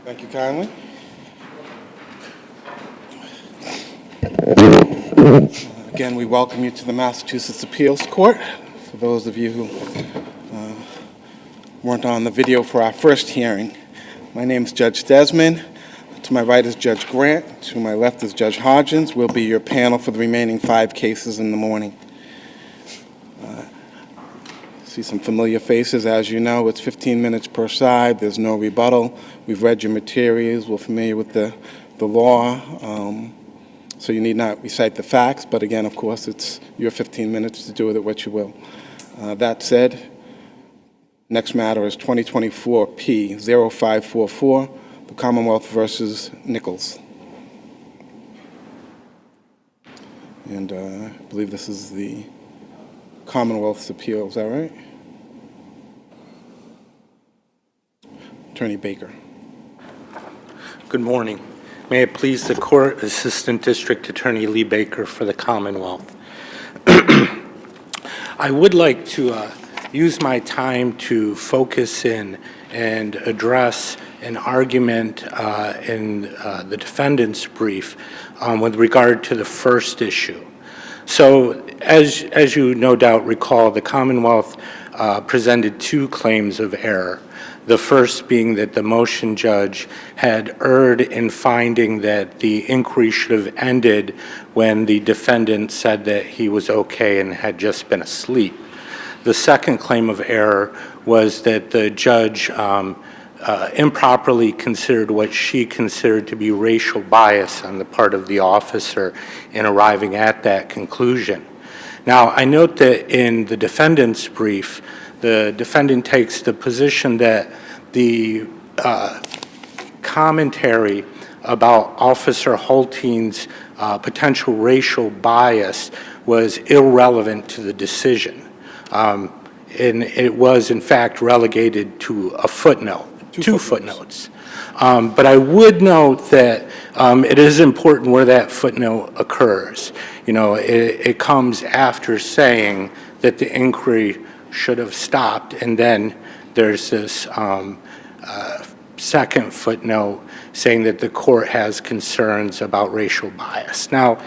Thank you kindly. Again, we welcome you to the Massachusetts Appeals Court. For those of you who weren't on the video for our first hearing, my name is Judge Desmond. To my right is Judge Grant. To my left is Judge Hodgins. We'll be your panel for the remaining 5 cases in the morning. See some familiar faces. As you know, it's 15 minutes per side. There's no rebuttal. We've read your materials. We're familiar with the law. So you need not recite the facts. But again, of course, it's your 15 minutes to do with it what you will. That said, next matter is 2024 P0544, the Commonwealth versus Nichols. And I believe this is the Commonwealth's appeal. Is that right? Attorney Baker. Good morning. May it please the Court, Assistant District Attorney Lee Baker for the Commonwealth. I would like to use my time to focus in and address an argument in the defendant's brief with regard to the first issue. So, as you no doubt recall, the Commonwealth presented 2 claims of error. The first being that the motion judge had erred in finding that the inquiry should have ended when the defendant said that he was okay and had just been asleep. The second claim of error was that the judge improperly considered what she considered to be racial bias on the part of the officer in arriving at that conclusion. Now, I note that in the defendant's brief, the defendant takes the position that the commentary about Officer Hulting's potential racial bias was irrelevant to the decision. And it was, in fact, relegated to a footnote. Two footnotes. But I would note that it is important where that footnote occurs. You know, it comes after saying that the inquiry should have stopped, and then there's this second footnote saying that the court has concerns about racial bias. Now,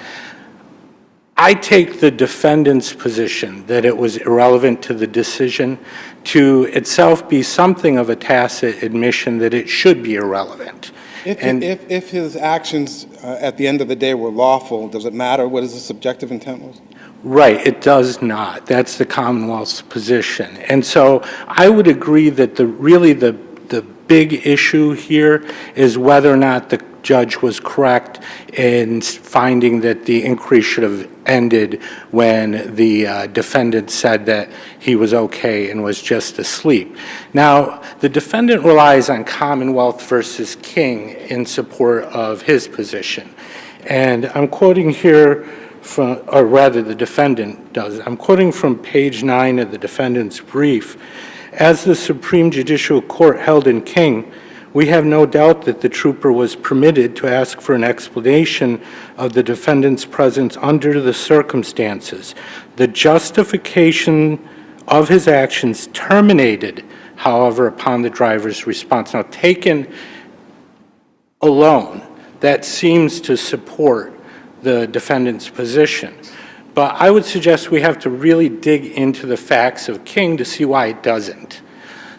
I take the defendant's position that it was irrelevant to the decision to itself be something of a tacit admission that it should be irrelevant. If his actions at the end of the day were lawful, does it matter what his subjective intent was? Right, it does not. That's the Commonwealth's position. And so I would agree that the big issue here is whether or not the judge was correct in finding that the inquiry should have ended when the defendant said that he was okay and was just asleep. Now, the defendant relies on Commonwealth versus King in support of his position. And I'm quoting here from, or rather the defendant does, I'm quoting from page 9 of the defendant's brief. As the Supreme Judicial Court held in King, we have no doubt that the trooper was permitted to ask for an explanation of the defendant's presence under the circumstances. The justification of his actions terminated, however, upon the driver's response. Now, taken alone, that seems to support the defendant's position. But I would suggest we have to really dig into the facts of King to see why it doesn't.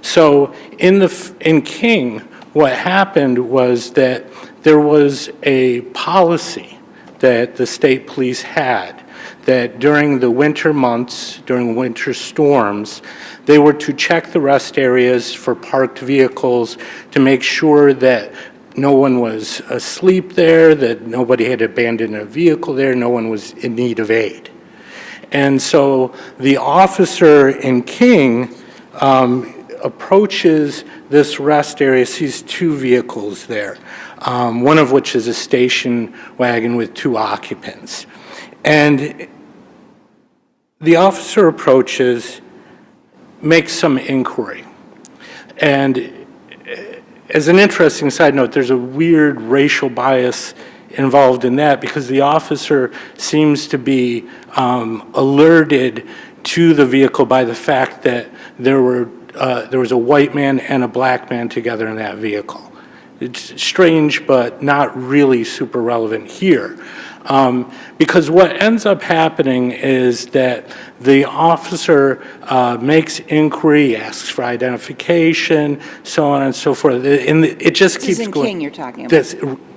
So in King, what happened was that there was a policy that the state police had that during the winter months, during winter storms, they were to check the rest areas for parked vehicles to make sure that no one was asleep there, that nobody had abandoned a vehicle there, no one was in need of aid. And so the officer in King approaches this rest area, sees 2 vehicles there, one of which is a station wagon with 2 occupants. And the officer approaches, makes some inquiry. And as an interesting side note, there's a weird racial bias involved in that because the officer seems to be alerted to the vehicle by the fact that there was a white man and a black man together in that vehicle. It's strange, but not really super relevant here. Because what ends up happening is that the officer makes inquiry, asks for identification, so on and so forth. And it just keeps going. This is in King you're talking about. That's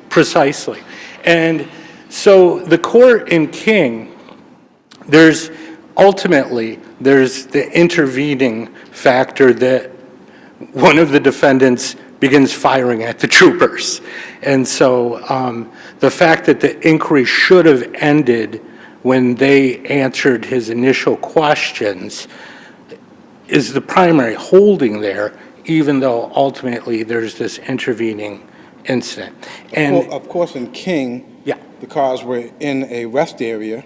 precisely. And so the court in King, there's the intervening factor that one of the defendants begins firing at the troopers. And so the fact that the inquiry should have ended when they answered his initial questions is the primary holding there, even though ultimately there's this intervening incident. And Of course, in King, yeah, the cars were in a rest area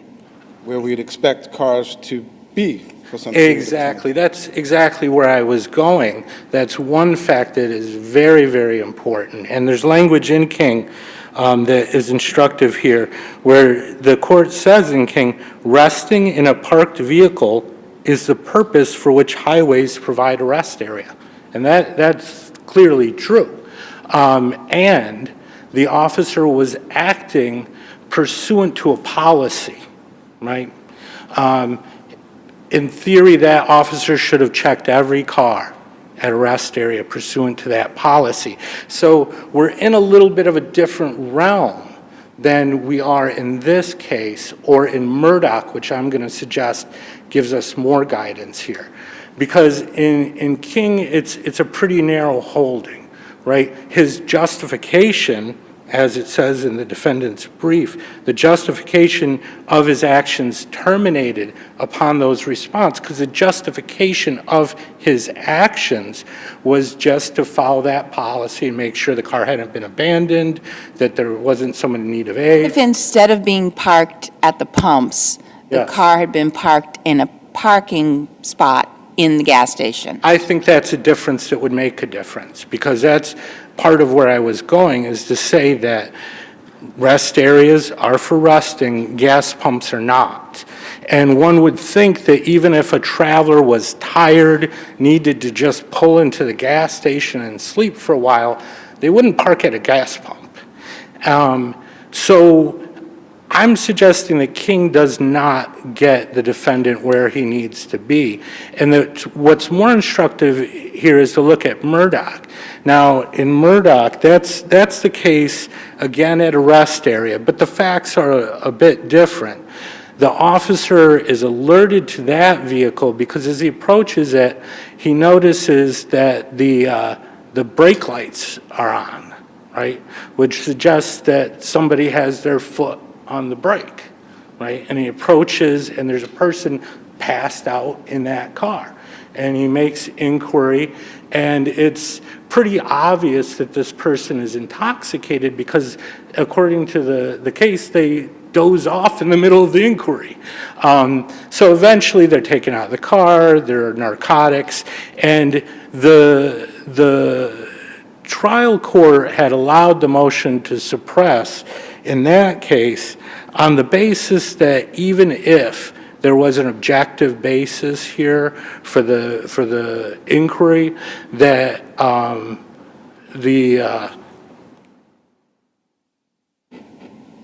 where we'd expect cars to be for some period of time. exactly. That's exactly where I was going. That's one fact that is very, very important. And there's language in King that is instructive here, where the court says in King, resting in a parked vehicle is the purpose for which highways provide a rest area. And that's clearly true. And the officer was acting pursuant to a policy, right? In theory, that officer should have checked every car at a rest area pursuant to that policy. So we're in a little bit of a different realm than we are in this case, or in Murdoch, which I'm going to suggest gives us more guidance here. Because in King, it's a pretty narrow holding, right? His justification, as it says in the defendant's brief, the justification of his actions terminated upon those response, because the justification of his actions was just to follow that policy and make sure the car hadn't been abandoned, that there wasn't someone in need of aid. If instead of being parked at the pumps, the Yes. car had been parked in a parking spot in the gas station. I think that's a difference that would make a difference, because that's part of where I was going, is to say that rest areas are for resting, gas pumps are not. And one would think that even if a traveler was tired, needed to just pull into the gas station and sleep for a while, they wouldn't park at a gas pump. So I'm suggesting that King does not get the defendant where he needs to be. And that what's more instructive here is to look at Murdoch. Now, in Murdoch, that's the case, again, at a rest area, but the facts are a bit different. The officer is alerted to that vehicle because as he approaches it, he notices that the brake lights are on, right? Which suggests that somebody has their foot on the brake, right? And he approaches, and there's a person passed out in that car. And he makes inquiry, and it's pretty obvious that this person is intoxicated because, according to the case, they doze off in the middle of the inquiry. So eventually they're taken out of the car, there are narcotics, and the trial court had allowed the motion to suppress in that case on the basis that even if there was an objective basis here for the inquiry, that the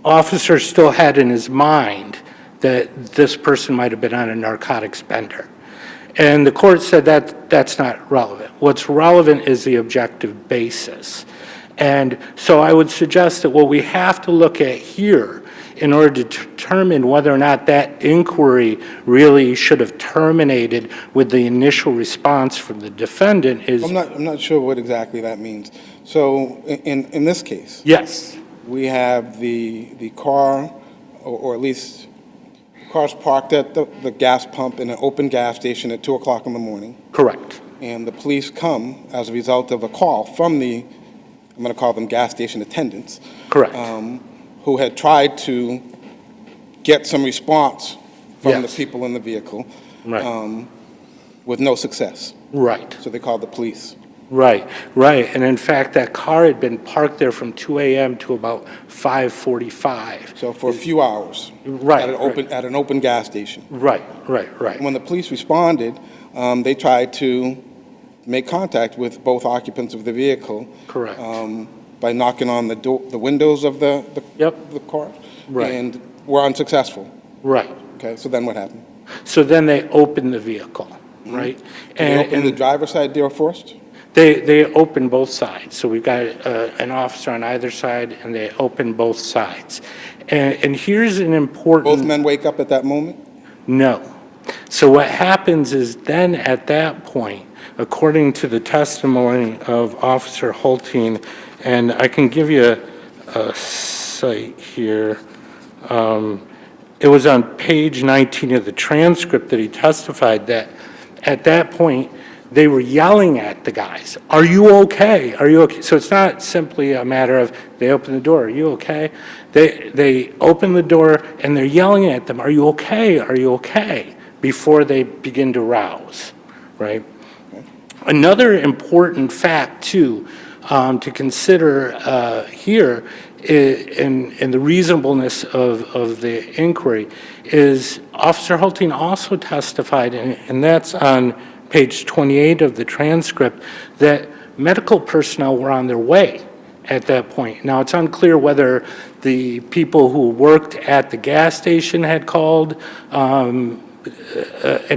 officer still had in his mind that this person might have been on a narcotics bender. And the court said that that's not relevant. What's relevant is the objective basis. And so I would suggest that what we have to look at here in order to determine whether or not that inquiry really should have terminated with the initial response from the defendant is... I'm not sure what exactly that means. So in this case, Yes, we have the car, or at least cars parked at the gas pump in an open gas station at 2 o'clock in the morning, correct. and the police come as a result of a call from the, I'm going to call them gas station attendants, Correct. who had tried to get some response from the Yes. people in the vehicle, Right. with no success. Right. So they called the police. Right. And in fact, that car had been parked there from 2 a.m. to about 5:45. So for a few hours. Right, At an open gas station. Right. When the police responded, they tried to make contact with both occupants of the vehicle. Correct. by knocking on the door, the windows of the Yep. the car, Right. and were unsuccessful. Right. Okay, so then what happened? So then they open the vehicle, right? Did they open the driver's side door first? They open both sides. So we've got an officer on either side, and they open both sides. And here's an important... Both men wake up at that moment? No. So what happens is then at that point, according to the testimony of Officer Hulting, and I can give you a site here. It was on page 19 of the transcript that he testified that at that point, they were yelling at the guys, "Are you okay? Are you okay?" So it's not simply a matter of they open the door, "Are you okay?" They open the door and they're yelling at them, "Are you okay? Are you okay?" before they begin to rouse, right? Another important fact, too, to consider here in the reasonableness of the inquiry is Officer Hulting also testified, and that's on page 28 of the transcript, that medical personnel were on their way at that point. Now, it's unclear whether the people who worked at the gas station had called an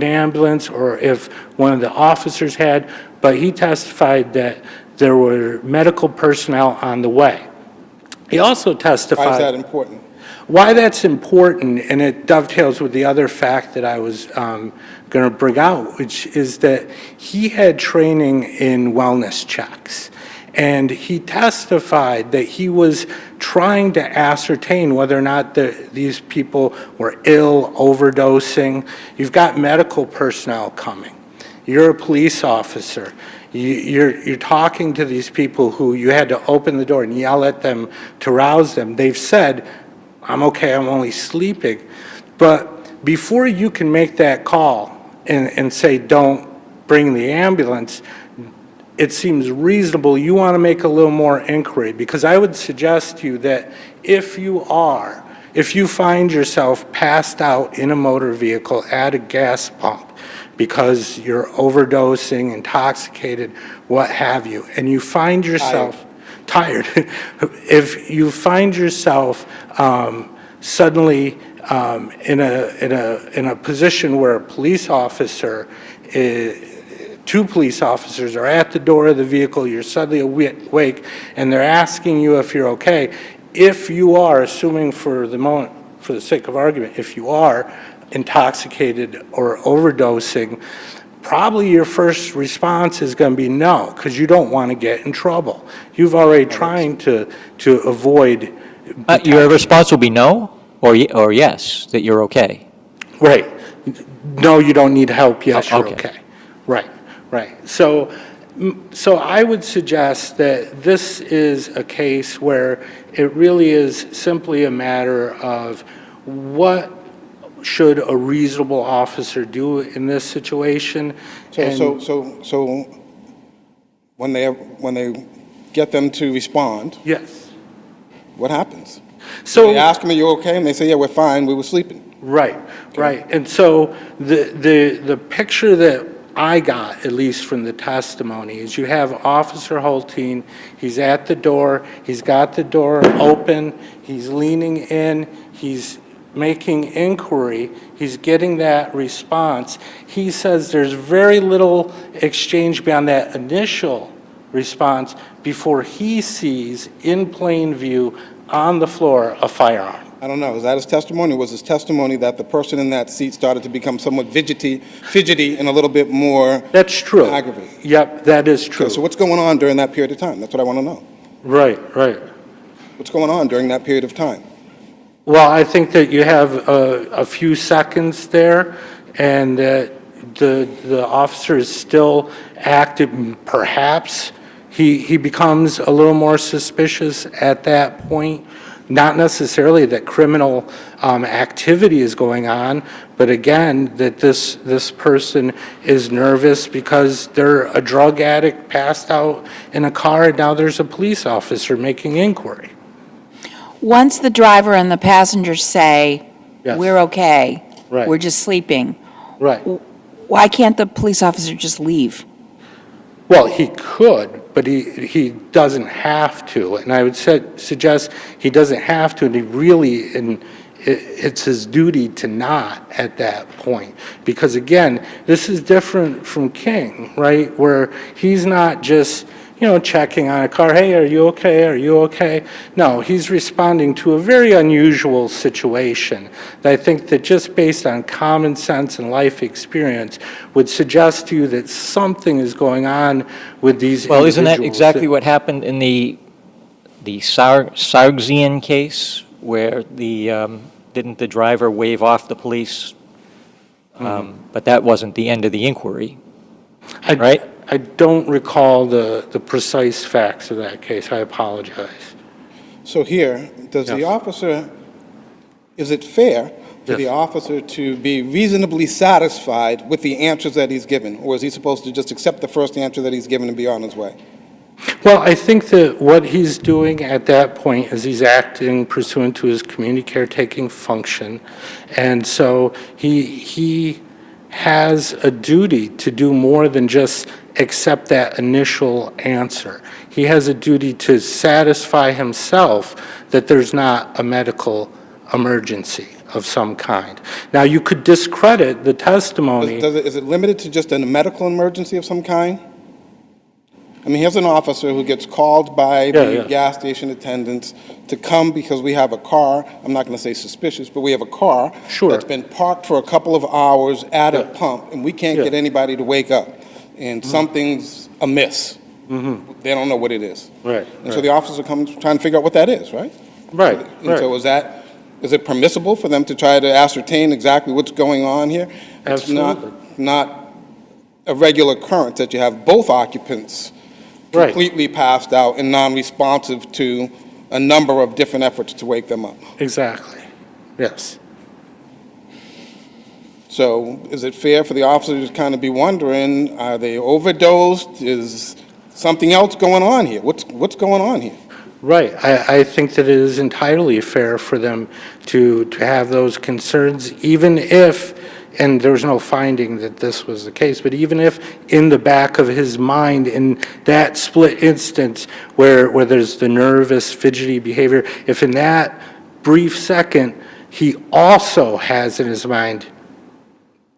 ambulance or if one of the officers had, but he testified that there were medical personnel on the way. He also testified... Why is that important? Why that's important, and it dovetails with the other fact that I was going to bring out, which is that he had training in wellness checks. And he testified that he was trying to ascertain whether or not these people were ill, overdosing. You've got medical personnel coming. You're a police officer. You're talking to these people who you had to open the door and yell at them to rouse them. They've said, "I'm okay, I'm only sleeping." But before you can make that call and say, "Don't bring the ambulance," it seems reasonable you want to make a little more inquiry, because I would suggest to you that if you find yourself passed out in a motor vehicle at a gas pump because you're overdosing, intoxicated, what have you, and you find yourself tired, if you find yourself suddenly in a position where a police officer two police officers are at the door of the vehicle, you're suddenly awake, and they're asking you if you're okay. If you are, assuming for the moment, for the sake of argument, if you are intoxicated or overdosing, probably your first response is going to be no, because you don't want to get in trouble. You've already trying to avoid... Your response will be no or yes, that you're okay? Right. No, you don't need help. Yes, Oh, you're okay. Right. Right. So I would suggest that this is a case where it really is simply a matter of what should a reasonable officer do in this situation. So when they get them to respond, Yes. what happens? So They ask them, "Are you okay?" And they say, "Yeah, we're fine. We were sleeping." Right, right. And so the picture that I got, at least from the testimony, is you have Officer Hulting, he's at the door, he's got the door open, he's leaning in, he's making inquiry, he's getting that response. He says there's very little exchange beyond that initial response before he sees in plain view on the floor a firearm. I don't know. Is that his testimony? Or was his testimony that the person in that seat started to become somewhat fidgety, and a little bit more That's true. aggravated? Yep, that is true. Okay, so what's going on during that period of time? That's what I want to know. Right, right. What's going on during that period of time? Well, I think that you have a few seconds there, and that the officer is still active. Perhaps he becomes a little more suspicious at that point. Not necessarily that criminal activity is going on, but again, that this person is nervous because they're a drug addict passed out in a car, and now there's a police officer making inquiry. Once the driver and the passenger say, Yes. "We're okay, Right. we're just sleeping," Right. why can't the police officer just leave? Well, he could, but he doesn't have to. And I would suggest he doesn't have to, and he really, and it's his duty to not at that point. Because again, this is different from King, right? Where he's not just, checking on a car, hey, are you okay? Are you okay? No, he's responding to a very unusual situation that I think that just based on common sense and life experience would suggest to you that something is going on with these Well, isn't individuals. that exactly what happened in the Sargsian case, where didn't the driver wave off the police? But that wasn't the end of the inquiry, right? I don't recall the precise facts of that case. I apologize. So here, does the Yes. officer, is it fair for the Yes. officer to be reasonably satisfied with the answers that he's given? Or is he supposed to just accept the first answer that he's given and be on his way? Well, I think that what he's doing at that point is he's acting pursuant to his community caretaking function. And so he has a duty to do more than just accept that initial answer. He has a duty to satisfy himself that there's not a medical emergency of some kind. Now, you could discredit the testimony. Is it limited to just a medical emergency of some kind? I mean, here's an officer who gets called by the gas station attendants to come because we have a car, I'm not going to say suspicious, but we have a car that's been parked for a couple of hours at a pump, and we can't get anybody to wake up, and something's amiss. They don't know what it is. Right. And so the officer comes trying to figure out what that is, right? Right. And so is it permissible for them to try to ascertain exactly what's going on here? Absolutely. It's not a regular occurrence that you have both occupants completely passed out and non-responsive to a number of different efforts to wake them up. Exactly. Yes. So is it fair for the officer to kind of be wondering, are they overdosed? Is something else going on here? What's going on here? Right. I think that it is entirely fair for them to have those concerns, even if, and there's no finding that this was the case, but even if in the back of his mind, in that split instance where there's the nervous, fidgety behavior, if in that brief second he also has in his mind,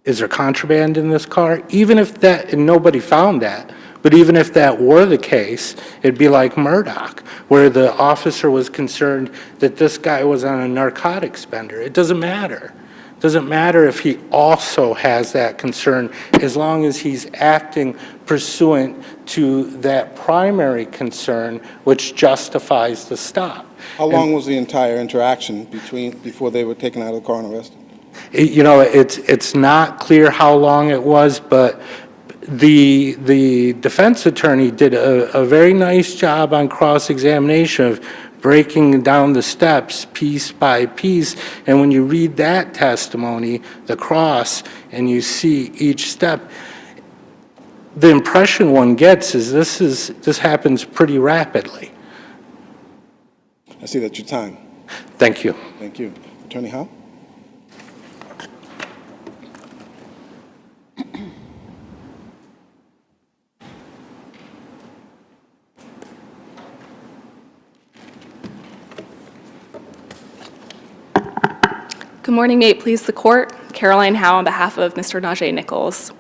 is there contraband in this car? Even if that, and nobody found that, but even if that were the case, it'd be like Murdoch, where the officer was concerned that this guy was on a narcotics bender. It doesn't matter. It doesn't matter if he also has that concern, as long as he's acting pursuant to that primary concern, which justifies the stop. How long was the entire interaction before they were taken out of the car and arrested? It's not clear how long it was, but the defense attorney did a very nice job on cross-examination of breaking down the steps piece by piece. And when you read that testimony, the cross, and you see each step, the impression one gets is this happens pretty rapidly. I see that's your time. Thank you. Thank you. Attorney Howe? Good morning, may it please the court. Caroline Howe on behalf of Mr. Najee Nichols.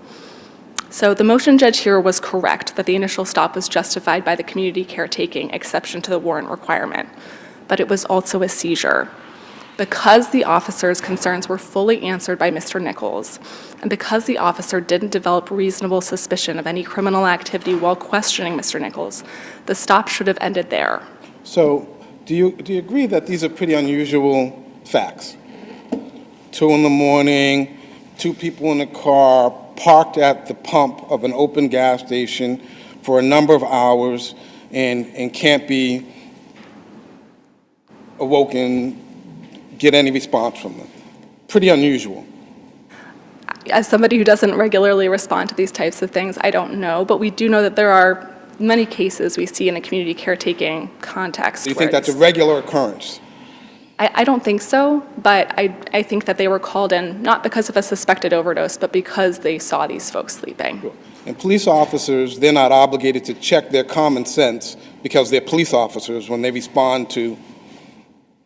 So the motion judge here was correct that the initial stop was justified by the community caretaking exception to the warrant requirement, but it was also a seizure. Because the officer's concerns were fully answered by Mr. Nichols, and because the officer didn't develop reasonable suspicion of any criminal activity while questioning Mr. Nichols, the stop should have ended there. So do you agree that these are pretty unusual facts? 2 in the morning, 2 people in a car parked at the pump of an open gas station for a number of hours and can't be awoken, get any response from them. Pretty unusual. As somebody who doesn't regularly respond to these types of things, I don't know, but we do know that there are many cases we see in a community caretaking context. Do you think that's a regular occurrence? I don't think so, but I think that they were called in not because of a suspected overdose, but because they saw these folks sleeping. Sure. And police officers, they're not obligated to check their common sense because they're police officers when they respond to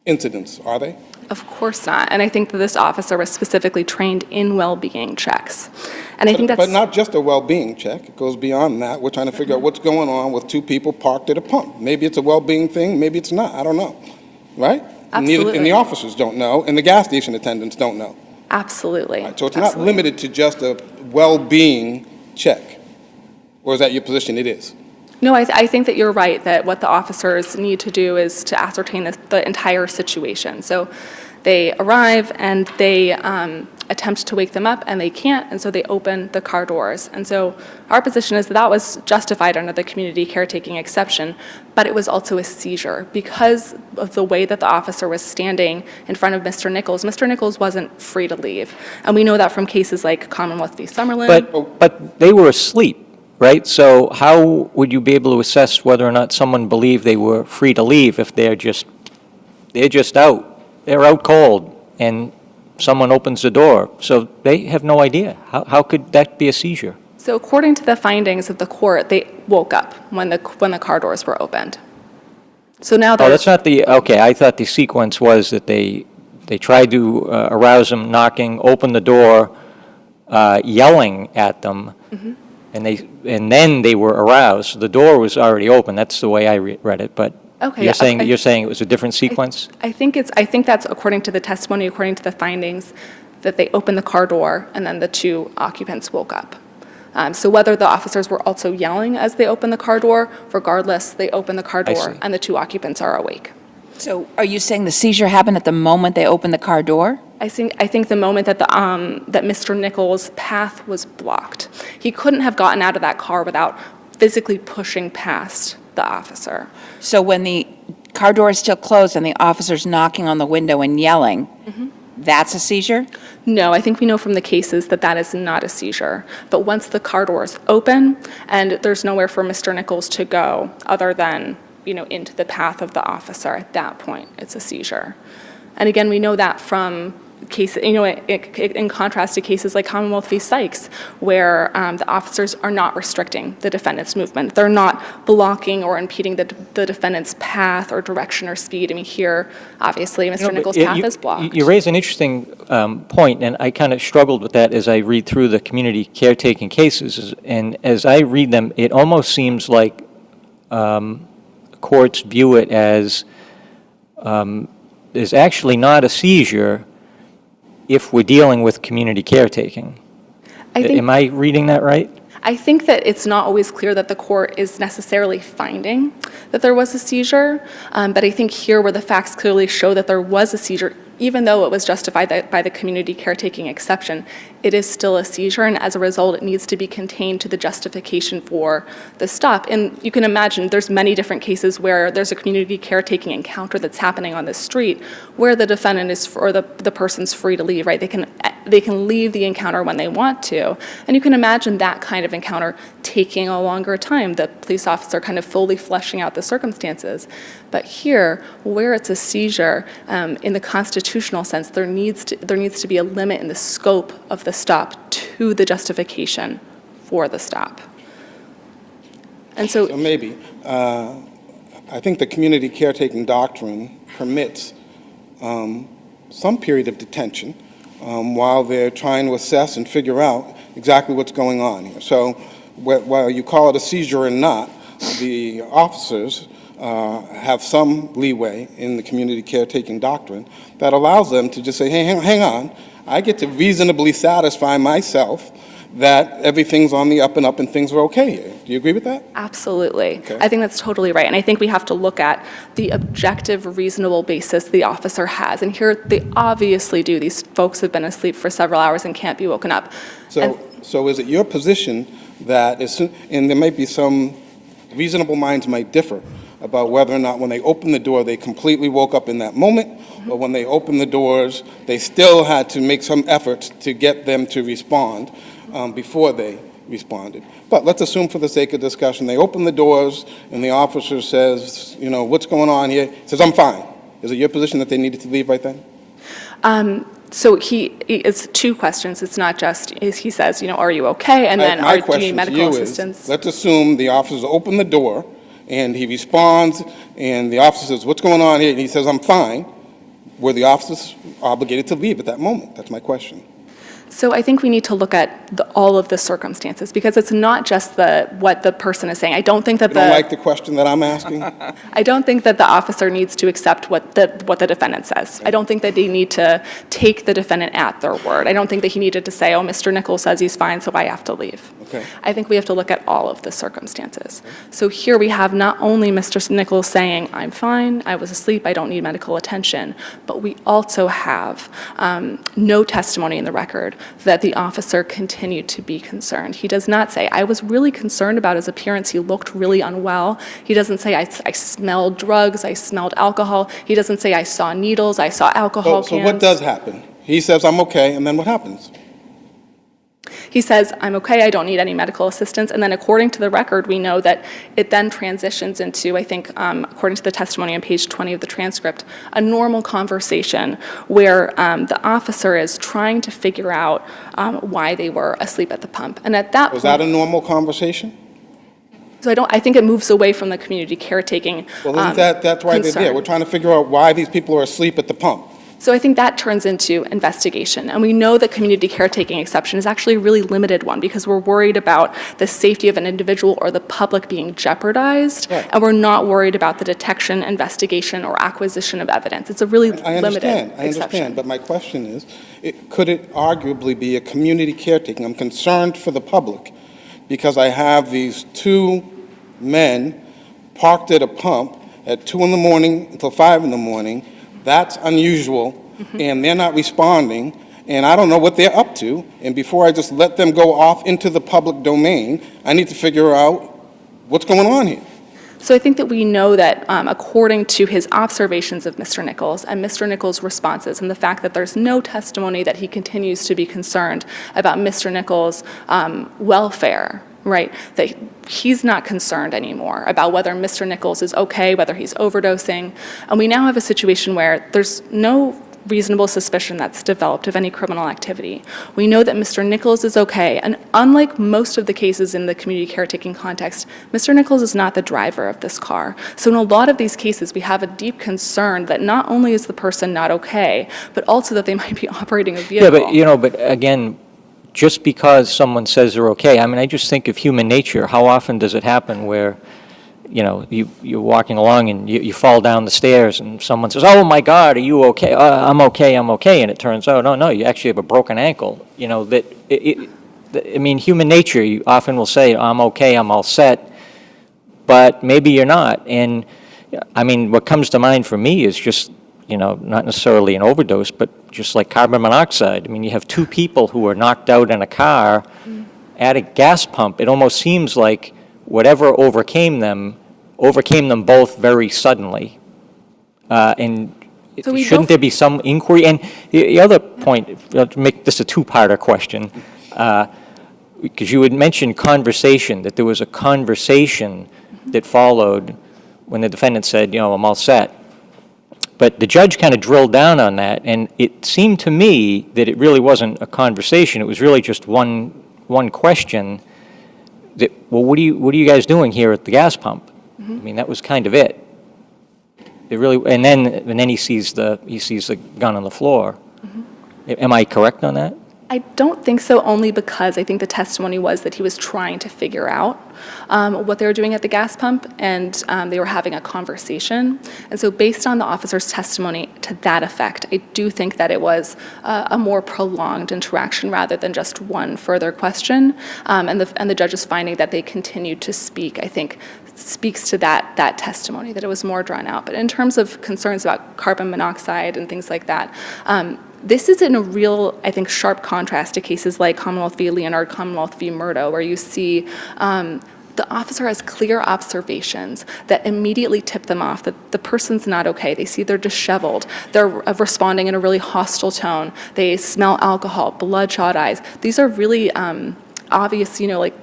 incidents, are they? Of course not. And I think that this officer was specifically trained in well-being checks. And I think that's... But not just a well-being check. It goes beyond that. We're trying to figure out what's going on with two people parked at a pump. Maybe it's a well-being thing, maybe it's not. I don't know. Right? Absolutely. And the officers don't know, and the gas station attendants don't know. Absolutely. Right, so it's not limited to just a well-being check. Or is that your position? It is. No, I think that you're right, that what the officers need to do is to ascertain the entire situation. So they arrive and they attempt to wake them up, and they can't, and so they open the car doors. And so our position is that that was justified under the community caretaking exception, but it was also a seizure. Because of the way that the officer was standing in front of Mr. Nichols wasn't free to leave. And we know that from cases like Commonwealth v. Summerlin. But they were asleep, right? So how would you be able to assess whether or not someone believed they were free to leave if they're just out? They're out cold, and someone opens the door. So they have no idea. How could that be a seizure? So according to the findings of the court, they woke up when the car doors were opened. So now Oh, that's not the, okay, I thought the sequence was that they tried to arouse them, knocking, open the door, yelling at them, and then they were aroused. The door was already open. That's the way I read it, but Okay, you're saying it was a different sequence? I think that's according to the testimony, according to the findings, that they opened the car door and then the two occupants woke up. So whether the officers were also yelling as they opened the car door, regardless, they opened the car door see. and the two occupants are awake. So are you saying the seizure happened at the moment they opened the car door? I think the moment that that Mr. Nichols' path was blocked, he couldn't have gotten out of that car without physically pushing past the officer. So when the car door is still closed and the officer's knocking on the window and yelling, that's a seizure? No, I think we know from the cases that that is not a seizure. But once the car doors open and there's nowhere for Mr. Nichols to go other than, into the path of the officer, at that point, it's a seizure. And again, we know that from cases, in contrast to cases like Commonwealth v. Sykes, where the officers are not restricting the defendant's movement. They're not blocking or impeding the defendant's path or direction or speed. I mean, here, obviously, Mr. Nichols' path is blocked. You raise an interesting point, and I kind of struggled with that as I read through the community caretaking cases. And as I read them, it almost seems like courts view it as there's actually not a seizure if we're dealing with community caretaking. Am I reading that right? I think that it's not always clear that the court is necessarily finding that there was a seizure, but I think here where the facts clearly show that there was a seizure, even though it was justified by the community caretaking exception, it is still a seizure, and as a result, it needs to be contained to the justification for the stop. And you can imagine there's many different cases where there's a community caretaking encounter that's happening on the street where the defendant is, or the person's free to leave, right? They can leave the encounter when they want to. And you can imagine that kind of encounter taking a longer time, the police officer kind of fully fleshing out the circumstances. But here, where it's a seizure, in the constitutional sense, there needs to be a limit in the scope of the stop to the justification for the stop. And so maybe, I think the community caretaking doctrine permits some period of detention while they're trying to assess and figure out exactly what's going on here. So while you call it a seizure or not, the officers have some leeway in the community caretaking doctrine that allows them to just say, hey, hang on, I get to reasonably satisfy myself that everything's on the up and up and things are okay here. Do you agree with that? absolutely. Okay. I think that's totally right. And I think we have to look at the objective, reasonable basis the officer has. And here they obviously do. These folks have been asleep for several hours and can't be woken up. So is it your position that, and there might be some reasonable minds might differ about whether or not when they opened the door, they completely woke up in that moment, or when they opened the doors, they still had to make some efforts to get them to respond before they responded. But let's assume for the sake of discussion, they open the doors and the officer says, what's going on here? He says, I'm fine. Is it your position that they needed to leave right then? So it's two questions. It's not just, he says, are you okay? And then, My do you question need to medical you assistance? is, let's assume the officers open the door, and he responds, and the officer says, what's going on here? And he says, I'm fine. Were the officers obligated to leave at that moment? That's my question. So I think we need to look at all of the circumstances, because it's not just what the person is saying. I don't think that You don't like the question that I'm asking? I don't think that the officer needs to accept what the defendant says. I don't think that they need to take the defendant at their word. I don't think that he needed to say, oh, Mr. Nichols says he's fine, so I have to leave. Okay. I think we have to look at all of the circumstances. So here we have not only Mr. Nichols saying, I'm fine, I was asleep, I don't need medical attention, but we also have no testimony in the record that the officer continued to be concerned. He does not say, I was really concerned about his appearance, he looked really unwell. He doesn't say, I smelled drugs, I smelled alcohol. He doesn't say, I saw needles, I saw alcohol So cans. what does happen? He says, I'm okay, and then what happens? He says, I'm okay, I don't need any medical assistance. And then according to the record, we know that it then transitions into, I think, according to the testimony on page 20 of the transcript, a normal conversation where the officer is trying to figure out why they were asleep at the pump. And at that Was point, that a normal conversation? so I think it moves away from the community caretaking Well, isn't that's why they're there. concern. We're trying to figure out why these people are asleep at the pump. So I think that turns into investigation. And we know that community caretaking exception is actually a really limited one, because we're worried about the safety of an individual or the public being jeopardized, Right. and we're not worried about the detection, investigation, or acquisition of evidence. It's a really limited I understand, exception. but my question is, could it arguably be a community caretaking? I'm concerned for the public, because I have these two men parked at a pump at 2 in the morning until 5 in the morning. That's unusual, and they're not responding, and I don't know what they're up to. And before I just let them go off into the public domain, I need to figure out what's going on here. So I think that we know that according to his observations of Mr. Nichols and Mr. Nichols' responses, and the fact that there's no testimony that he continues to be concerned about Mr. Nichols' welfare, right, that he's not concerned anymore about whether Mr. Nichols is okay, whether he's overdosing. And we now have a situation where there's no reasonable suspicion that's developed of any criminal activity. We know that Mr. Nichols is okay, and unlike most of the cases in the community caretaking context, Mr. Nichols is not the driver of this car. So in a lot of these cases, we have a deep concern that not only is the person not okay, but also that they might be operating a vehicle. Yeah, but again, just because someone says they're okay, I mean, I just think of human nature. How often does it happen where, you're walking along and you fall down the stairs and someone says, oh my God, are you okay? I'm okay, and it turns out, oh no, you actually have a broken ankle. I mean, human nature, you often will say, I'm okay, I'm all set, but maybe you're not. And I mean, what comes to mind for me is just, not necessarily an overdose, but just like carbon monoxide. I mean, you have two people who are knocked out in a car at a gas pump. It almost seems like whatever overcame them both very suddenly. And So we shouldn't both- there be some inquiry? And the other point, to make this a two-parter question, because you had mentioned conversation, that there was a conversation that followed when the defendant said, I'm all set. But the judge kind of drilled down on that, and it seemed to me that it really wasn't a conversation. It was really just one question. That, well, what are you guys doing here at the gas pump? I mean, that was kind of it. It really, and then he sees the gun on the floor. Am I correct on that? I don't think so, only because I think the testimony was that he was trying to figure out what they were doing at the gas pump, and they were having a conversation. And so based on the officer's testimony to that effect, I do think that it was a more prolonged interaction rather than just one further question. And the judge's finding that they continued to speak, I think, speaks to that testimony, that it was more drawn out. But in terms of concerns about carbon monoxide and things like that, this is in a real, I think, sharp contrast to cases like Commonwealth v. Leonard, Commonwealth v. Murdo, where you see the officer has clear observations that immediately tip them off that the person's not okay. They see they're disheveled. They're responding in a really hostile tone. They smell alcohol, bloodshot eyes. These are really obvious, like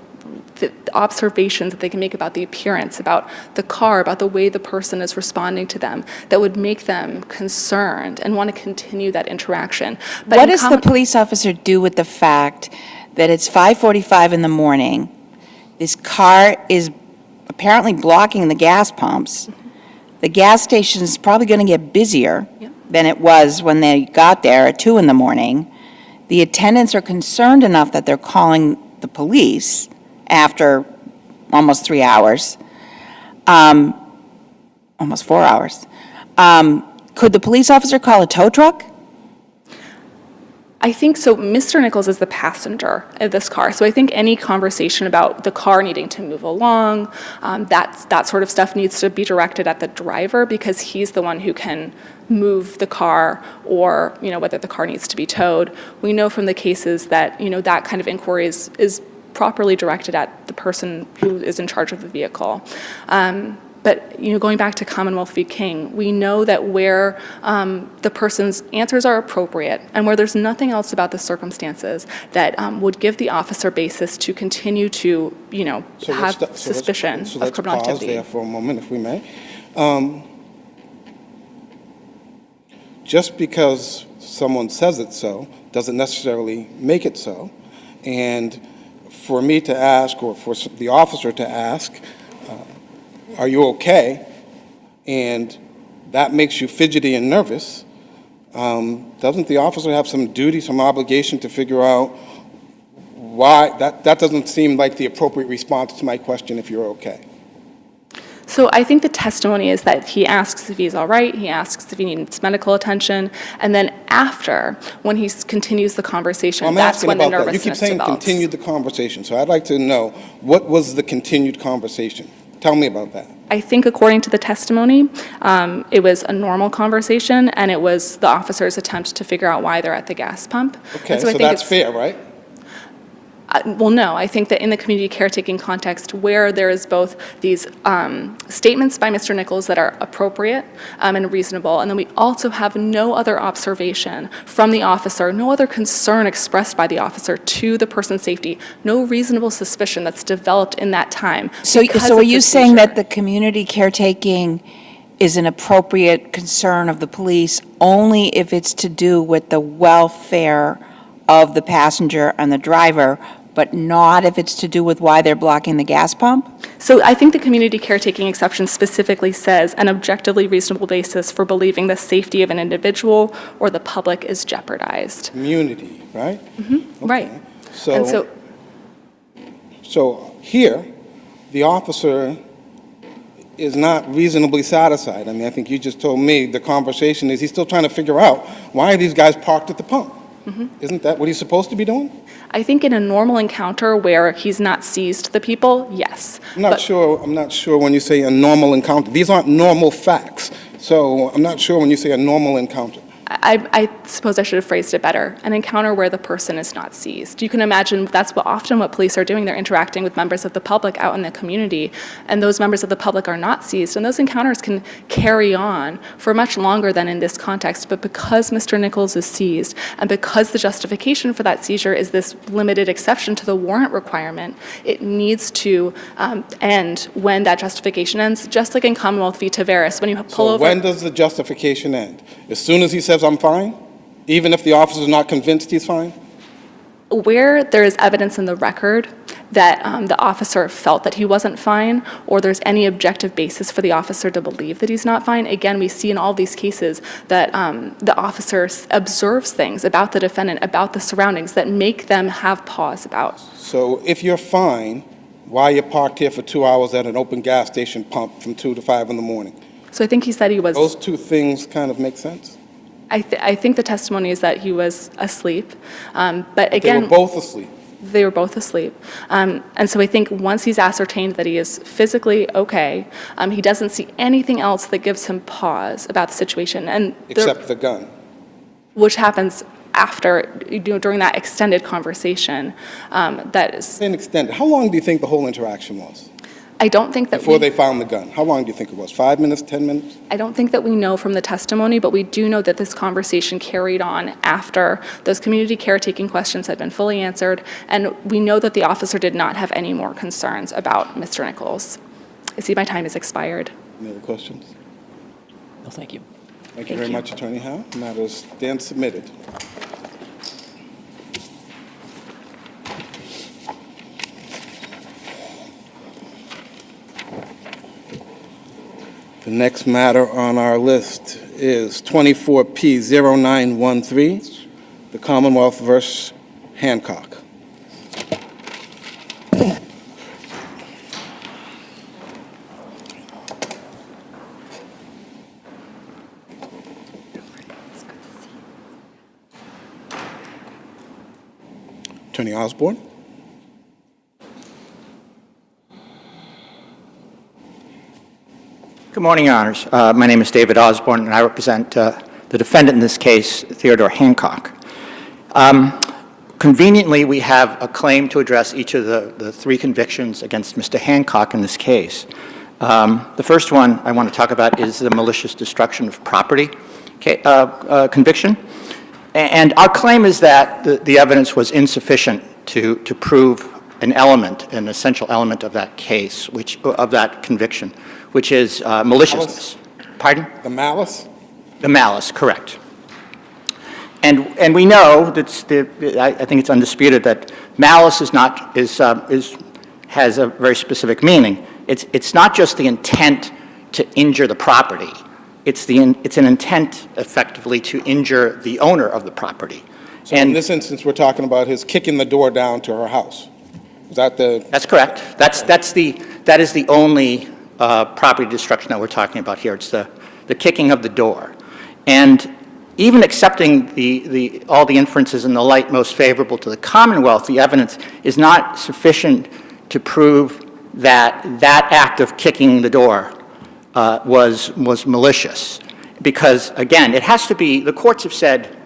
the observations that they can make about the appearance, about the car, about the way the person is responding to them, that would make them concerned and want to continue that interaction. But What in does the police officer do with the fact that it's 5:45 in the morning, this car is apparently blocking the gas pumps, the gas station is probably going to get busier Yep. than it was when they got there at 2 in the morning, the attendants are concerned enough that they're calling the police after almost 3 hours, almost 4 hours. Could the police officer call a tow truck? I think so. Mr. Nichols is the passenger of this car. So I think any conversation about the car needing to move along, that sort of stuff needs to be directed at the driver because he's the one who can move the car or, whether the car needs to be towed. We know from the cases that, that kind of inquiry is properly directed at the person who is in charge of the vehicle. But, going back to Commonwealth v. King, we know that where the person's answers are appropriate and where there's nothing else about the circumstances that would give the officer basis to continue to, have suspicion of criminal Let's pause activity. there for a moment, if we may. Just because someone says it so doesn't necessarily make it so. And for me to ask, or for the officer to ask, are you okay? And that makes you fidgety and nervous. Doesn't the officer have some duty, some obligation to figure out why? That doesn't seem like the appropriate response to my question, if you're okay. So I think the testimony is that he asks if he's all right, he asks if he needs medical attention, and then after, when he continues the conversation, I'm that's asking when the about that. nervousness You keep saying develops. continued the conversation, so I'd like to know, what was the continued conversation? Tell me about that. I think according to the testimony, it was a normal conversation, and it was the officer's attempt to figure out why they're at the gas pump. Okay, And so I think that's it's- fair, right? Well, no, I think that in the community caretaking context, where there is both these statements by Mr. Nichols that are appropriate and reasonable, and then we also have no other observation from the officer, no other concern expressed by the officer to the person's safety, no reasonable suspicion that's developed in that time. So because are of you the saying that seizure. the community caretaking is an appropriate concern of the police only if it's to do with the welfare of the passenger and the driver, but not if it's to do with why they're blocking the gas pump? So I think the community caretaking exception specifically says an objectively reasonable basis for believing the safety of an individual or the public is jeopardized. Community, right? Right. So, And so here, the officer is not reasonably satisfied. I mean, I think you just told me the conversation is he's still trying to figure out why are these guys parked at the pump? Isn't that what he's supposed to be doing? I think in a normal encounter where he's not seized the people, yes. I'm not sure when you say a normal encounter. These aren't normal facts. So I'm not sure when you say a normal encounter. I suppose I should have phrased it better. An encounter where the person is not seized. You can imagine that's often what police are doing. They're interacting with members of the public out in the community, and those members of the public are not seized. And those encounters can carry on for much longer than in this context. But because Mr. Nichols is seized, and because the justification for that seizure is this limited exception to the warrant requirement, it needs to end when that justification ends, just like in Commonwealth v. Tavares, when you pull So over. when does the justification end? As soon as he says, I'm fine? Even if the officer's not convinced he's fine? Where there is evidence in the record that the officer felt that he wasn't fine, or there's any objective basis for the officer to believe that he's not fine, again, we see in all these cases that the officer observes things about the defendant, about the surroundings, that make them have pause about. So if you're fine, why are you parked here for 2 hours at an open gas station pump from 2 to 5 in the morning? So I think he said he was. Those two things kind of make sense? I think the testimony is that he was asleep, but They again. were both asleep. They were both asleep. And so I think once he's ascertained that he is physically okay, he doesn't see anything else that gives him pause about the situation. And Except the gun. which happens after, during that extended conversation. That is, Been extended. How long do you think the whole interaction was? I don't think that before they found the gun? How long do you think it was? 5 minutes, 10 minutes? I don't think that we know from the testimony, but we do know that this conversation carried on after those community caretaking questions had been fully answered, and we know that the officer did not have any more concerns about Mr. Nichols. I see my time has expired. Any other questions? No, thank you. Thank you very much, Attorney Howe. The matter stands submitted. The next matter on our list is 24P0913, the Commonwealth versus Hancock. Attorney Osborne. Good morning, Your Honors. My name is David Osborne, and I represent the defendant in this case, Theodore Hancock. Conveniently, we have a claim to address each of the three convictions against Mr. Hancock in this case. The first one I want to talk about is the malicious destruction of property conviction. And our claim is that the evidence was insufficient to prove an essential element of that case, of that conviction, which is maliciousness. Pardon? The malice? The malice, correct. And we know that I think it's undisputed that malice has a very specific meaning. It's not just the intent to injure the property. It's an intent, effectively, to injure the owner of the property. So in this instance, we're talking about his kicking the door down to her house. Is that the? That's correct. That is the only property destruction that we're talking about here. It's the kicking of the door. And even accepting all the inferences in the light most favorable to the Commonwealth, the evidence is not sufficient to prove that act of kicking the door was malicious. Because, again, it has to be, the courts have said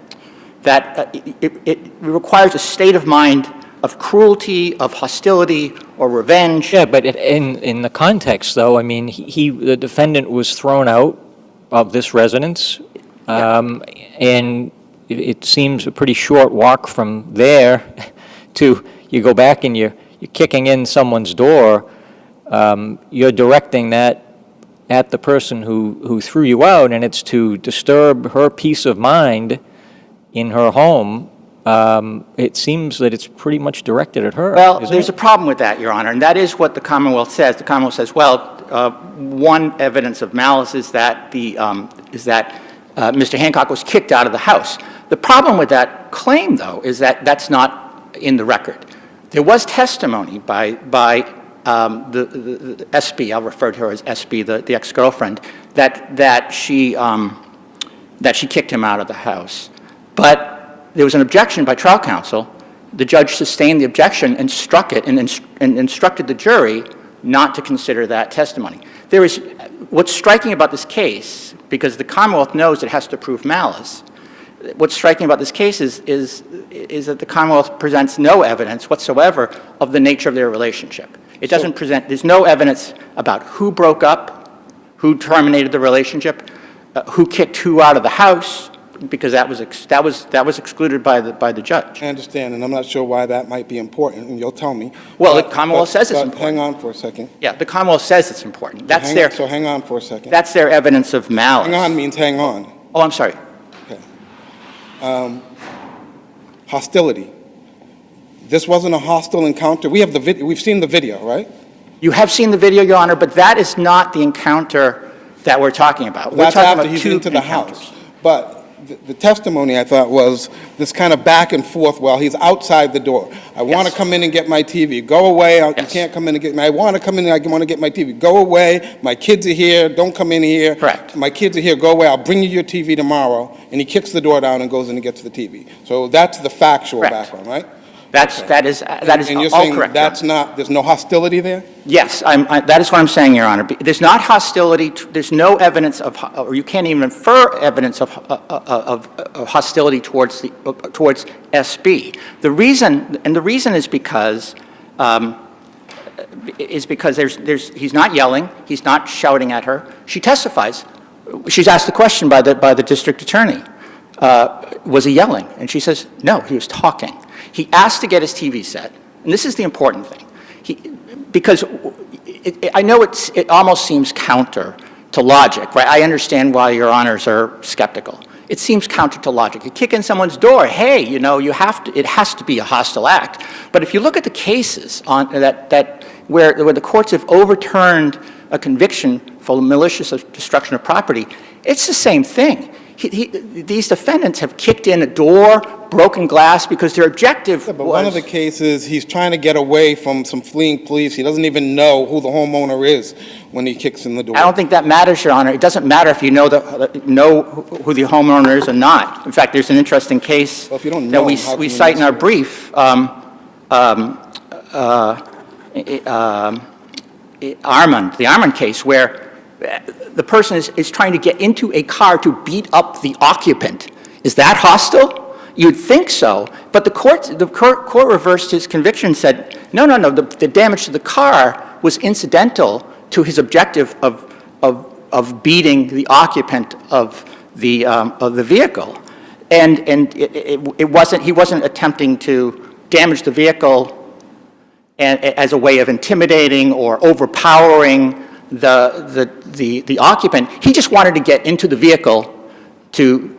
that it requires a state of mind of cruelty, of hostility, or revenge. Yeah, but in the context, though, I mean, the defendant was thrown out of this residence, and it seems a pretty short walk from there to, you go back and you're kicking in someone's door, you're directing that at the person who threw you out, and it's to disturb her peace of mind in her home. It seems that it's pretty much directed at her. Well, there's a problem with that, Your Honor, and that is what the Commonwealth says. The Commonwealth says, well, one evidence of malice is that Mr. Hancock was kicked out of the house. The problem with that claim, though, is that that's not in the record. There was testimony by the SB, I'll refer to her as SB, the ex-girlfriend, that she kicked him out of the house. But there was an objection by trial counsel. The judge sustained the objection and struck it and instructed the jury not to consider that testimony. What's striking about this case, because the Commonwealth knows it has to prove malice, what's striking about this case is that the Commonwealth presents no evidence whatsoever of the nature of their relationship. It doesn't present, there's no evidence about who broke up, who terminated the relationship, who kicked who out of the house, because that was excluded by the judge. I understand, and I'm not sure why that might be important, and you'll tell me. Well, the Commonwealth says it's important. Hang on for a second. Yeah, the Commonwealth says it's important. So hang on for a second. That's their evidence of malice. Hang on means hang on. Oh, I'm sorry. Okay. Hostility. This wasn't a hostile encounter. We have the video. We've seen the video, right? You have seen the video, Your Honor, but that is not the encounter that we're talking about. That's we're talking after about he's two into the encounters. house. But the testimony, I thought, was this kind of back and forth while he's outside the door. I want to come in and get my TV. Go away. You can't come in and get me. I want to come in and I want to get my TV. Go away. My kids are here. Don't come in here. Correct. My kids are here. Go away. I'll bring you your TV tomorrow. And he kicks the door down and goes in and gets the TV. So that's the factual background, right? That is And you're all saying correct. that's not, there's no hostility there? Yes, that is what I'm saying, Your Honor. There's not hostility, there's no evidence of, or you can't even infer evidence of hostility towards SB. The reason is because is because he's not yelling, he's not shouting at her. She testifies. She's asked the question by the district attorney, was he yelling? And she says, no, he was talking. He asked to get his TV set, and this is the important thing. Because I know it almost seems counter to logic, right? I understand why your honors are skeptical. It seems counter to logic. You kick in someone's door, hey, you know, it has to be a hostile act. But if you look at the cases where the courts have overturned a conviction for malicious destruction of property, it's the same thing. These defendants have kicked in a door, broken glass, because their objective But was... one of the cases, he's trying to get away from some fleeing police. He doesn't even know who the homeowner is when he kicks in the door. I don't think that matters, Your Honor. It doesn't matter if you know who the homeowner is or not. In fact, there's an interesting case Well, if you don't that know we him, how can we you cite in our investigate? brief, the Armand case, where the person is trying to get into a car to beat up the occupant. Is that hostile? You'd think so, but the court reversed his conviction and said, no, the damage to the car was incidental to his objective of beating the occupant of the vehicle. And he wasn't attempting to damage the vehicle as a way of intimidating or overpowering the occupant. He just wanted to get into the vehicle to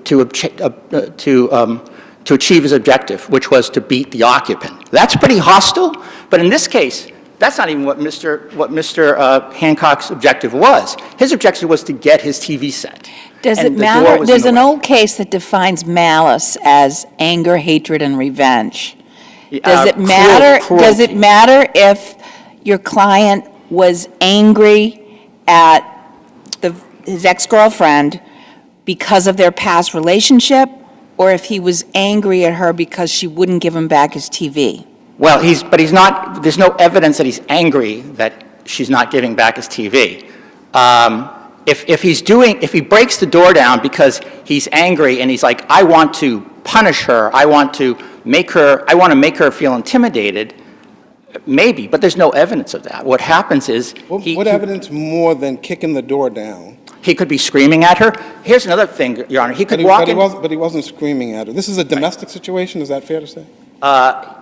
achieve his objective, which was to beat the occupant. That's pretty hostile, but in this case, that's not even what Mr. Hancock's objective was. His objective was to get his TV set. Does And it the door matter? was in There's the an way. old case that defines malice as anger, hatred, and revenge. Does it matter? Does it matter if your client was angry at his ex-girlfriend because of their past relationship, or if he was angry at her because she wouldn't give him back his TV? Well, he's not, there's no evidence that he's angry that she's not giving back his TV. If he breaks the door down because he's angry and he's like, I want to punish her, I want to make her feel intimidated, maybe, but there's no evidence of that. What happens is What evidence more than kicking the door down? he could be screaming at her. Here's another thing, Your Honor. He could walk in. But he wasn't screaming at her. This is a domestic situation, is that fair to say?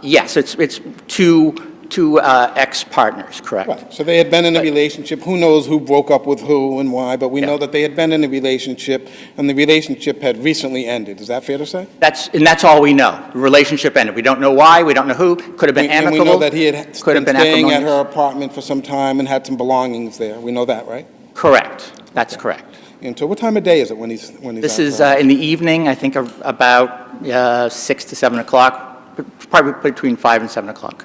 Yes, it's two ex-partners, correct? Right, so they had been in a relationship. Who knows who broke up with who and why, but we know that they had been in a relationship, and the relationship had recently ended. Is that fair to say? That's all we know. The relationship ended. We don't know why, we don't know who. Could have been And amicable. we know that he had Could have been been staying at acrimonious. her apartment for some time and had some belongings there. We know that, right? Correct. That's correct. And so what time of day is it when he's This out is there? in the evening, I think about 6 to 7 o'clock, probably between 5 and 7 o'clock.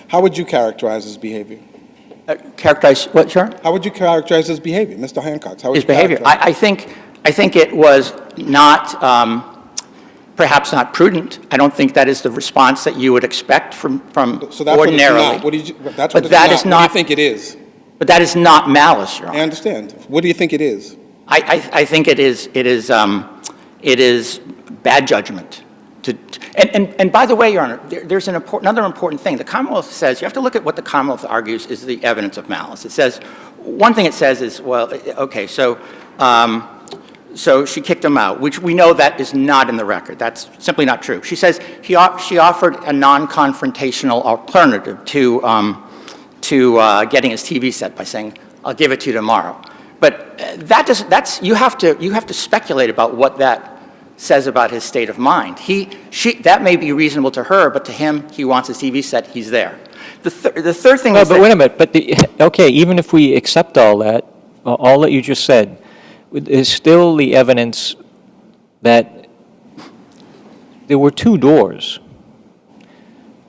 How would you characterize his behavior? Characterize what, sir? How would you characterize his behavior, Mr. Hancock? How would His you behavior. characterize I think it was not, perhaps not prudent. I don't think that is the response that you would expect from So that's ordinarily. what it's not. That's But what that it's is not. What not- do you think it is? But that is not malice, Your I Honor. understand. What do you think it is? I think it is bad judgment. And by the way, Your Honor, there's another important thing. The Commonwealth says, you have to look at what the Commonwealth argues is the evidence of malice. It says, one thing it says is, well, okay, so she kicked him out, which we know that is not in the record. That's simply not true. She says she offered a non-confrontational alternative to getting his TV set by saying, I'll give it to you tomorrow. But you have to speculate about what that says about his state of mind. That may be reasonable to her, but to him, he wants his TV set, he's there. The third thing Well, is but that- wait a minute, okay, even if we accept all that you just said, is still the evidence that there were two doors.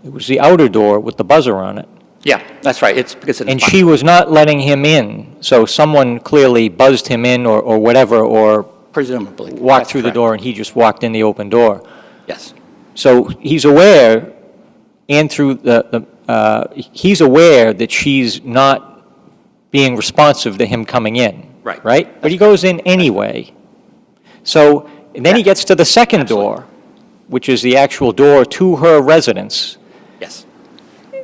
It was the outer door with the buzzer on it, Yeah, that's right. It's because of the and she was not letting him in, so someone clearly buzzed him in or whatever, or presumably walked That's through the correct. door and he just walked in the open door. Yes. So he's aware, and through he's aware that she's not being responsive to him coming in. Right. Right? But he goes in anyway. So, and then he gets to the second door, which is the actual door to her residence. Yes.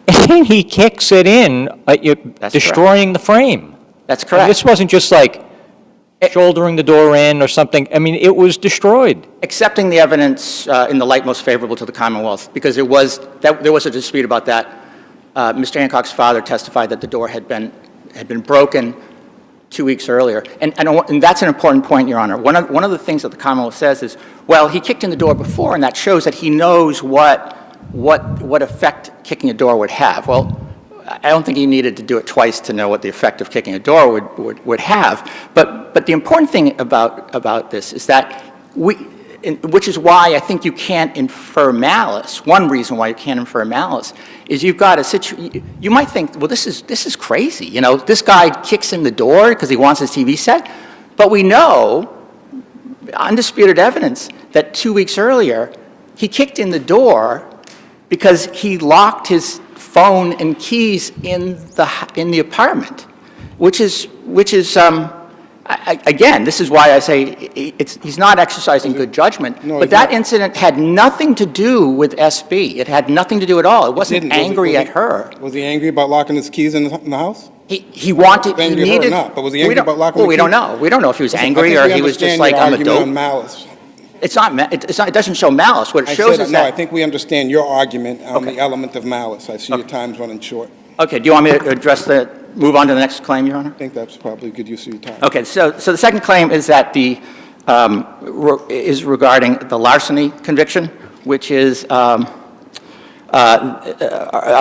and then he kicks it in, That's destroying the frame. That's And correct. this wasn't just like shouldering the door in or something. I mean, it was destroyed. Accepting the evidence in the light most favorable to the Commonwealth, because there was a dispute about that. Mr. Hancock's father testified that the door had been broken 2 weeks earlier. And that's an important point, Your Honor. One of the things that the Commonwealth says is, well, he kicked in the door before, and that shows that he knows what effect kicking a door would have. Well, I don't think he needed to do it twice to know what the effect of kicking a door would have. But the important thing about this is that which is why I think you can't infer malice. One reason why you can't infer malice is you've got a situation. You might think, well, this is crazy. You know, this guy kicks in the door because he wants his TV set. But we know, undisputed evidence, that 2 weeks earlier he kicked in the door because he locked his phone and keys in the apartment, which is again, this is why I say he's not exercising good judgment. No, but that incident had nothing to do with SB. It had nothing to do at all. It wasn't angry at her. Was he angry about locking his keys in the house? He wanted. He Angry at her or needed. not, but was he angry about locking Well, the we don't keys? know. We don't know if he was I think angry or we he was just understand like, your I'm a argument on dope. malice. It's not. It doesn't show malice. What it I shows said, is no, I that. think we understand your argument on Okay. the element of malice. I see your time's running short. Okay. Do you want me to move on to the next claim, Your Honor? I think that's probably a good use of your time. Okay, so the second claim is that is regarding the larceny conviction, which is, our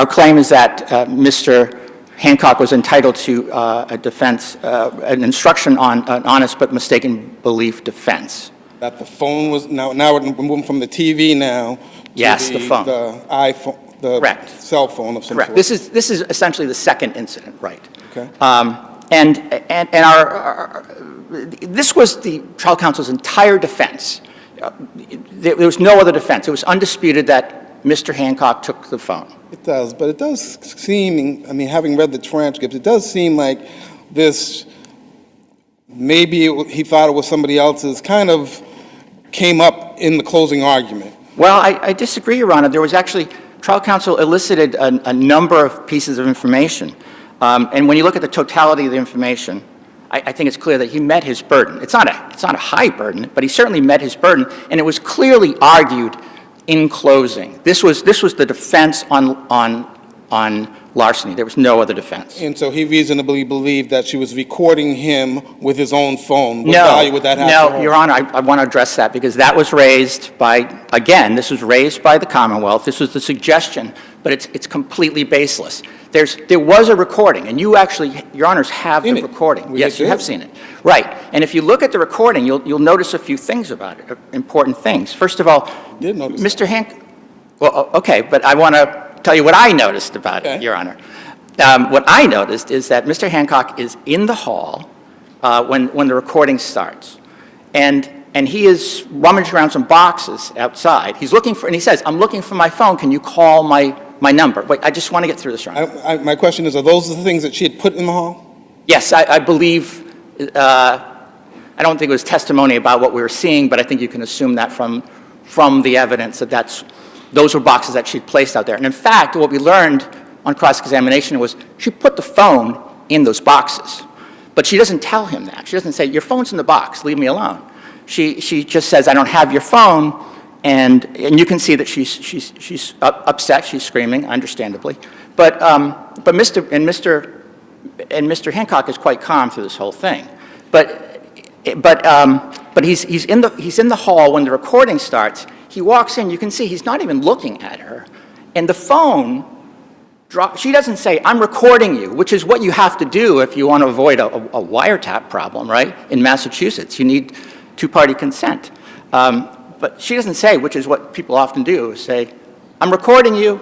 claim is that Mr. Hancock was entitled to a defense, an instruction on an honest but mistaken belief defense. That the phone was, now we're moving from the TV now to Yes, the phone. the iPhone, the Correct. cell phone of some Correct. sort. This is essentially the second incident, right? Okay. And this was the trial counsel's entire defense. There was no other defense. It was undisputed that Mr. Hancock took the phone. It does, but it does seem, I mean, having read the transcripts, it does seem like this, maybe he thought it was somebody else's, kind of came up in the closing argument. Well, I disagree, Your Honor. There was actually, trial counsel elicited a number of pieces of information. And when you look at the totality of the information, I think it's clear that he met his burden. It's not a high burden, but he certainly met his burden, and it was clearly argued in closing. This was the defense on larceny. There was no other defense. And so he reasonably believed that she was recording him with his own phone. What No, value would that have to her? no, Your Honor, I want to address that because that was raised by, again, this was raised by the Commonwealth. This was the suggestion, but it's completely baseless. There was a recording, and you actually, Your Honors, have the recording. We Yes, you did. have seen it. Right. And if you look at the recording, you'll notice a few things about it, important things. First of all, Did notice Mr. Hancock, well, okay, but I want to tell you what I noticed about Okay. it, Your Honor. What I noticed is that Mr. Hancock is in the hall when the recording starts. And he is rummaging around some boxes outside. He's looking for, and he says, I'm looking for my phone. Can you call my number? Wait, I just want to get through this, Your Honor. My question is, are those the things that she had put in the hall? Yes, I believe, I don't think it was testimony about what we were seeing, but I think you can assume that from the evidence that those were boxes that she'd placed out there. And in fact, what we learned on cross-examination was she put the phone in those boxes. But she doesn't tell him that. She doesn't say, your phone's in the box, leave me alone. She just says, I don't have your phone, and you can see that she's upset, she's screaming, understandably. But Mr. Hancock is quite calm through this whole thing. But he's in the hall when the recording starts. He walks in, you can see he's not even looking at her. And the phone drops. She doesn't say, I'm recording you, which is what you have to do if you want to avoid a wiretap problem, right? In Massachusetts, you need two-party consent. But she doesn't say, which is what people often do, is say, I'm recording you.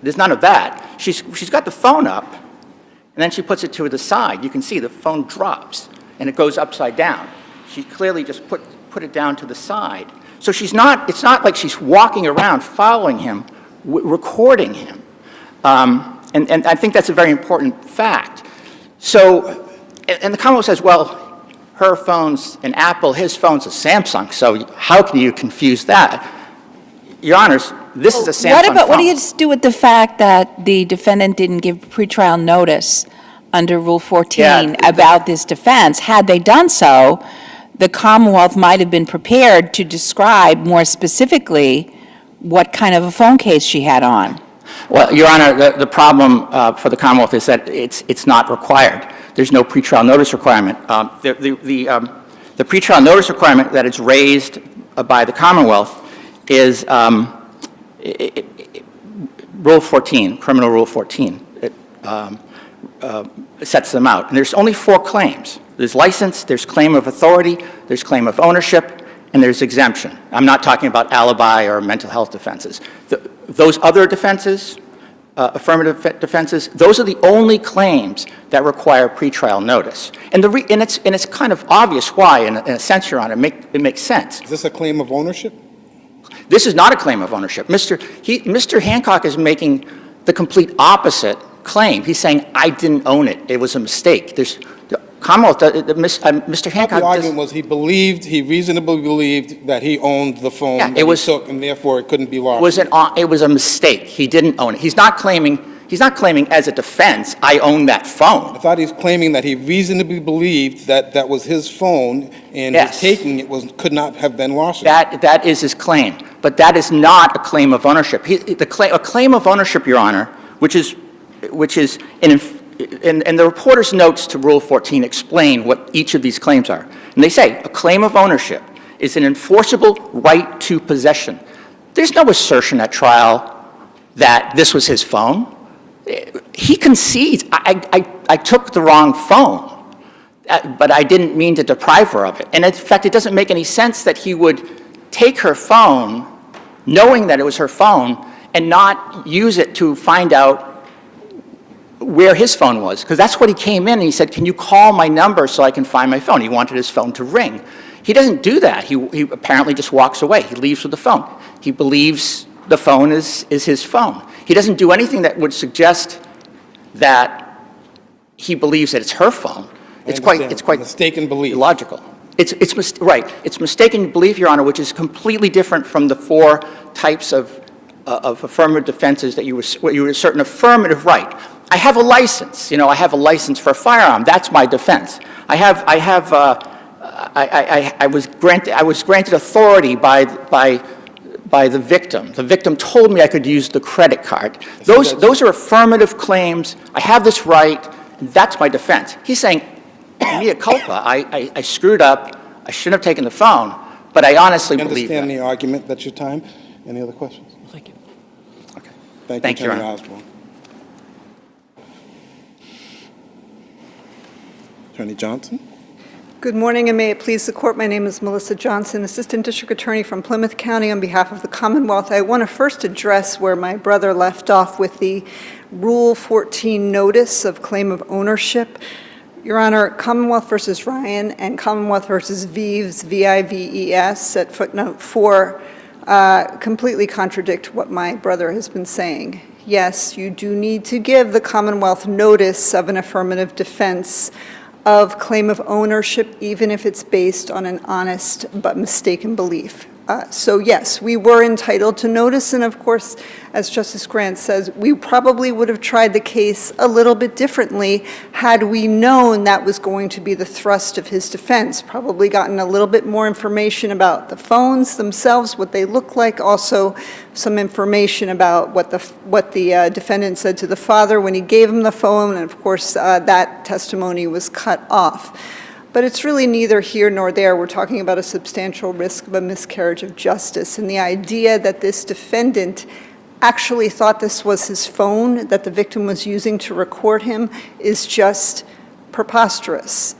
There's none of that. She's got the phone up, and then she puts it to the side. You can see the phone drops, and it goes upside down. She clearly just put it down to the side. So it's not like she's walking around following him, recording him. And I think that's a very important fact. So, and the Commonwealth says, well, her phone's an Apple, his phone's a Samsung, so how can you confuse that? Your Honors, this is a Samsung phone. What do you do with the fact that the defendant didn't give pretrial notice under Rule 14 Yeah. about this defense? Had they done so, the Commonwealth might have been prepared to describe more specifically what kind of a phone case she had on. Well, Your Honor, the problem for the Commonwealth is that it's not required. There's no pretrial notice requirement. The pretrial notice requirement that is raised by the Commonwealth is Rule 14, Criminal Rule 14. It sets them out. And there's only 4 claims. There's license, there's claim of authority, there's claim of ownership, and there's exemption. I'm not talking about alibi or mental health defenses. Those other defenses, affirmative defenses, those are the only claims that require pretrial notice. And it's kind of obvious why, in a sense, Your Honor. It makes sense. Is this a claim of ownership? This is not a claim of ownership. Mr. Hancock is making the complete opposite claim. He's saying, I didn't own it. It was a mistake. The Commonwealth, Mr. Hancock... The argument was he reasonably believed that he owned the phone that he took, and therefore it couldn't be lost. It was a mistake. He didn't own it. He's not claiming as a defense, I own that phone. I thought he's claiming that he reasonably believed that that was his phone, and his taking it could not have been lost. That is his claim. But that is not a claim of ownership. A claim of ownership, Your Honor, which is and the reporter's notes to Rule 14 explain what each of these claims are. And they say, a claim of ownership is an enforceable right to possession. There's no assertion at trial that this was his phone. He concedes, I took the wrong phone, but I didn't mean to deprive her of it. And in fact, it doesn't make any sense that he would take her phone, knowing that it was her phone, and not use it to find out where his phone was, because that's what he came in and he said, can you call my number so I can find my phone? He wanted his phone to ring. He doesn't do that. He apparently just walks away. He leaves with the phone. He believes the phone is his phone. He doesn't do anything that would suggest that he believes that it's her phone. It's quite mistaken belief. Illogical. Right. It's mistaken belief, Your Honor, which is completely different from the 4 types of affirmative defenses that you assert an affirmative right. I have a license. I have a license for a firearm. That's my defense. I was granted authority by the victim. The victim told me I could use the credit card. Those are affirmative claims. I have this right. And that's my defense. He's saying, mea culpa. I screwed up. I shouldn't have taken the phone. But I honestly believe that. I understand the argument. That's your time. Any other questions? Thank you. Okay. Thank you, Your Attorney Honor. Osborne. Attorney Johnson? Good morning, and may it please the Court. My name is Melissa Johnson, Assistant District Attorney from Plymouth County on behalf of the Commonwealth. I want to first address where my brother left off with the Rule 14 notice of claim of ownership. Your Honor, Commonwealth v. Ryan and Commonwealth v. Vives, V-I-V-E-S, at footnote 4, completely contradict what my brother has been saying. Yes, you do need to give the Commonwealth notice of an affirmative defense of claim of ownership, even if it's based on an honest but mistaken belief. So yes, we were entitled to notice, and of course, as Justice Grant says, we probably would have tried the case a little bit differently had we known that was going to be the thrust of his defense, probably gotten a little bit more information about the phones themselves, what they look like, also some information about what the defendant said to the father when he gave him the phone, and of course, that testimony was cut off. But it's really neither here nor there. We're talking about a substantial risk of a miscarriage of justice. And the idea that this defendant actually thought this was his phone that the victim was using to record him is just preposterous.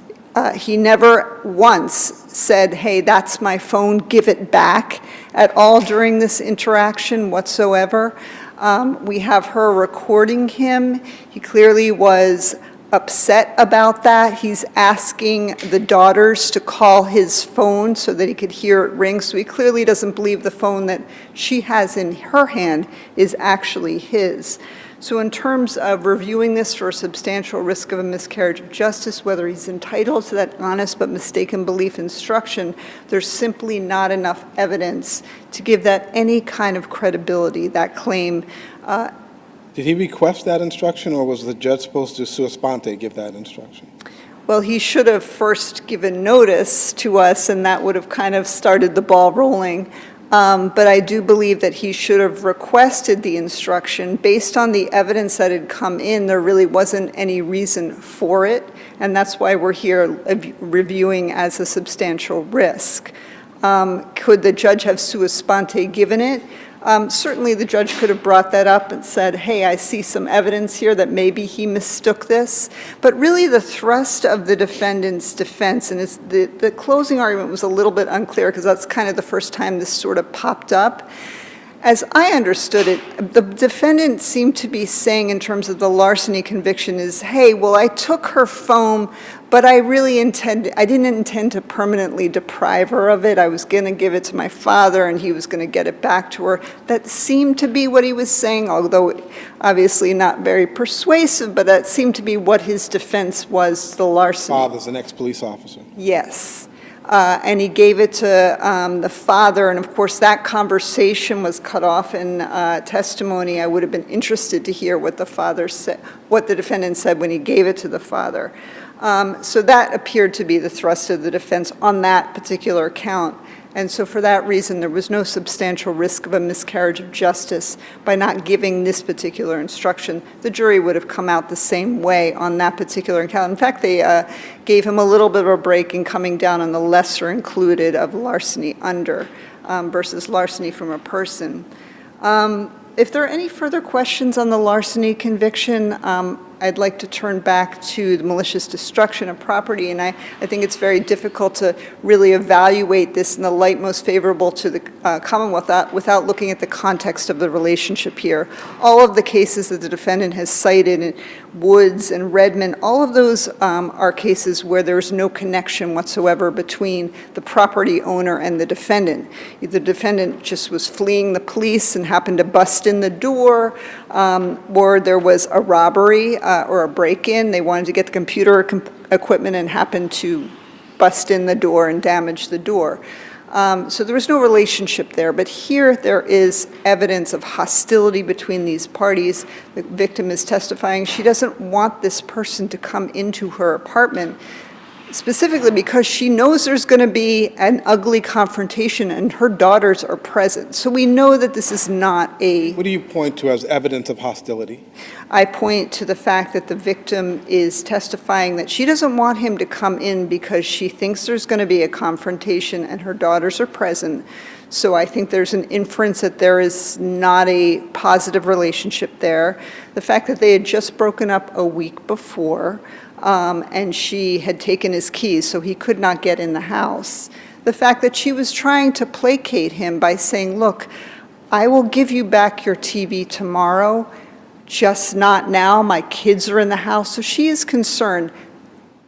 He never once said, hey, that's my phone, give it back, at all during this interaction whatsoever. We have her recording him. He clearly was upset about that. He's asking the daughters to call his phone so that he could hear it ring. So he clearly doesn't believe the phone that she has in her hand is actually his. So in terms of reviewing this for a substantial risk of a miscarriage of justice, whether he's entitled to that honest but mistaken belief instruction, there's simply not enough evidence to give that any kind of credibility, that claim. Did he request that instruction, or was the judge supposed to sua sponte give that instruction? Well, he should have first given notice to us, and that would have kind of started the ball rolling. But I do believe that he should have requested the instruction. Based on the evidence that had come in, there really wasn't any reason for it, and that's why we're here reviewing as a substantial risk. Could the judge have sua sponte given it? Certainly the judge could have brought that up and said, hey, I see some evidence here that maybe he mistook this. But really the thrust of the defendant's defense, and the closing argument was a little bit unclear because that's kind of the first time this sort of popped up. As I understood it, the defendant seemed to be saying in terms of the larceny conviction is, hey, well, I took her phone, but I didn't intend to permanently deprive her of it. I was going to give it to my father, and he was going to get it back to her. That seemed to be what he was saying, although obviously not very persuasive, but that seemed to be what his defense was to the larceny. Father's an ex-police officer. Yes. And he gave it to the father, and of course that conversation was cut off in testimony. I would have been interested to hear what the father said, what the defendant said when he gave it to the father. So that appeared to be the thrust of the defense on that particular count. And so for that reason, there was no substantial risk of a miscarriage of justice by not giving this particular instruction. The jury would have come out the same way on that particular count. In fact, they gave him a little bit of a break in coming down on the lesser included of larceny under versus larceny from a person. If there are any further questions on the larceny conviction, I'd like to turn back to the malicious destruction of property, and I think it's very difficult to really evaluate this in the light most favorable to the Commonwealth without looking at the context of the relationship here. All of the cases that the defendant has cited, in Woods and Redmond, all of those are cases where there's no connection whatsoever between the property owner and the defendant. The defendant just was fleeing the police and happened to bust in the door, or there was a robbery or a break-in. They wanted to get the computer equipment and happened to bust in the door and damage the door. So there was no relationship there, but here there is evidence of hostility between these parties. The victim is testifying she doesn't want this person to come into her apartment, specifically because she knows there's going to be an ugly confrontation and her daughters are present. So we know that this is not a... What do you point to as evidence of hostility? I point to the fact that the victim is testifying that she doesn't want him to come in because she thinks there's going to be a confrontation and her daughters are present. So I think there's an inference that there is not a positive relationship there. The fact that they had just broken up a week before, and she had taken his keys so he could not get in the house. The fact that she was trying to placate him by saying, look, I will give you back your TV tomorrow, just not now. My kids are in the house. So she is concerned,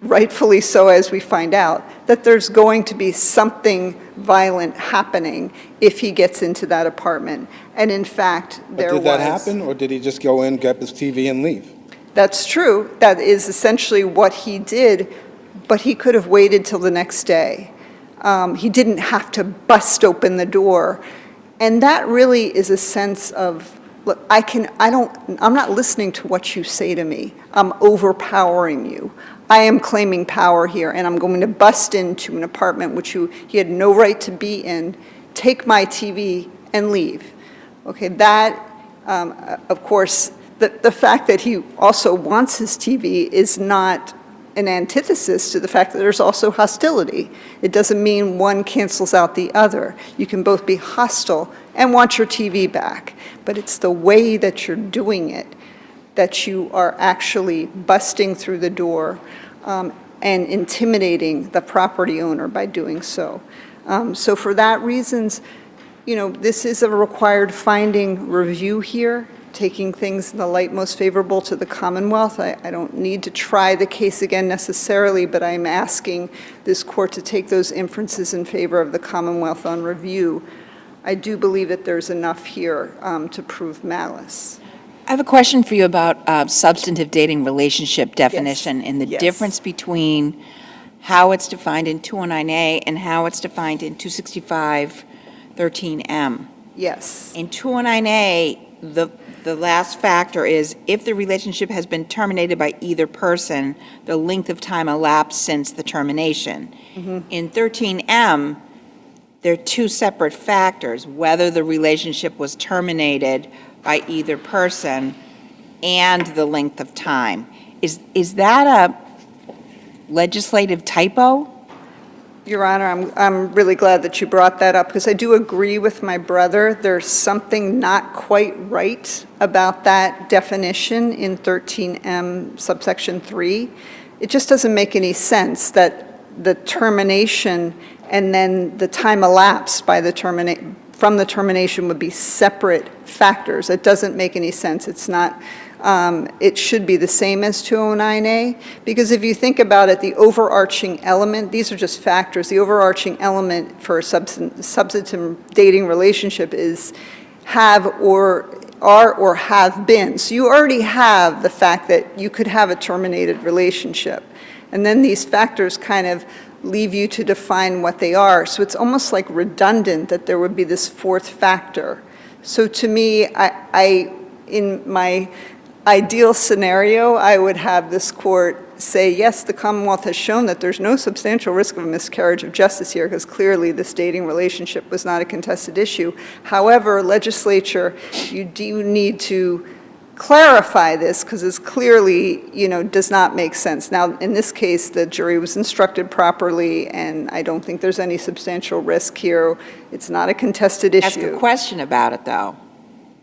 rightfully so as we find out, that there's going to be something violent happening if he gets into that apartment. And in fact, there was. Did that happen, or did he just go in, grab his TV, and leave? That's true. That is essentially what he did, but he could have waited till the next day. He didn't have to bust open the door. And that really is a sense of, look, I'm not listening to what you say to me. I'm overpowering you. I am claiming power here, and I'm going to bust into an apartment which he had no right to be in, take my TV, and leave. Okay, that, of course, the fact that he also wants his TV is not an antithesis to the fact that there's also hostility. It doesn't mean one cancels out the other. You can both be hostile and want your TV back, but it's the way that you're doing it that you are actually busting through the door and intimidating the property owner by doing so. So for that reasons, this is a required finding review here, taking things in the light most favorable to the Commonwealth. I don't need to try the case again necessarily, but I'm asking this court to take those inferences in favor of the Commonwealth on review. I do believe that there's enough here to prove malice. I have a question for you about substantive dating relationship definition and the Yes. difference between how it's defined in 209A and how it's defined in 265-13M. Yes. In 209A, the last factor is if the relationship has been terminated by either person, the length of time elapsed since the termination. In 13M, there are two separate factors, whether the relationship was terminated by either person and the length of time. Is that a legislative typo? Your Honor, I'm really glad that you brought that up, because I do agree with my brother. There's something not quite right about that definition in 13M subsection 3. It just doesn't make any sense that the termination and then the time elapsed by the from the termination would be separate factors. It doesn't make any sense. It's not, it should be the same as 209A, because if you think about it, the overarching element, these are just factors, the overarching element for a substantive dating relationship is have or are or have been. So you already have the fact that you could have a terminated relationship. And then these factors kind of leave you to define what they are. So it's almost like redundant that there would be this fourth factor. So to me, in my ideal scenario, I would have this court say, yes, the Commonwealth has shown that there's no substantial risk of a miscarriage of justice here, because clearly this dating relationship was not a contested issue. However, legislature, you do need to clarify this, because it's clearly, does not make sense. Now, in this case, the jury was instructed properly, and I don't think there's any substantial risk here. It's not a contested issue. Ask a question about it, though.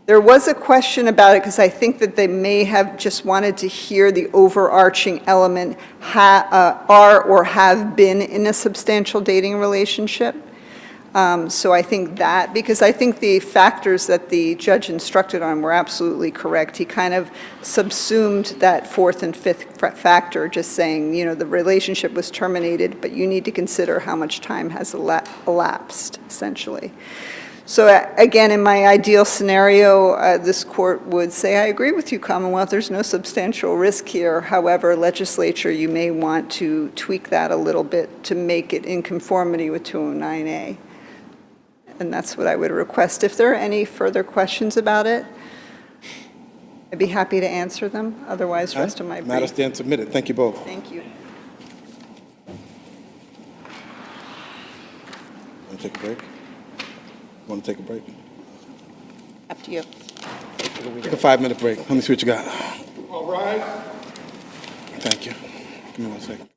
There was a question about it, because I think that they may have just wanted to hear the overarching element, are or have been in a substantial dating relationship. So I think that, because I think the factors that the judge instructed on were absolutely correct. He kind of subsumed that fourth and fifth factor, just saying, the relationship was terminated, but you need to consider how much time has elapsed, essentially. So again, in my ideal scenario, this court would say, I agree with you, Commonwealth, there's no substantial risk here. However, legislature, you may want to tweak that a little bit to make it in conformity with 209A. And that's what I would request. If there are any further questions about it, I'd be happy to answer them. Otherwise, the rest of my brief. Matter stand submitted. Thank you both. Thank you. Want to take a break? Want to take a break? Up to you. Take a 5-minute break. Let me see what you got. All right. Thank you. Give me 1 second.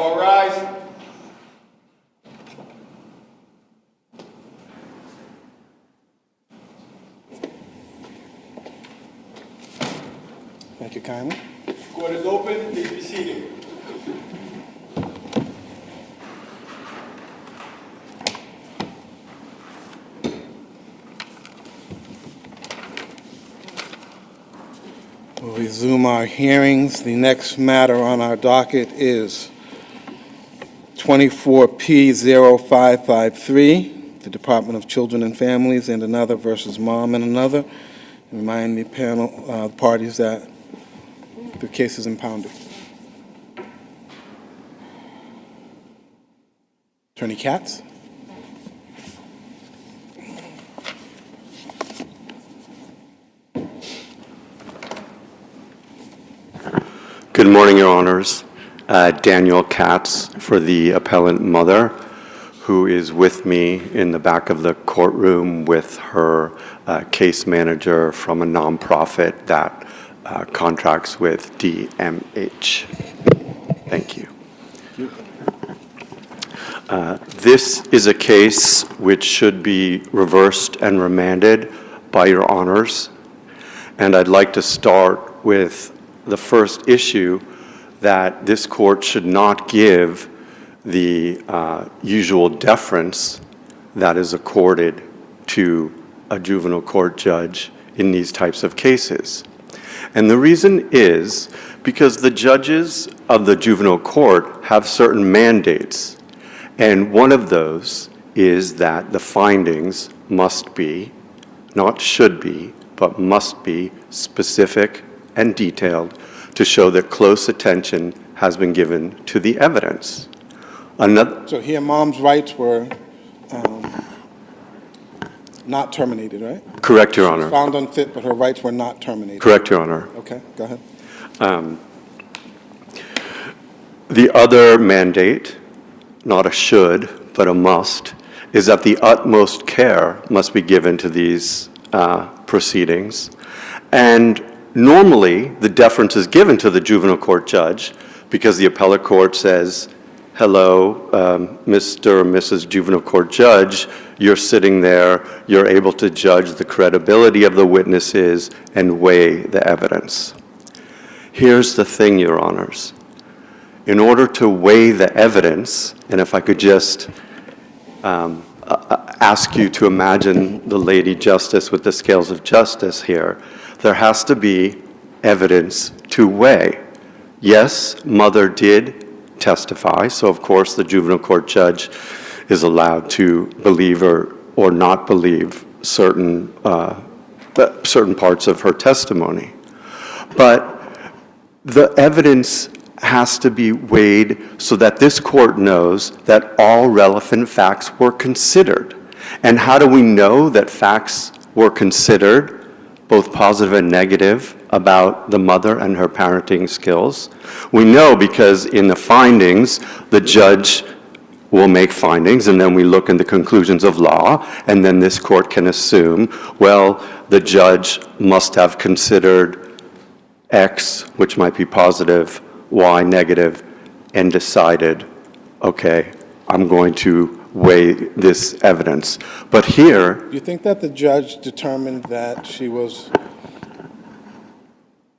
All rise. Thank you kindly. Court is open. Please be seated. We'll resume our hearings. The next matter on our docket is 24P0553, the Department of Children and Families and Another versus Mom and Another. Remind the panel, parties that the case is impounded. Attorney Katz? Good morning, Your Honors. Daniel Katz for the appellant mother, who is with me in the back of the courtroom with her case manager from a nonprofit that contracts with DMH. Thank you. This is a case which should be reversed and remanded by Your Honors, and I'd like to start with the first issue that this court should not give the usual deference that is accorded to a juvenile court judge in these types of cases. And the reason is because the judges of the juvenile court have certain mandates, and one of those is that the findings must be, not should be, but must be specific and detailed to show that close attention has been given to the evidence. So here, mom's rights were not terminated, right? Correct, Your Honor. Found unfit, but her rights were not terminated. Correct, Your Honor. Okay, go ahead. The other mandate, not a should, but a must, is that the utmost care must be given to these proceedings. And normally, the deference is given to the juvenile court judge because the appellate court says, hello, Mr. or Mrs. Juvenile Court Judge, you're sitting there, you're able to judge the credibility of the witnesses and weigh the evidence. Here's the thing, Your Honors. In order to weigh the evidence, and if I could just ask you to imagine the Lady Justice with the scales of justice here, there has to be evidence to weigh. Yes, mother did testify, so of course the juvenile court judge is allowed to believe or not believe certain parts of her testimony. But the evidence has to be weighed so that this court knows that all relevant facts were considered. And how do we know that facts were considered, both positive and negative, about the mother and her parenting skills? We know because in the findings, the judge will make findings, and then we look in the conclusions of law, and then this court can assume, well, the judge must have considered X, which might be positive, Y negative, and decided, okay, I'm going to weigh this evidence. But here... Do you think that the judge determined that she was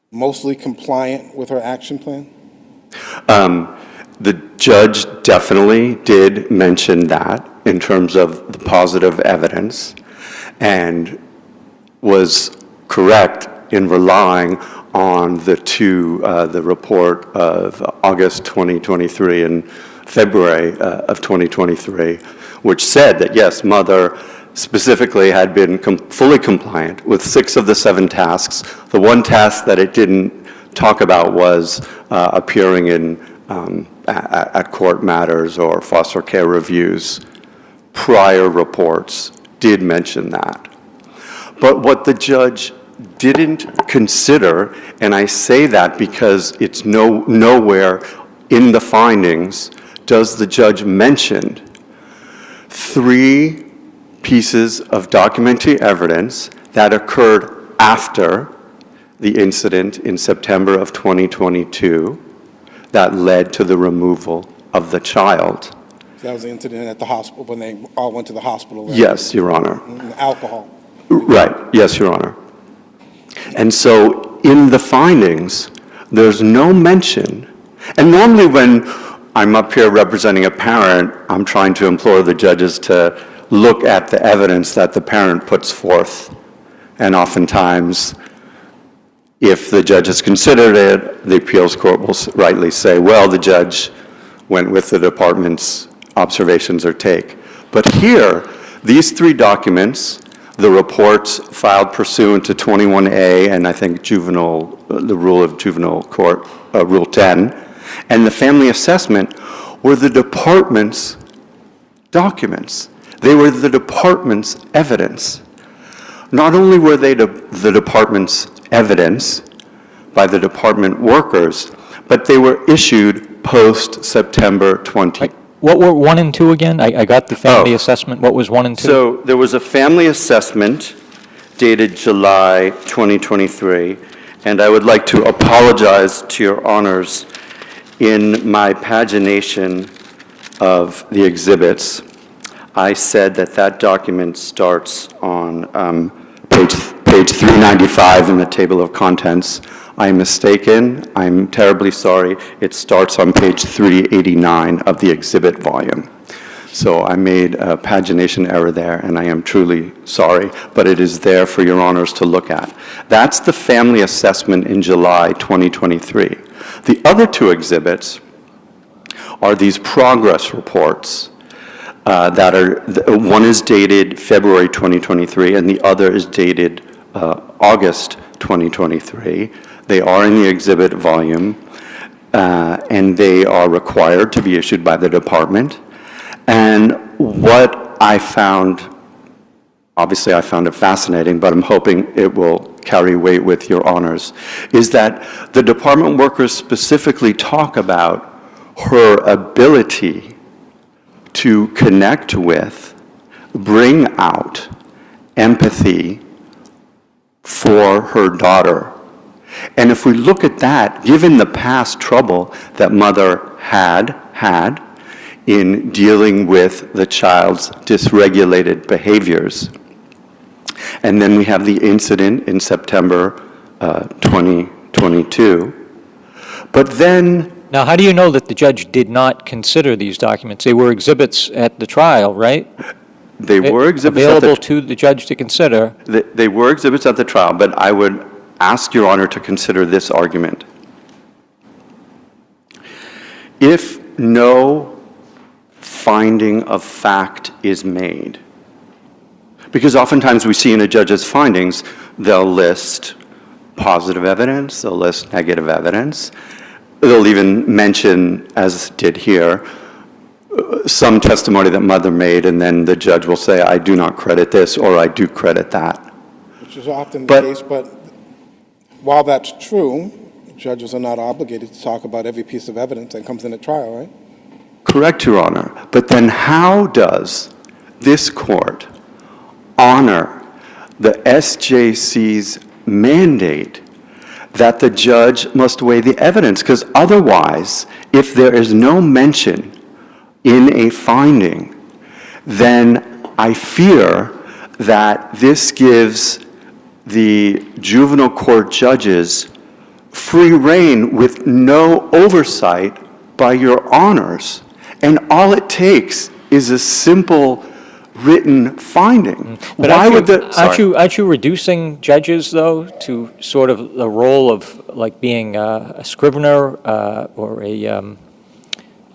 mostly compliant with her action plan? The judge definitely did mention that in terms of the positive evidence and was correct in relying on the report of August 2023 and February of 2023, which said that, yes, mother specifically had been fully compliant with 6 of the 7 tasks. The one task that it didn't talk about was appearing in at court matters or foster care reviews. Prior reports did mention that. But what the judge didn't consider, and I say that because it's nowhere in the findings does the judge mention 3 pieces of documentary evidence that occurred after the incident in September of 2022 that led to the removal of the child. That was the incident at the hospital, when they all went to the hospital. Right? Yes, Your Honor. And alcohol. Right, yes, Your Honor. And so in the findings, there's no mention, and normally when I'm up here representing a parent, I'm trying to implore the judges to look at the evidence that the parent puts forth. And oftentimes, if the judge has considered it, the appeals court will rightly say, well, the judge went with the department's observations or take. But here, these three documents, the reports filed pursuant to 21A and I think the rule of juvenile court, Rule 10, and the family assessment were the department's documents. They were the department's evidence. Not only were they the department's evidence by the department workers, but they were issued post-September 20. What were 1 and 2 again? I got the family assessment. What was 1 and 2? So there was a family assessment dated July 2023, and I would like to apologize to your honors. In my pagination of the exhibits, I said that document starts on page 395 in the table of contents. I'm mistaken. I'm terribly sorry. It starts on page 389 of the exhibit volume. So I made a pagination error there, and I am truly sorry, but it is there for your honors to look at. That's the family assessment in July 2023. The other two exhibits are these progress reports that are, one is dated February 2023 and the other is dated August 2023. They are in the exhibit volume and they are required to be issued by the department. And what I found, obviously I found it fascinating, but I'm hoping it will carry weight with your honors, is that the department workers specifically talk about her ability to connect with, bring out empathy for her daughter. And if we look at that, given the past trouble that mother had in dealing with the child's dysregulated behaviors, and then we have the incident in September 2022. But then... Now, how do you know that the judge did not consider these documents? They were exhibits at the trial, right? They were exhibits available to the judge to consider. They were exhibits at the trial, but I would ask Your Honor to consider this argument. If no finding of fact is made, because oftentimes we see in a judge's findings, they'll list positive evidence, they'll list negative evidence, they'll even mention, as did here, some testimony that mother made, and then the judge will say, I do not credit this, or I do credit that. Which is often the case, but while that's true, judges are not obligated to talk about every piece of evidence that comes in a trial, right? Correct, Your Honor. But then how does this court honor the SJC's mandate that the judge must weigh the evidence? Because otherwise, if there is no mention in a finding, then I fear that this gives the juvenile court judges free rein with no oversight by your honors. And all it takes is a simple written finding. But aren't you reducing judges, though, to sort of the role of like being a scrivener or a,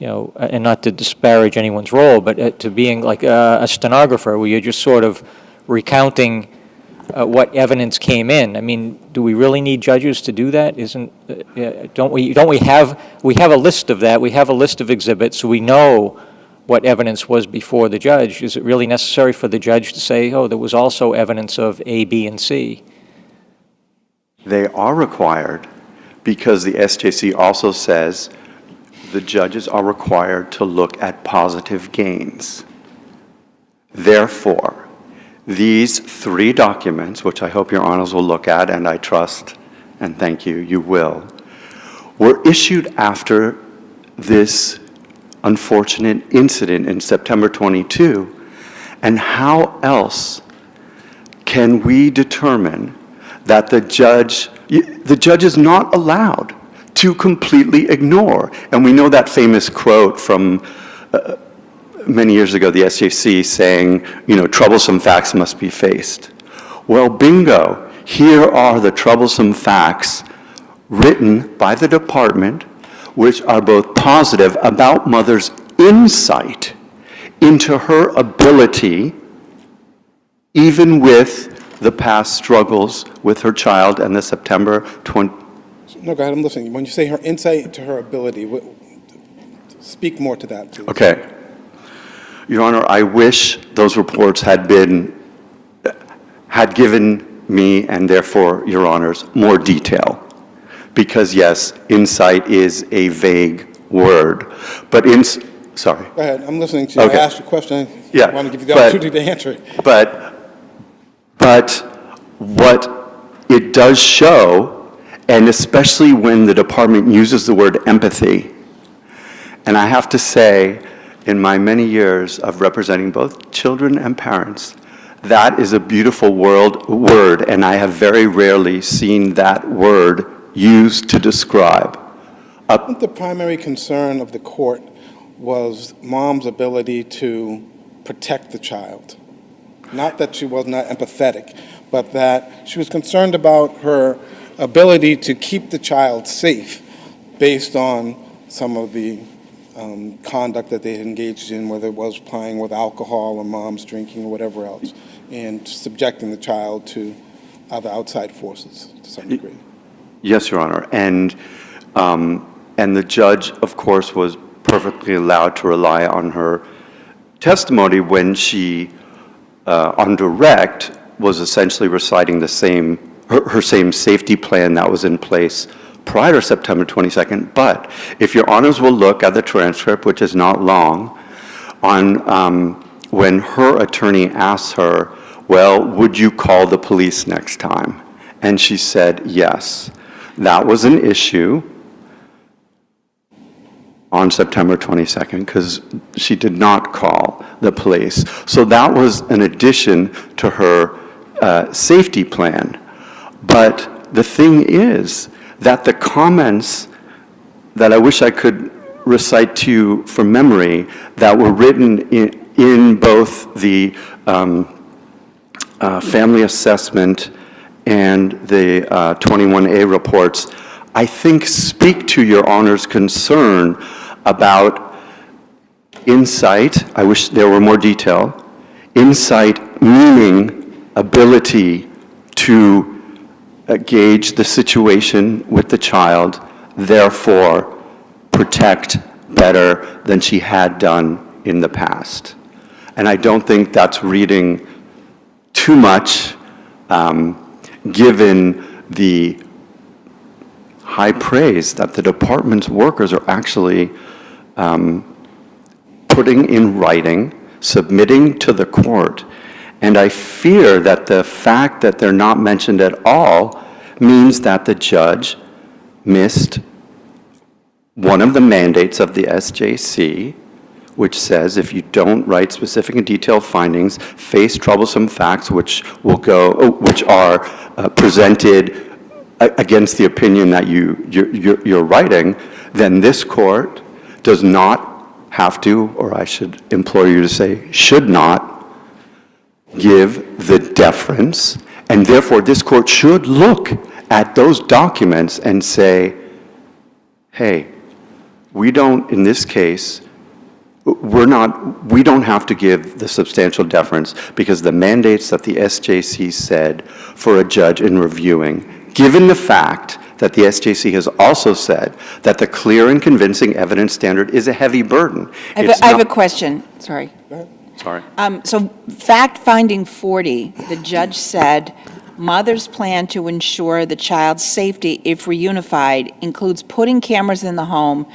and not to disparage anyone's role, but to being like a stenographer, where you're just sort of recounting what evidence came in? I mean, do we really need judges to do that? Don't we have a list of that? We have a list of exhibits, so we know what evidence was before the judge. Is it really necessary for the judge to say, oh, there was also evidence of A, B, and C? They are required because the SJC also says the judges are required to look at positive gains. Therefore, these three documents, which I hope your honors will look at, and I trust and thank you, you will, were issued after this unfortunate incident in September 22, and how else can we determine that the judge is not allowed to completely ignore? And we know that famous quote from many years ago, the SJC saying, troublesome facts must be faced. Well, bingo, here are the troublesome facts written by the department, which are both positive about mother's insight into her ability, even with the past struggles with her child and the September 20. No, go ahead, I'm listening. When you say her insight into her ability, speak more to that, please. Okay. Your Honor, I wish those reports had given me, and therefore, Your Honors, more detail. Because yes, insight is a vague word, but sorry. Go ahead, I'm listening to you. Okay. I asked a question. Yeah, I want to give you the opportunity to answer it. But what it does show, and especially when the department uses the word empathy, and I have to say, in my many years of representing both children and parents, that is a beautiful word, and I have very rarely seen that word used to describe. I think the primary concern of the court was mom's ability to protect the child. Not that she was not empathetic, but that she was concerned about her ability to keep the child safe based on some of the conduct that they had engaged in, whether it was playing with alcohol or mom's drinking or whatever else, and subjecting the child to other outside forces to some degree. Yes, Your Honor. And the judge, of course, was perfectly allowed to rely on her testimony when she, on direct, was essentially reciting her same safety plan that was in place prior to September 22nd. But if Your Honors will look at the transcript, which is not long, on when her attorney asked her, well, would you call the police next time? And she said yes. That was an issue on September 22nd because she did not call the police. So that was an addition to her safety plan. But the thing is that the comments that I wish I could recite to you from memory that were written in both the family assessment and the 21A reports, I think speak to Your Honor's concern about insight. I wish there were more detail. Insight meaning ability to gauge the situation with the child, therefore protect better than she had done in the past. And I don't think that's reading too much, given the high praise that the department's workers are actually putting in writing, submitting to the court. And I fear that the fact that they're not mentioned at all means that the judge missed one of the mandates of the SJC, which says if you don't write specific and detailed findings, face troublesome facts which are presented against the opinion that you're writing, then this court does not have to, or I should implore you to say, should not give the deference, and therefore this court should look at those documents and say, hey, we don't, in this case, we don't have to give the substantial deference because the mandates that the SJC said for a judge in reviewing, given the fact that the SJC has also said that the clear and convincing evidence standard is a heavy burden. I have a question, sorry. Sorry. So fact finding 40, the judge said, mother's plan to ensure the child's safety if reunified includes putting cameras in the home,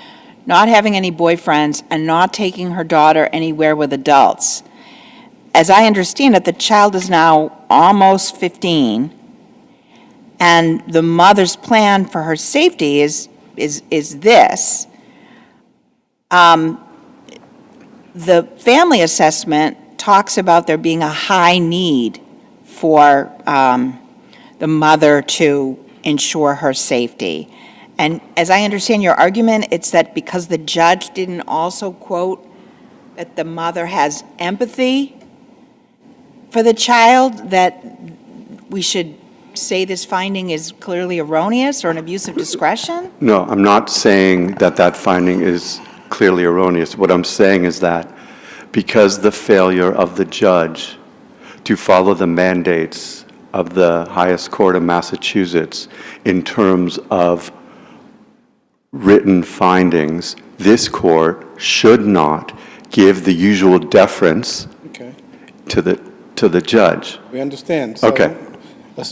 not having any boyfriends, and not taking her daughter anywhere with adults. As I understand it, the child is now almost 15, and the mother's plan for her safety is this. the family assessment talks about there being a high need for the mother to ensure her safety. And as I understand your argument, it's that because the judge didn't also quote that the mother has empathy for the child, that we should say this finding is clearly erroneous or an abuse of discretion? No, I'm not saying that that finding is clearly erroneous. What I'm saying is that because the failure of the judge to follow the mandates of the highest court of Massachusetts in terms of written findings, this court should not give the usual deference Okay, to the judge. we understand. So, Okay.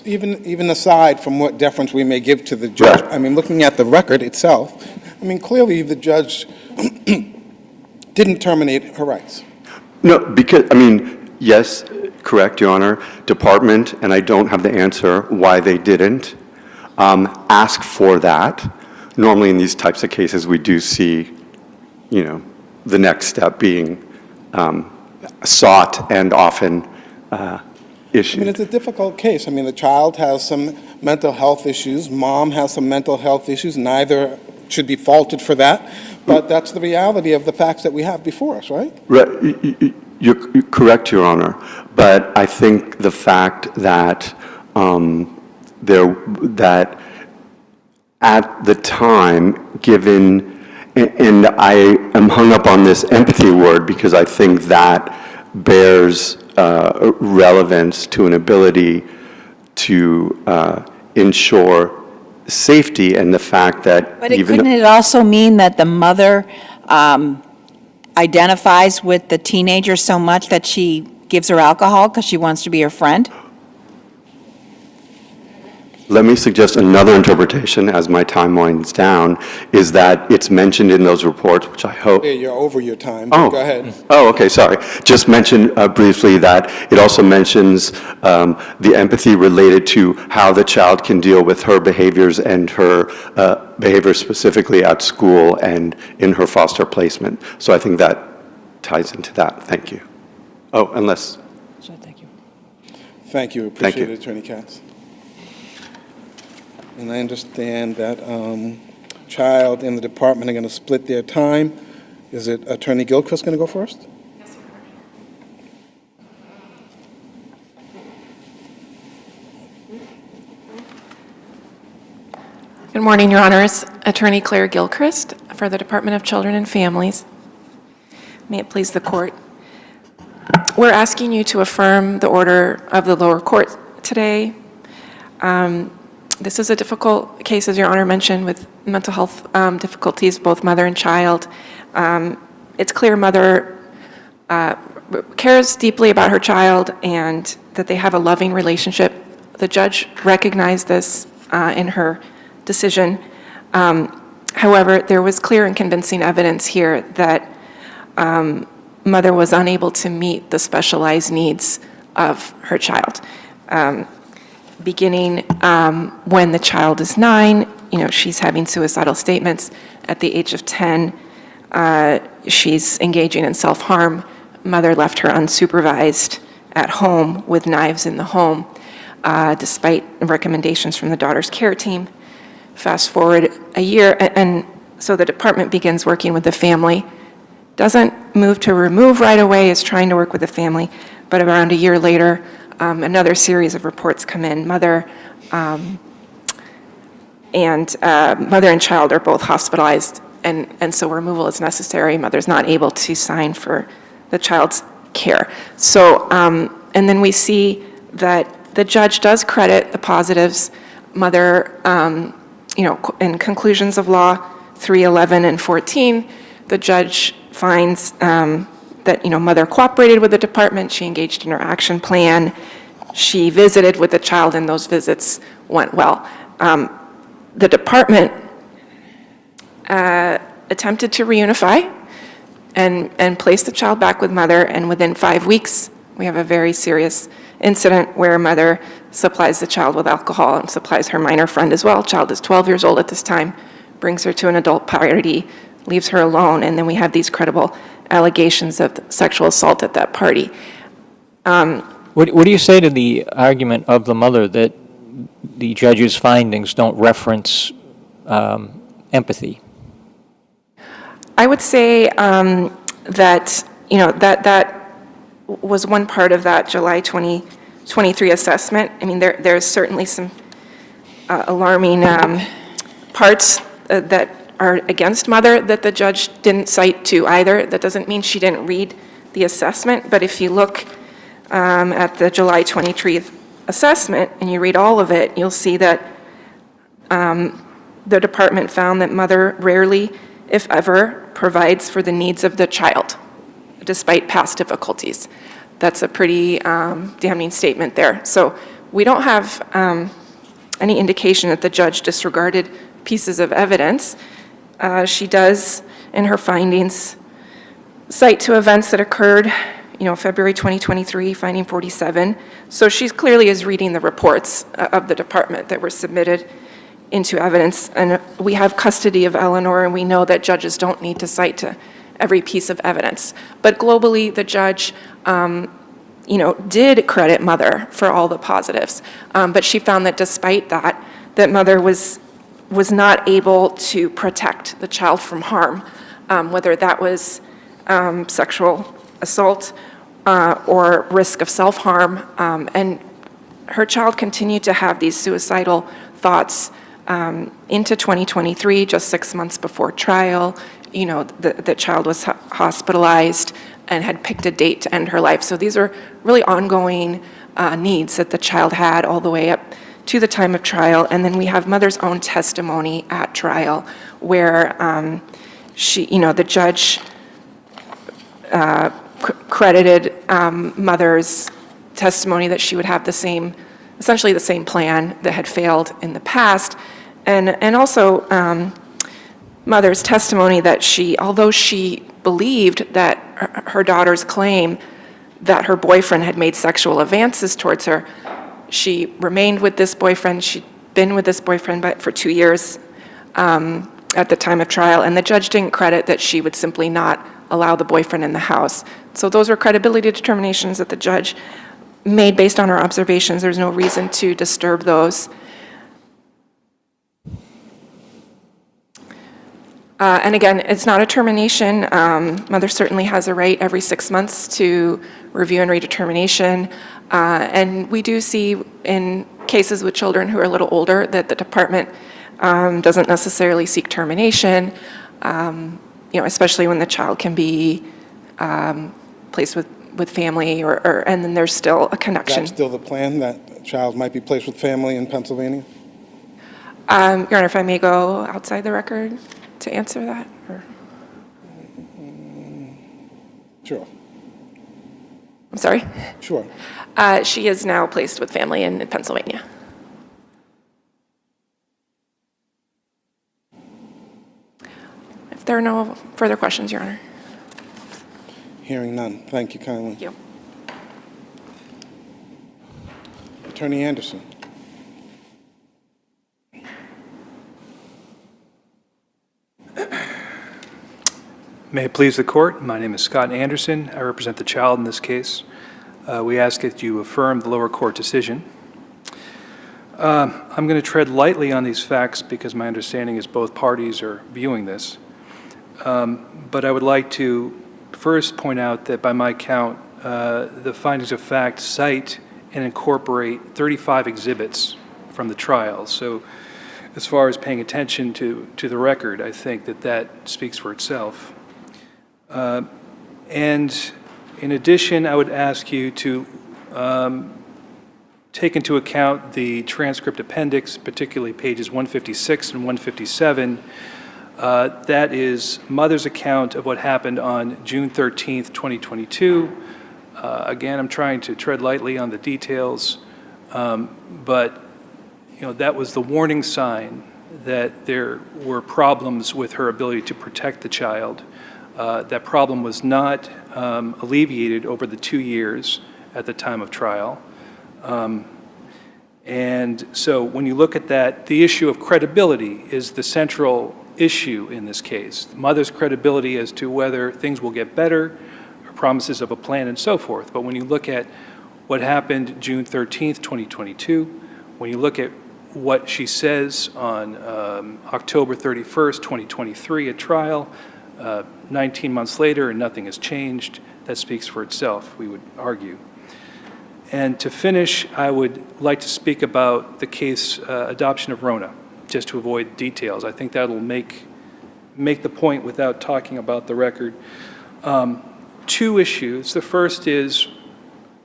even aside from what deference we may give to the judge, Right. I mean, looking at the record itself, I mean, clearly the judge didn't terminate her rights. No, because, I mean, yes, correct, Your Honor, department, and I don't have the answer why they didn't ask for that. Normally in these types of cases, we do see, the next step being sought and often I mean, issued. it's a difficult case. I mean, the child has some mental health issues, mom has some mental health issues, neither should be faulted for that, but that's the reality of the facts that we have before us, right? Right, you're correct, Your Honor, but I think the fact that that at the time, given, and I am hung up on this empathy word because I think that bears relevance to an ability to ensure safety, and the fact that But even... couldn't it also mean that the mother identifies with the teenager so much that she gives her alcohol because she wants to be her friend? Let me suggest another interpretation as my time winds down, is that it's mentioned in those reports, which I hope... Yeah, you're over your time, Oh. but go ahead. Oh, okay, sorry. Just mention briefly that it also mentions the empathy related to how the child can deal with her behaviors and her behavior specifically at school and in her foster placement. So I think that ties into that. Thank you. Oh, unless... Thank you, Thank you. appreciate it, Attorney Katz. And I understand that child and the department are going to split their time. Is it Attorney Gilchrist going to go first? Good morning, Your Honors. Attorney Claire Gilchrist for the Department of Children and Families. May it please the Court. We're asking you to affirm the order of the lower court today. This is a difficult case, as Your Honor mentioned, with mental health difficulties, both mother and child. It's clear mother cares deeply about her child and that they have a loving relationship. The judge recognized this in her decision. However, there was clear and convincing evidence here that mother was unable to meet the specialized needs of her child. Beginning when the child is 9, she's having suicidal statements. At the age of 10, she's engaging in self-harm. Mother left her unsupervised at home with knives in the home, despite recommendations from the daughter's care team. Fast forward a year, and so the department begins working with the family. Doesn't move to remove right away, is trying to work with the family, but around a year later, another series of reports come in. Mother and child are both hospitalized, and so removal is necessary. Mother's not able to sign for the child's care. So, and then we see that the judge does credit the positives. Mother, in conclusions of law 311 and 14, the judge finds that, mother cooperated with the department, she engaged in her action plan, she visited with the child, and those visits went well. The department attempted to reunify and place the child back with mother, and within 5 weeks, we have a very serious incident where mother supplies the child with alcohol and supplies her minor friend as well. Child is 12 years old at this time, brings her to an adult party, leaves her alone, and then we have these credible allegations of sexual assault at that party. What do you say to the argument of the mother that the judge's findings don't reference empathy? I would say that, that was one part of that July 2023 assessment. I mean, there's certainly some alarming parts that are against mother that the judge didn't cite to either. That doesn't mean she didn't read the assessment, but if you look at the July 23 assessment and you read all of it, you'll see that the department found that mother rarely, if ever, provides for the needs of the child, despite past difficulties. That's a pretty damning statement there. So we don't have any indication that the judge disregarded pieces of evidence. She does, in her findings, cite to events that occurred, February 2023, finding 47. So she clearly is reading the reports of the department that were submitted into evidence. And we have custody of Eleanor, and we know that judges don't need to cite to every piece of evidence. But globally, the judge, did credit mother for all the positives. But she found that despite that, that mother was not able to protect the child from harm, whether that was sexual assault or risk of self-harm. And her child continued to have these suicidal thoughts into 2023, just 6 months before trial. The child was hospitalized and had picked a date to end her life. So these are really ongoing needs that the child had all the way up to the time of trial. And then we have mother's own testimony at trial where the judge credited mother's testimony that she would have essentially the same plan that had failed in the past. And also mother's testimony that although she believed that her daughter's claim that her boyfriend had made sexual advances towards her, she remained with this boyfriend. She'd been with this boyfriend for 2 years at the time of trial, and the judge didn't credit that she would simply not allow the boyfriend in the house. So those were credibility determinations that the judge made based on her observations. There's no reason to disturb those. And again, it's not a termination. Mother certainly has a right every 6 months to review and redetermination. And we do see in cases with children who are a little older that the department doesn't necessarily seek termination, especially when the child can be placed with family and then there's still a connection. Is that still the plan, that the child might be placed with family in Pennsylvania? Your Honor, if I may go outside the record to answer that? Or? Sure. I'm sorry? Sure. She is now placed with family in Pennsylvania. If there are no further questions, Your Honor. Hearing none. Thank you kindly. Thank you. Attorney Anderson. May it please the court, my name is Scott Anderson. I represent the child in this case. We ask that you affirm the lower court decision. I'm going to tread lightly on these facts because my understanding is both parties are viewing this. But I would like to first point out that by my count, the findings of fact cite and incorporate 35 exhibits from the trial. So as far as paying attention to the record, I think that speaks for itself. And in addition, I would ask you to take into account the transcript appendix, particularly pages 156 and 157. That is mother's account of what happened on June 13th, 2022. Again, I'm trying to tread lightly on the details, but that was the warning sign that there were problems with her ability to protect the child. That problem was not alleviated over the 2 years at the time of trial. And so when you look at that, the issue of credibility is the central issue in this case. The mother's credibility as to whether things will get better, her promises of a plan and so forth. But when you look at what happened June 13th, 2022, when you look at what she says on October 31st, 2023 at trial, 19 months later and nothing has changed, that speaks for itself, we would argue. And to finish, I would like to speak about the case adoption of Rona, just to avoid details. I think that'll make the point without talking about the record. Two issues. The first is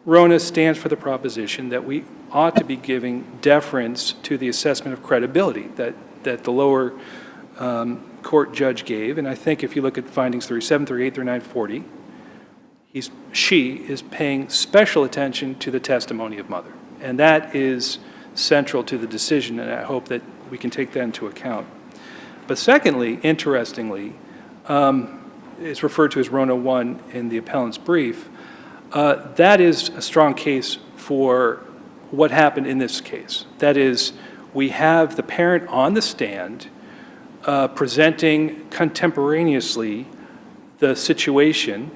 Rona stands for the proposition that we ought to be giving deference to the assessment of credibility that the lower court judge gave. And I think if you look at findings 37, 38, 39, 40, she is paying special attention to the testimony of mother. And that is central to the decision, and I hope that we can take that into account. But secondly, interestingly, it's referred to as Rona 1 in the appellant's brief. That is a strong case for what happened in this case. That is, we have the parent on the stand presenting contemporaneously the situation.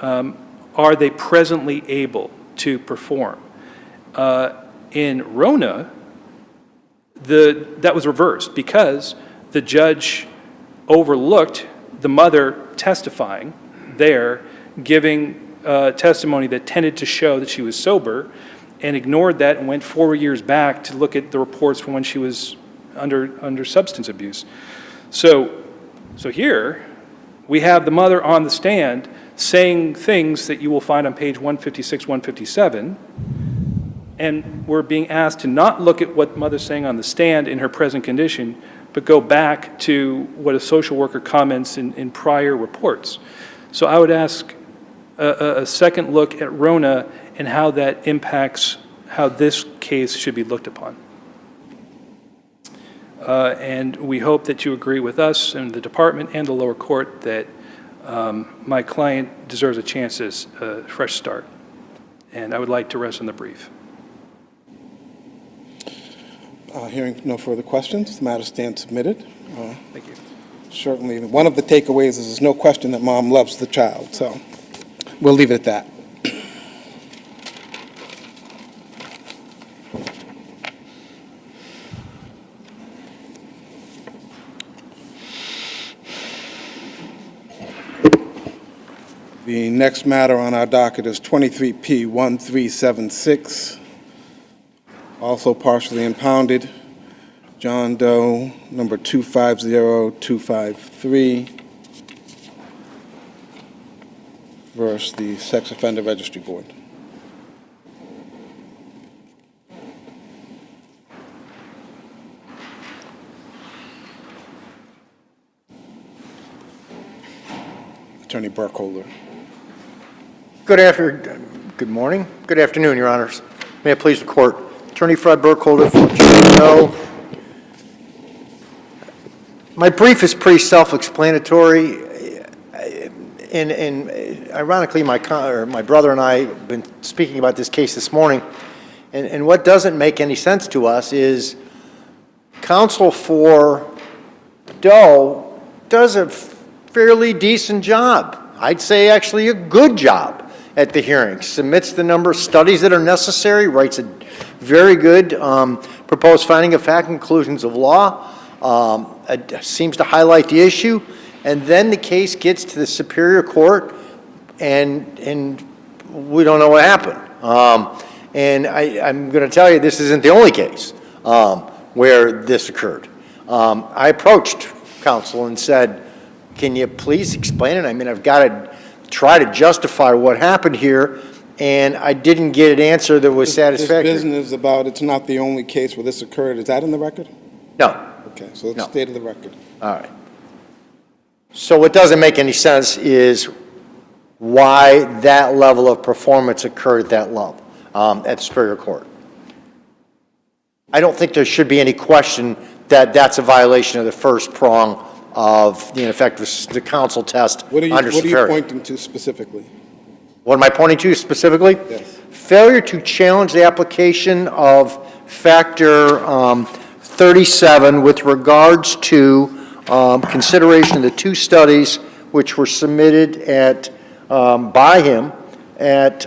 Are they presently able to perform? In Rona, that was reversed because the judge overlooked the mother testifying there, giving testimony that tended to show that she was sober, and ignored that and went 4 years back to look at the reports from when she was under substance abuse. So here we have the mother on the stand saying things that you will find on page 156, 157, and we're being asked to not look at what mother's saying on the stand in her present condition, but go back to what a social worker comments in prior reports. So I would ask a second look at Rona and how that impacts how this case should be looked upon. And we hope that you agree with us and the department and the lower court that my client deserves a chance at a fresh start. And I would like to rest on the brief. Hearing no further questions, the matter stands submitted. Thank you. Certainly, one of the takeaways is there's no question that mom loves the child, so we'll leave it at that. The next matter on our docket is 23P1376, also partially impounded, John Doe, number 250253, versus the Sex Offender Registry Board. Attorney Burkholder. Good morning. Good afternoon, Your Honors. May it please the Court. Attorney Fred Burkholder for John Doe. My brief is pretty self-explanatory, and ironically, my brother and I have been speaking about this case this morning, and what doesn't make any sense to us is counsel for Doe does a fairly decent job. I'd say actually a good job at the hearing, submits the number of studies that are necessary, writes a very good proposed finding of fact and conclusions of law, seems to highlight the issue, and then the case gets to the Superior Court, and we don't know what happened. And I'm going to tell you, this isn't the only case where this occurred. I approached counsel and said, can you please explain it? I mean, I've got to try to justify what happened here, and I didn't get an answer that was satisfactory. This business about it's not the only case where this occurred, is that in the record? No. Okay, so let's No. stay to the record. All right. So what doesn't make any sense is why that level of performance occurred at that level at the Superior Court. I don't think there should be any question that that's a violation of the first prong of the ineffective the counsel test What are under you Superior. pointing to specifically? What am I pointing to specifically? Yes. Failure to challenge the application of factor 37 with regards to consideration of the two studies which were submitted by him at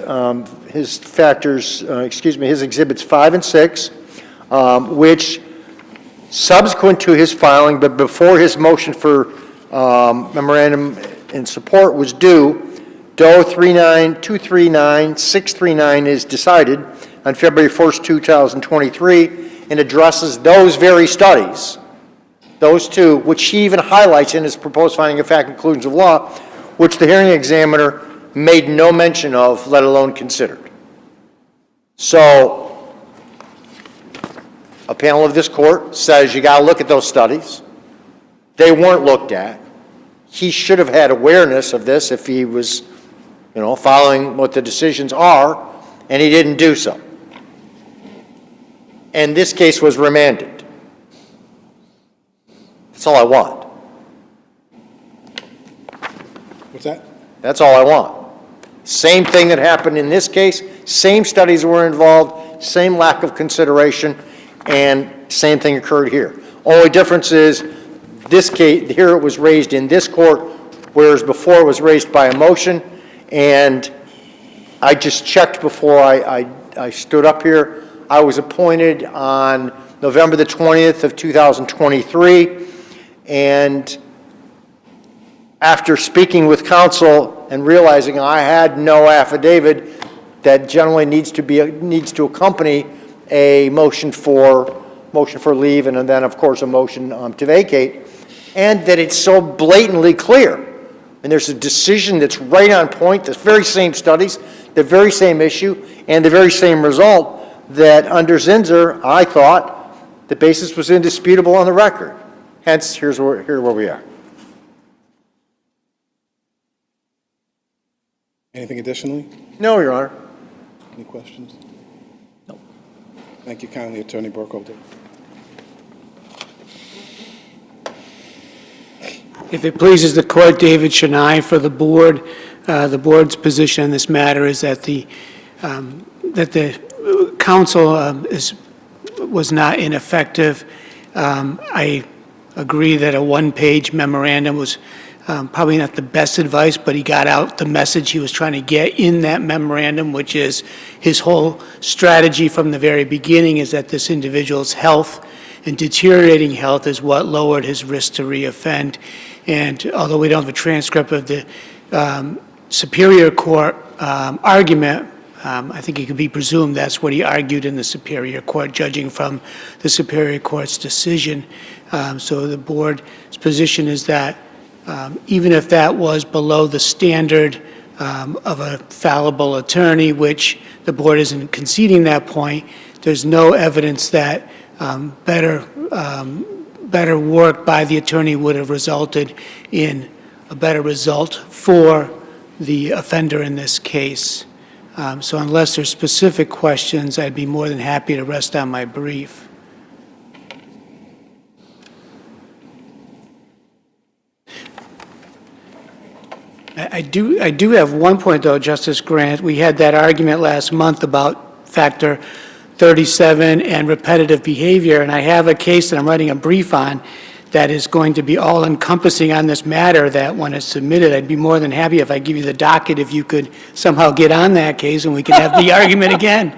his his exhibits 5 and 6, which subsequent to his filing, but before his motion for memorandum in support was due, Doe 39239-639 is decided on February 1st, 2023, and addresses those very studies, those two, which he even highlights in his proposed finding of fact and conclusions of law, which the hearing examiner made no mention of, let alone considered. So, a panel of this court says you got to look at those studies. They weren't looked at. He should have had awareness of this if he was, following what the decisions are, and he didn't do so. And this case was remanded. That's all I want. What's that? That's all I want. Same thing that happened in this case, same studies were involved, same lack of consideration, and same thing occurred here. Only difference is, this case, here it was raised in this court, whereas before it was raised by a motion, and I just checked before I stood up here. I was appointed on November the 20th of 2023, and after speaking with counsel and realizing I had no affidavit that generally needs to accompany a motion for leave, and then of course a motion to vacate, and that it's so blatantly clear, and there's a decision that's right on point, the very same studies, the very same issue, and the very same result, that under Zinsser, I thought the basis was indisputable on the record. Hence, here's where we are. Anything additionally? No, Your Honor. Any questions? No. Thank you kindly, Attorney Burkholder. If it pleases the court, David Chennai for the board. The board's position in this matter is that the counsel was not ineffective. I agree that a one-page memorandum was probably not the best advice, but he got out the message he was trying to get in that memorandum, which is his whole strategy from the very beginning is that this individual's health and deteriorating health is what lowered his risk to reoffend. And although we don't have a transcript of the Superior Court argument, I think it could be presumed that's what he argued in the Superior Court, judging from the Superior Court's decision. So the board's position is that even if that was below the standard of a fallible attorney, which the board isn't conceding that point, there's no evidence that better work by the attorney would have resulted in a better result for the offender in this case. So unless there's specific questions, I'd be more than happy to rest on my brief. I do have one point, though, Justice Grant. We had that argument last month about Factor 37 and repetitive behavior, and I have a case that I'm writing a brief on that is going to be all-encompassing on this matter, that when it's submitted, I'd be more than happy if I give you the docket if you could somehow get on that case and we can have the argument again.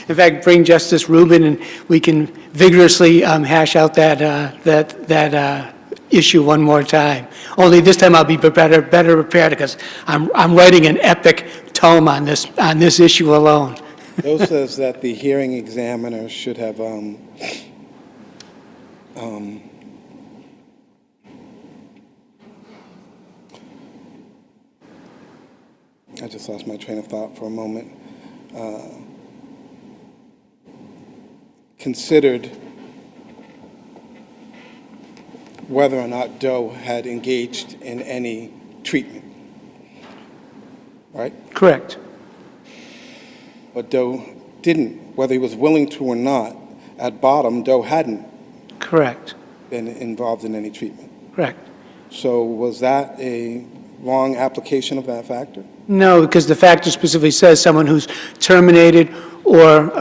In fact, bring Justice Rubin and we can vigorously hash out that issue one more time. Only this time I'll be better prepared because I'm writing an epic tome on this issue alone. Bill says that the hearing examiner should have I just lost my train of thought for a moment. Considered whether or not Doe had engaged in any treatment, right? Correct. But Doe didn't, whether he was willing to or not. At bottom, Doe hadn't Correct. been involved in any treatment. Correct. So was that a wrong application of that factor? No, because the factor specifically says someone who's terminated or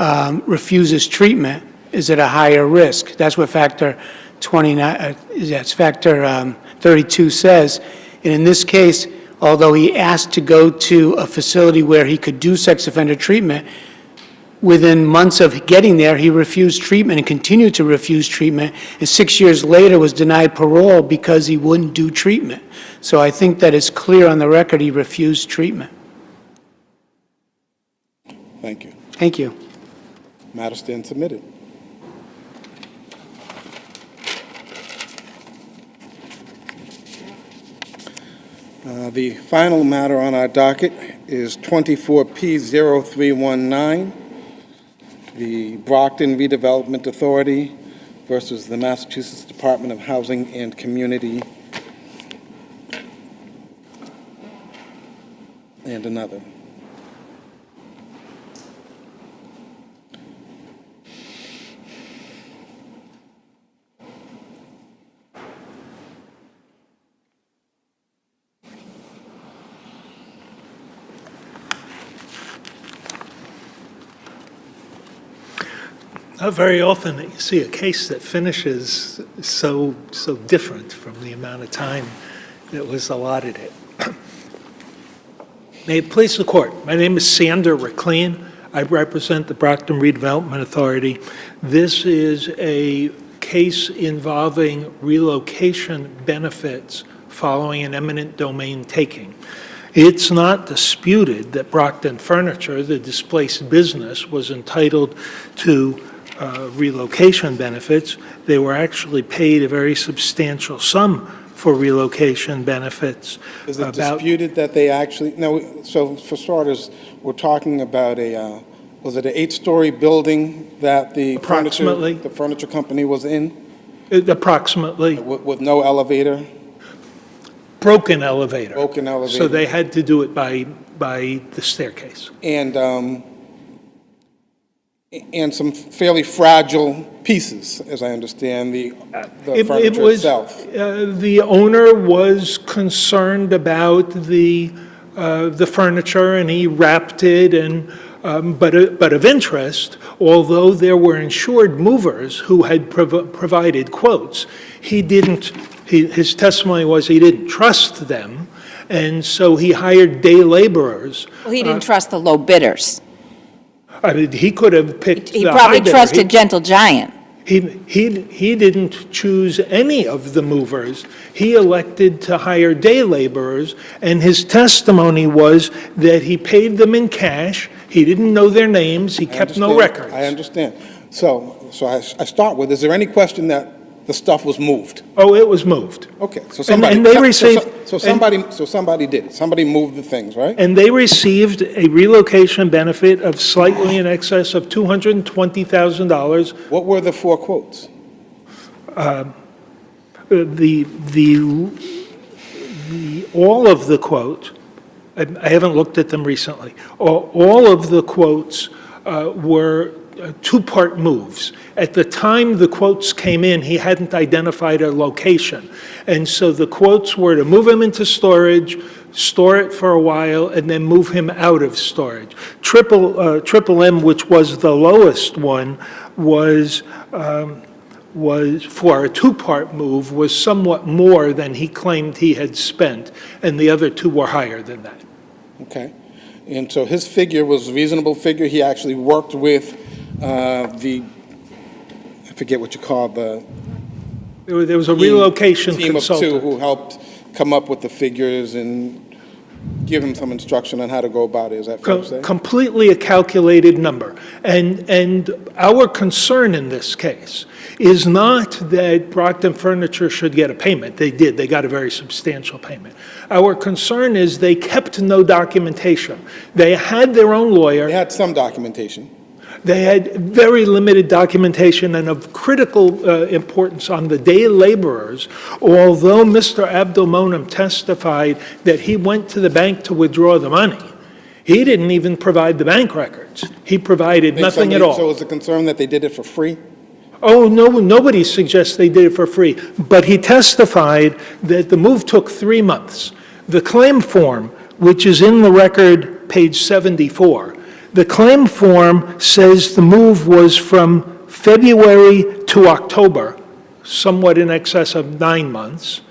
refuses treatment is at a higher risk. That's what Factor 29, that's factor 32 says. And in this case, although he asked to go to a facility where he could do sex offender treatment, within months of getting there, he refused treatment and continued to refuse treatment, and 6 years later was denied parole because he wouldn't do treatment. So I think that it's clear on the record he refused treatment. Thank you. Thank you. Matter stands submitted. The final matter on our docket is 24P0319, the Brockton Redevelopment Authority versus the Massachusetts Department of Housing and Community, and another. Not very often that you see a case that finishes so different from the amount of time that was allotted it. May it please the court, my name is Sander Reclean. I represent the Brockton Redevelopment Authority. This is a case involving relocation benefits following an eminent domain taking. It's not disputed that Brockton Furniture, the displaced business, was entitled to relocation benefits. They were actually paid a very substantial sum for relocation benefits. Is it disputed that they actually, no, so for starters, we're talking about a, was it an 8-story building that the furniture company was in? Approximately. With no elevator? Broken elevator. Broken elevator. So they had to do it by the staircase. And some fairly fragile pieces, as I understand, the furniture itself. The owner was concerned about the furniture, and he wrapped it, and but of interest, although there were insured movers who had provided quotes, he didn't. His testimony was he didn't trust them, and so he hired day laborers. Well, he didn't trust the low bidders. I mean, he could have picked He the probably high bidder. trusted Gentle Giant. He didn't choose any of the movers. He elected to hire day laborers, and his testimony was that he paid them in cash. He didn't know their names. He kept no records. I understand. So I start with, is there any question that the stuff was moved? Oh, it was moved. Okay, so somebody, and they received, somebody did it. Somebody moved the things, right? and they received a relocation benefit of slightly in excess of $220,000. What were the 4 quotes? All of the quotes, I haven't looked at them recently. All of the quotes were 2-part moves. At the time the quotes came in, he hadn't identified a location. And so the quotes were to move him into storage, store it for a while, and then move him out of storage. Triple M, which was the lowest one, was for a 2-part move, was somewhat more than he claimed he had spent, and the other 2 were higher than that. Okay. And so his figure was a reasonable figure. He actually worked with I forget what you call the... There was a relocation team consultant. of 2 who helped come up with the figures and give him some instruction on how to go about it. Is that fair to say? Completely a calculated number. And our concern in this case is not that Brockton Furniture should get a payment. They did. They got a very substantial payment. Our concern is they kept no documentation. They had their own lawyer. They had some documentation. They had very limited documentation, and of critical importance on the day laborers. Although Mr. Abdelmonem testified that he went to the bank to withdraw the money, he didn't even provide the bank records. He provided nothing at all. So was the concern that they did it for free? Oh, no, nobody suggests they did it for free. But he testified that the move took 3 months. The claim form, which is in the record, page 74, the claim form says the move was from February to October, somewhat in excess of 9 months.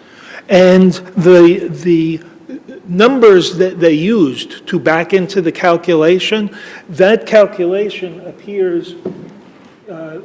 And the numbers that they used to back into the calculation, that calculation appears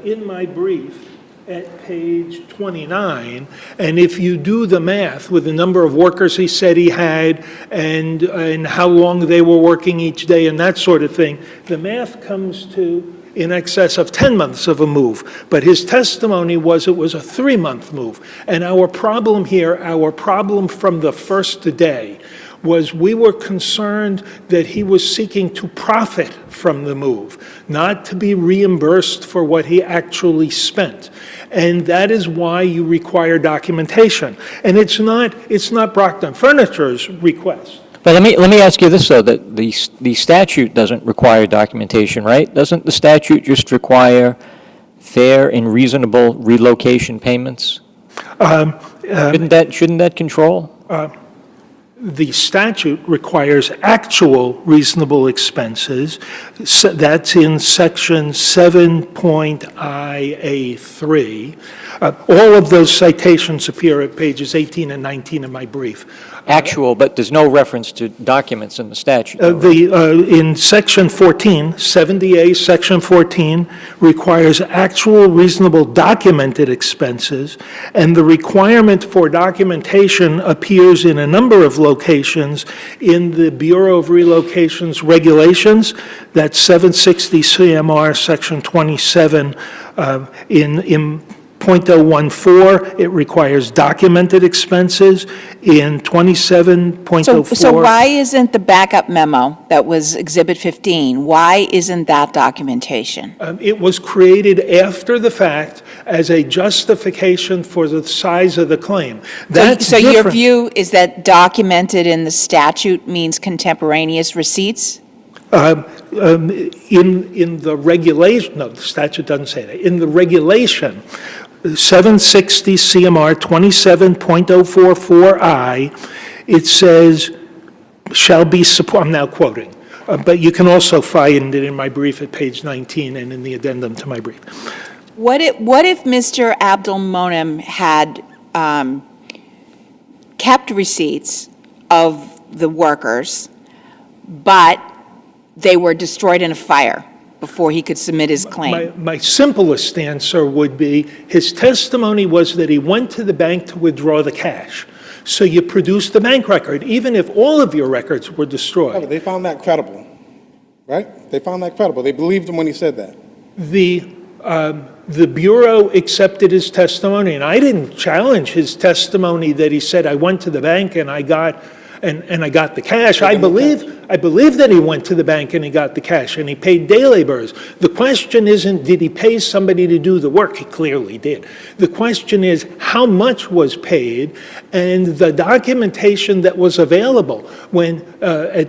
in my brief at page 29, and if you do the math with the number of workers he said he had and how long they were working each day and that sort of thing, the math comes to in excess of 10 months of a move. But his testimony was it was a 3-month move. And our problem here, our problem from the first day, was we were concerned that he was seeking to profit from the move, not to be reimbursed for what he actually spent. And that is why you require documentation. And it's not Brockton Furniture's request. But let me ask you this, though, that the statute doesn't require documentation, right? Doesn't the statute just require fair and reasonable relocation payments? Shouldn't that control? The statute requires actual reasonable expenses. That's in section 7.IA3. All of those citations appear at pages 18 and 19 of my brief. Actual, but there's no reference to documents in the statute. Though, right? In section 14, 70A, section 14 requires actual reasonable documented expenses, and the requirement for documentation appears in a number of locations in the Bureau of Relocation's regulations. That's 760 CMR section 27 in .014, it requires documented expenses. In 27.04... So why isn't the backup memo that was Exhibit 15, why isn't that documentation? It was created after the fact as a justification for the size of the claim. That's So your different. view is that documented in the statute means contemporaneous receipts? In the regulation, no, the statute doesn't say that. In the regulation, 760 CMR 27.044I, it says, shall be support, I'm now quoting, but you can also find it in my brief at page 19 and in the addendum to my brief. What if Mr. Abdul-Monem had kept receipts of the workers, but they were destroyed in a fire before he could submit his claim? My simplest answer would be, his testimony was that he went to the bank to withdraw the cash. So you produce the bank record, even if all of your records were destroyed. Yeah, but they found that credible, right? They found that credible. They believed him when he said that. The Bureau accepted his testimony, and I didn't challenge his testimony that he said, I went to the bank and I got the cash. I believe that he went to the bank and he got the cash, and he paid day laborers. The question isn't, did he pay somebody to do the work? He clearly did. The question is, how much was paid, and the documentation that was available when,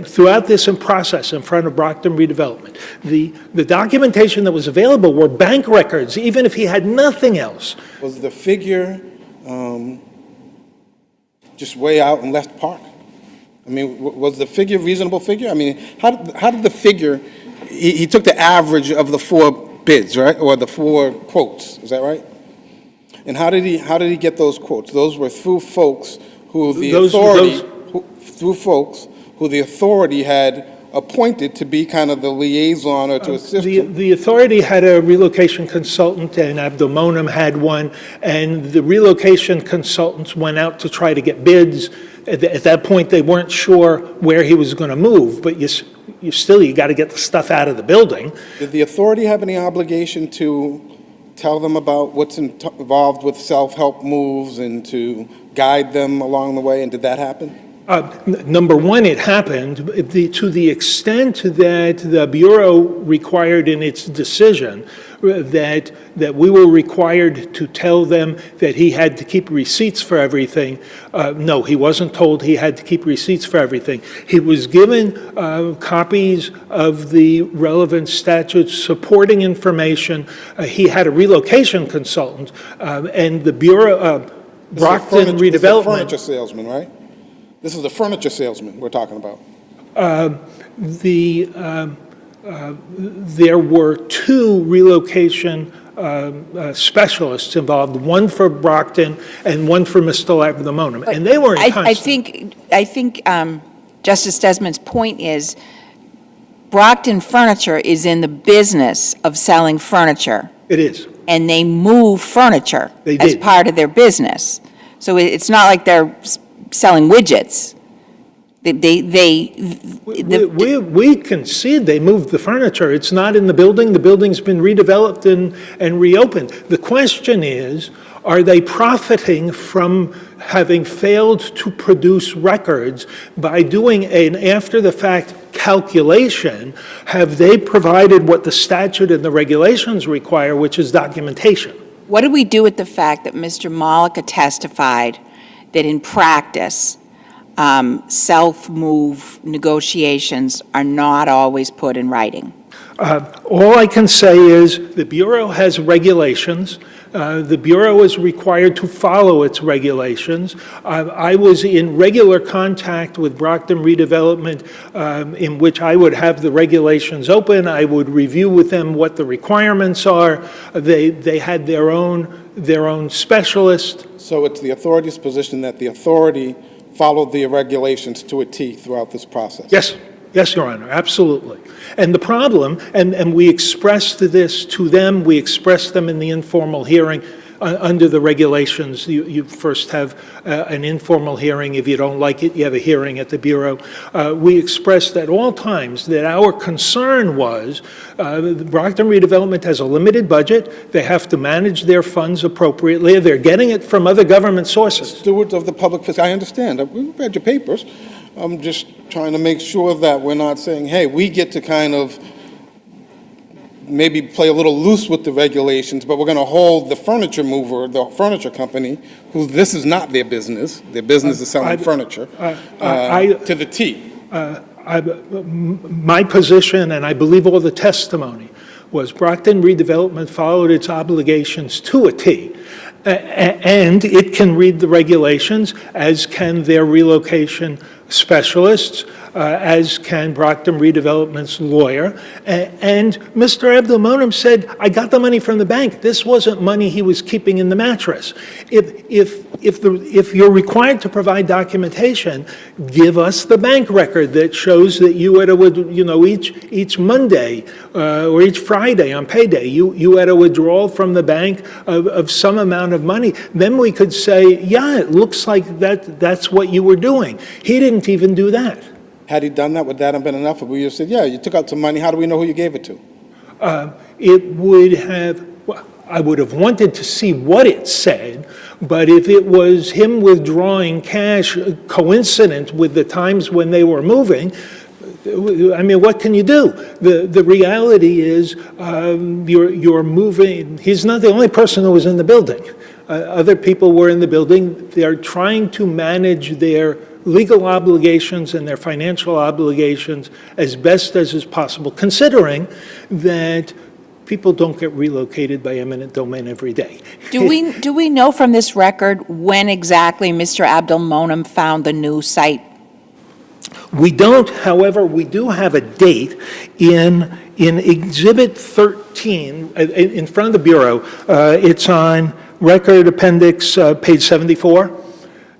throughout this process in front of Brockton Redevelopment. The documentation that was available were bank records, even if he had nothing else. Was the figure just way out in left park? I mean, was the figure a reasonable figure? I mean, how did the figure, he took the average of the 4 bids, right? Or the 4 quotes, is that right? And how did he get those quotes? Those were through folks who the authority had appointed to be kind of the liaison or to assist him. The authority had a relocation consultant, and Abdul-Monem had one, and the relocation consultants went out to try to get bids. At that point, they weren't sure where he was going to move, but you got to get the stuff out of the building. Did the authority have any obligation to tell them about what's involved with self-help moves and to guide them along the way, and did that happen? Number one, it happened to the extent that the Bureau required in its decision that we were required to tell them that he had to keep receipts for everything. No, he wasn't told he had to keep receipts for everything. He was given copies of the relevant statutes supporting information. He had a relocation consultant, and the Bureau, Brockton Redevelopment. This is a furniture salesman, right? This is a furniture salesman we're talking about. There were 2 relocation specialists involved, one for Brockton and one for Mr. Abdelmonem, and they were in constant. I think Justice Desmond's point is Brockton Furniture is in the business of selling furniture. It is. And they move furniture They as did. part of their business. So it's not like they're selling widgets. We concede they moved the furniture. It's not in the building. The building's been redeveloped and reopened. The question is, are they profiting from having failed to produce records by doing an after-the-fact calculation? Have they provided what the statute and the regulations require, which is documentation? What do we do with the fact that Mr. Malika testified that in practice, self-move negotiations are not always put in writing? All I can say is the Bureau has regulations. The Bureau is required to follow its regulations. I was in regular contact with Brockton Redevelopment, in which I would have the regulations open. I would review with them what the requirements are. They had their own specialist. So it's the authority's position that the authority followed the regulations to a T throughout this process? Yes. Yes, Your Honor, absolutely. And the problem, and we expressed this to them, we expressed them in the informal hearing under the regulations. You first have an informal hearing. If you don't like it, you have a hearing at the Bureau. We expressed at all times that our concern was Brockton Redevelopment has a limited budget. They have to manage their funds appropriately. They're getting it from other government sources. Stewards of the public, I understand. We've read your papers. I'm just trying to make sure that we're not saying, hey, we get to kind of maybe play a little loose with the regulations, but we're going to hold the furniture mover, the furniture company, who this is not their business is selling furniture, to the T. My position, and I believe all the testimony, was Brockton Redevelopment followed its obligations to a T. And it can read the regulations, as can their relocation specialists, as can Brockton Redevelopment's lawyer. And Mr. Abdelmonem said, I got the money from the bank. This wasn't money he was keeping in the mattress. If you're required to provide documentation, give us the bank record that shows that you had each Monday or each Friday on payday, you had a withdrawal from the bank of some amount of money. Then we could say, yeah, it looks like that's what you were doing. He didn't even do that. Had he done that, would that have been enough? If we just said, yeah, you took out some money, how do we know who you gave it to? I would have wanted to see what it said, but if it was him withdrawing cash coincident with the times when they were moving, I mean, what can you do? The reality is you're moving. He's not the only person who was in the building. Other people were in the building. They're trying to manage their legal obligations and their financial obligations as best as is possible, considering that people don't get relocated by eminent domain every day. Do we know from this record when exactly Mr. Abdelmonem found the new site? We don't, however, we do have a date in Exhibit 13, in front of the Bureau. It's on Record Appendix, page 74.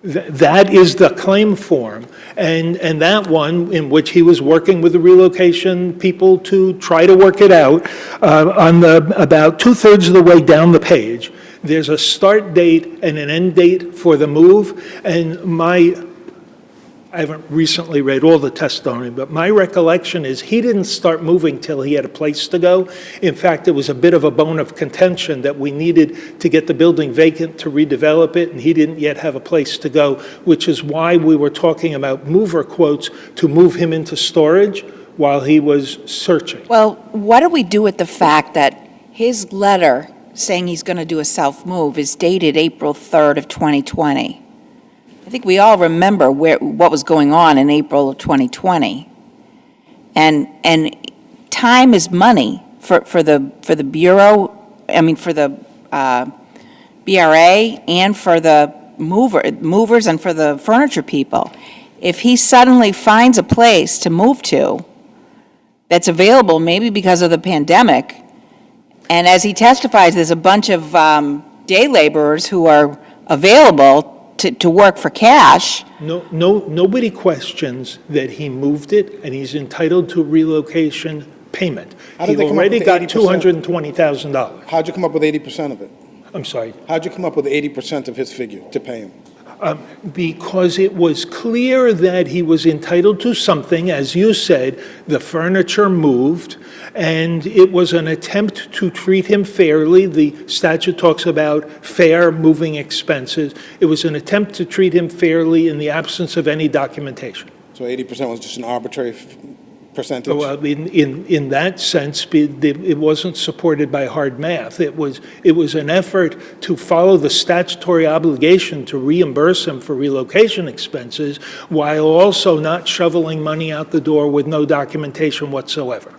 That is the claim form, and that one in which he was working with the relocation people to try to work it out, about two-thirds of the way down the page, there's a start date and an end date for the move, and I haven't recently read all the testimony, but my recollection is he didn't start moving till he had a place to go. In fact, it was a bit of a bone of contention that we needed to get the building vacant to redevelop it, and he didn't yet have a place to go, which is why we were talking about mover quotes to move him into storage while he was searching. Well, what do we do with the fact that his letter saying he's going to do a self-move is dated April 3rd of 2020? I think we all remember what was going on in April of 2020. And time is money for the Bureau, I mean, for the BRA and for the movers and for the furniture people. If he suddenly finds a place to move to that's available, maybe because of the pandemic, And as he testifies, there's a bunch of day laborers who are available to work for cash. Nobody questions that he moved it, and he's entitled to relocation payment. How He did they come up already with got the 80%? $220,000. How'd you come up with 80% of it? I'm sorry. How'd you come up with 80% of his figure to pay him? Because it was clear that he was entitled to something, as you said, the furniture moved, and it was an attempt to treat him fairly. The statute talks about fair moving expenses. It was an attempt to treat him fairly in the absence of any documentation. So 80% was just an arbitrary percentage? Well, in that sense, it wasn't supported by hard math. It was an effort to follow the statutory obligation to reimburse him for relocation expenses while also not shoveling money out the door with no documentation whatsoever.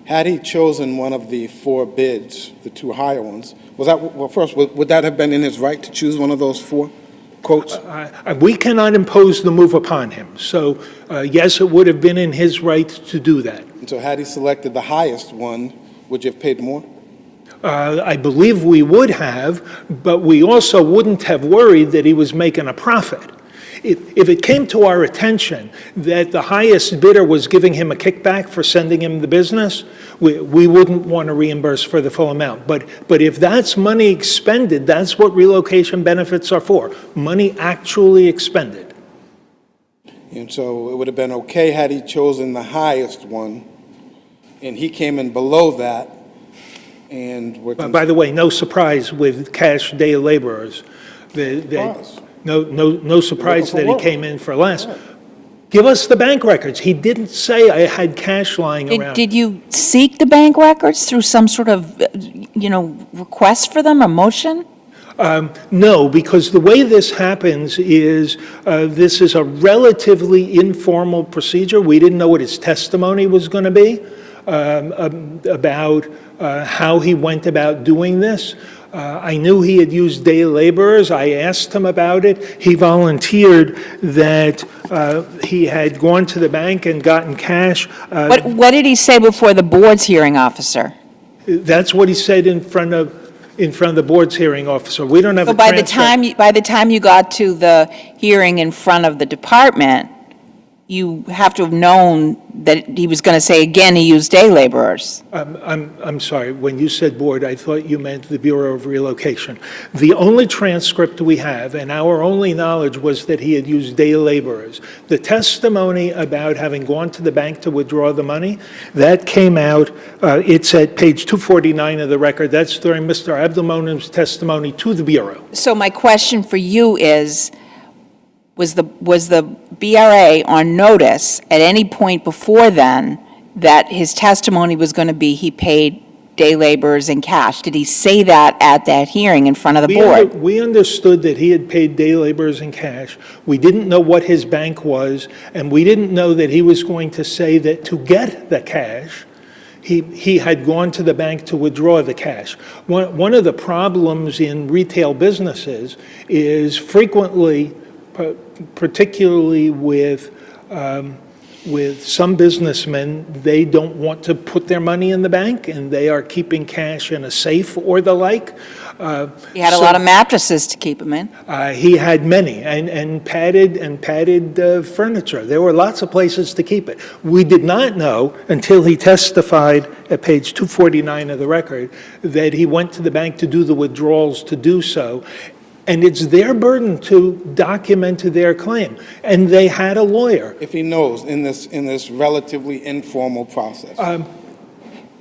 Had he chosen one of the 4 bids, the 2 higher ones, would that have been in his right to choose one of those 4 quotes? We cannot impose the move upon him. So, yes, it would have been in his right to do that. And so had he selected the highest one, would you have paid more? I believe we would have, but we also wouldn't have worried that he was making a profit. If it came to our attention that the highest bidder was giving him a kickback for sending him the business, we wouldn't want to reimburse for the full amount. But if that's money expended, that's what relocation benefits are for, money actually expended. And so it would have been okay had he chosen the highest one, and he came in below that, and we're... By the way, no surprise with cash day laborers. No surprise that he came in for less. Give us the bank records. He didn't say I had cash lying around. Did you seek the bank records through some sort of, request for them, a motion? No, because the way this happens is this is a relatively informal procedure. We didn't know what his testimony was going to be about how he went about doing this. I knew he had used day laborers. I asked him about it. He volunteered that he had gone to the bank and gotten cash. What did he say before the board's hearing officer? That's what he said in front of the board's hearing officer. We don't have a transcript. By the time you got to the hearing in front of the department, you have to have known that he was going to say again he used day laborers. I'm sorry. When you said board, I thought you meant the Bureau of Relocation. The only transcript we have, and our only knowledge, was that he had used day laborers. The testimony about having gone to the bank to withdraw the money, that came out. It's at page 249 of the record. That's during Mr. Abdelmonem's testimony to the Bureau. So my question for you is, was the BRA on notice at any point before then that his testimony was going to be he paid day laborers in cash? Did he say that at that hearing in front of the board? We understood that he had paid day laborers in cash. We didn't know what his bank was, and we didn't know that he was going to say that to get the cash, he had gone to the bank to withdraw the cash. One of the problems in retail businesses is frequently, particularly with some businessmen, they don't want to put their money in the bank, and they are keeping cash in a safe or the like. He had a lot of mattresses to keep him in. He had many, and padded furniture. There were lots of places to keep it. We did not know until he testified at page 249 of the record that he went to the bank to do the withdrawals to do so. And it's their burden to document their claim. And they had a lawyer. If he knows in this relatively informal process.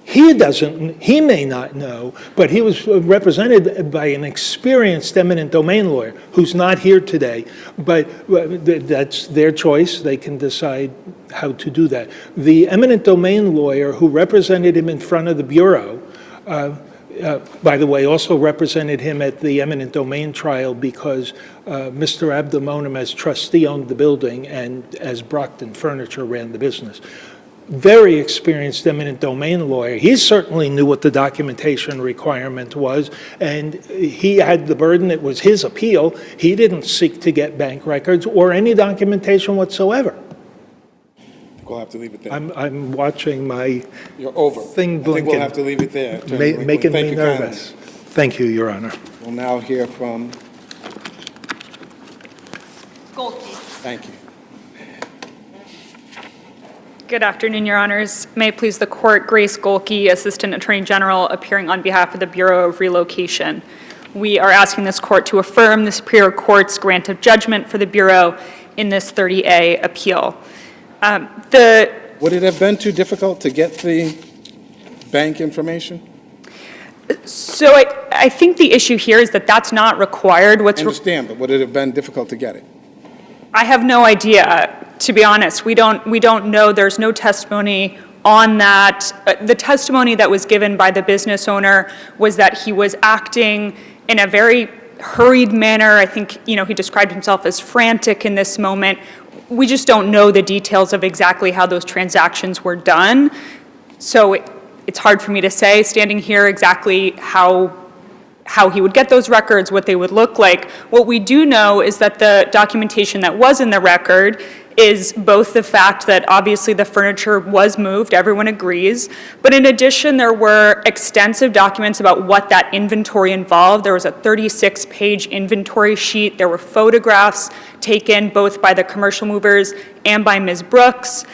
He may not know, but he was represented by an experienced eminent domain lawyer who's not here today. But that's their choice. They can decide how to do that. The eminent domain lawyer who represented him in front of the Bureau, by the way, also represented him at the eminent domain trial because Mr. Abdelmonem, as trustee, owned the building, and as Brockton Furniture ran the business. Very experienced eminent domain lawyer. He certainly knew what the documentation requirement was, and he had the burden. It was his appeal. He didn't seek to get bank records or any documentation whatsoever. The we'll have to leave it there. I'm watching my You're over. thing I think we'll blinking. have to leave it there. Attorney Winkler. Making Thank me you kindly. nervous. Thank you, Your Honor. We'll now hear from... Thank you. Good afternoon, Your Honors. May it please the Court, Grace Golke, Assistant Attorney General, appearing on behalf of the Bureau of Relocation. We are asking this Court to affirm the Superior Court's grant of judgment for the Bureau in this 30A appeal. Would it have been too difficult to get the bank information? So I think the issue here is that that's not required. I understand, but would it have been difficult to get it? I have no idea, to be honest. We don't know. There's no testimony on that. The testimony that was given by the business owner was that he was acting in a very hurried manner. I think, he described himself as frantic in this moment. We just don't know the details of exactly how those transactions were done. So it's hard for me to say, standing here, exactly how he would get those records, what they would look like. What we do know is that the documentation that was in the record is both the fact that obviously the furniture was moved, everyone agrees, but in addition there were extensive documents about what that inventory involved. There was a 36-page inventory sheet. There were photographs taken both by the commercial movers and by Ms. Brooks.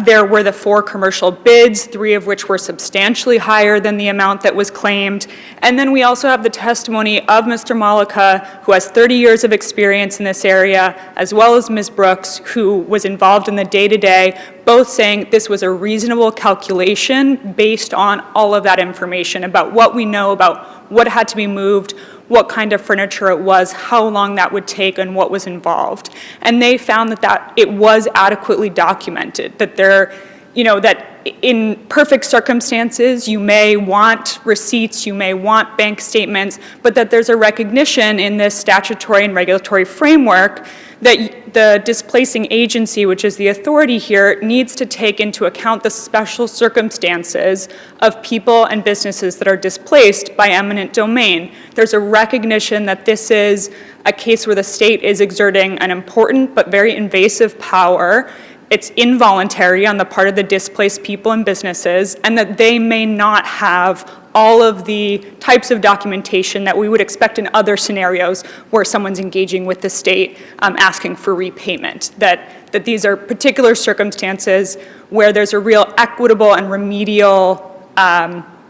There were the 4 commercial bids, 3 of which were substantially higher than the amount that was claimed. And then we also have the testimony of Mr. Malika, who has 30 years of experience in this area, as well as Ms. Brooks, who was involved in the day-to-day, both saying this was a reasonable calculation based on all of that information about what we know about what had to be moved, what kind of furniture it was, how long that would take, and what was involved. And they found that it was adequately documented, that that in perfect circumstances, you may want receipts, you may want bank statements, but that there's a recognition in this statutory and regulatory framework that the displacing agency, which is the authority here, needs to take into account the special circumstances of people and businesses that are displaced by eminent domain. There's a recognition that this is a case where the state is exerting an important but very invasive power. It's involuntary on the part of the displaced people and businesses, and that they may not have all of the types of documentation that we would expect in other scenarios where someone's engaging with the state asking for repayment. That these are particular circumstances where there's a real equitable and remedial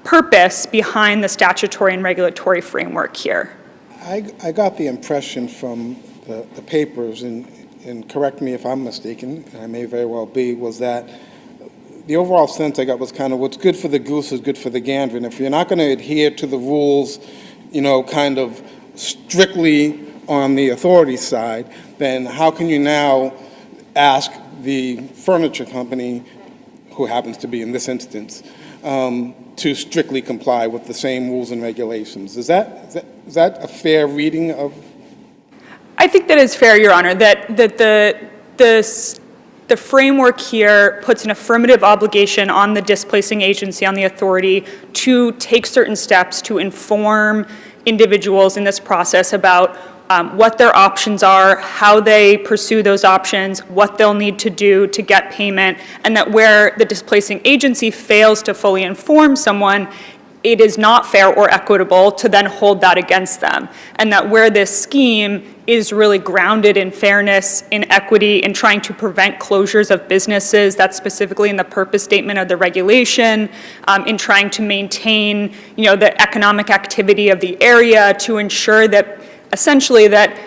purpose behind the statutory and regulatory framework here. I got the impression from the papers, and correct me if I'm mistaken, and I may very well be, was that the overall sense I got was kind of what's good for the goose is good for the gander. And if you're not going to adhere to the rules, kind of strictly on the authority side, then how can you now ask the furniture company, who happens to be in this instance, to strictly comply with the same rules and regulations? Is that a fair reading of? I think that is fair, Your Honor, that the framework here puts an affirmative obligation on the displacing agency, on the authority, to take certain steps to inform individuals in this process about what their options are, how they pursue those options, what they'll need to do to get payment, and that where the displacing agency fails to fully inform someone, it is not fair or equitable to then hold that against them. And that where this scheme is really grounded in fairness, in equity, in trying to prevent closures of businesses, that's specifically in the purpose statement of the regulation, in trying to maintain, the economic activity of the area to ensure that essentially that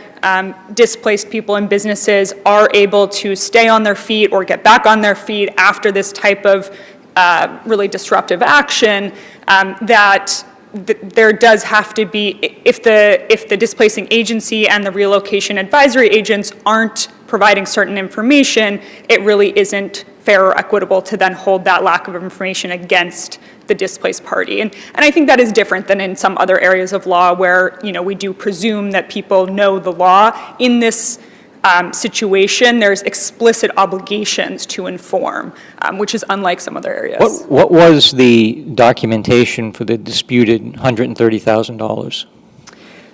displaced people and businesses are able to stay on their feet or get back on their feet after this type of really disruptive action, that there does have to be, if the displacing agency and the relocation advisory agents aren't providing certain information, it really isn't fair or equitable to then hold that lack of information against the displaced party. And I think that is different than in some other areas of law where, we do presume that people know the law. In this situation, there's explicit obligations to inform, which is unlike some other areas. What was the documentation for the disputed $130,000?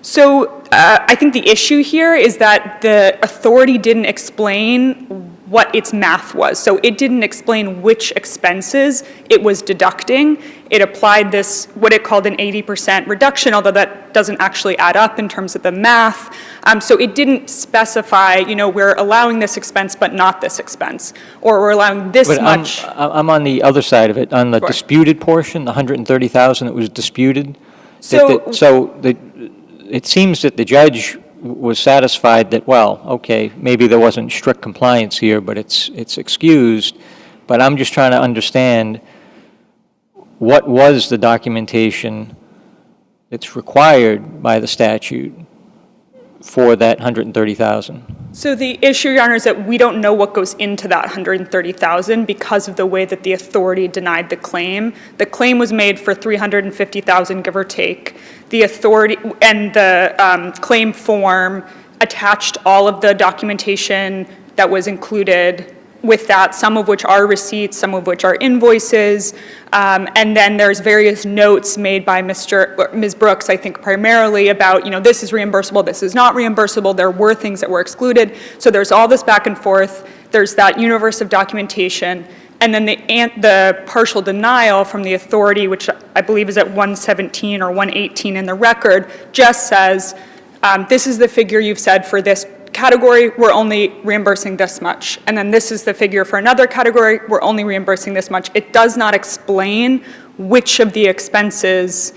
So I think the issue here is that the authority didn't explain what its math was. So it didn't explain which expenses it was deducting. It applied this, what it called an 80% reduction, although that doesn't actually add up in terms of the math. So it didn't specify, we're allowing this expense but not this expense, or we're allowing this But much. I'm on the other side of it, on the Sure. disputed portion, the 130,000 that was disputed. So- It seems that the judge was satisfied that, well, okay, maybe there wasn't strict compliance here, but it's excused. But I'm just trying to understand, what was the documentation that's required by the statute for that 130,000? So the issue, Your Honor, is that we don't know what goes into that 130,000 because of the way that the authority denied the claim. The claim was made for 350,000, give or take. The authority and the claim form attached all of the documentation that was included with that, some of which are receipts, some of which are invoices, and then there's various notes made by Ms. Brooks, I think primarily about, this is reimbursable, this is not reimbursable, there were things that were excluded, so there's all this back and forth, there's that universe of documentation, and then the partial denial from the authority, which I believe is at 117 or 118 in the record, just says, this is the figure you've said for this category, we're only reimbursing this much. And then this is the figure for another category, we're only reimbursing this much. It does not explain which of the expenses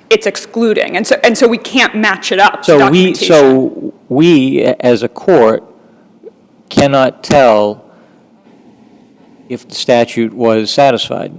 it's excluding. And so we can't match it up to documentation. So we, as a court, cannot tell if the statute was satisfied.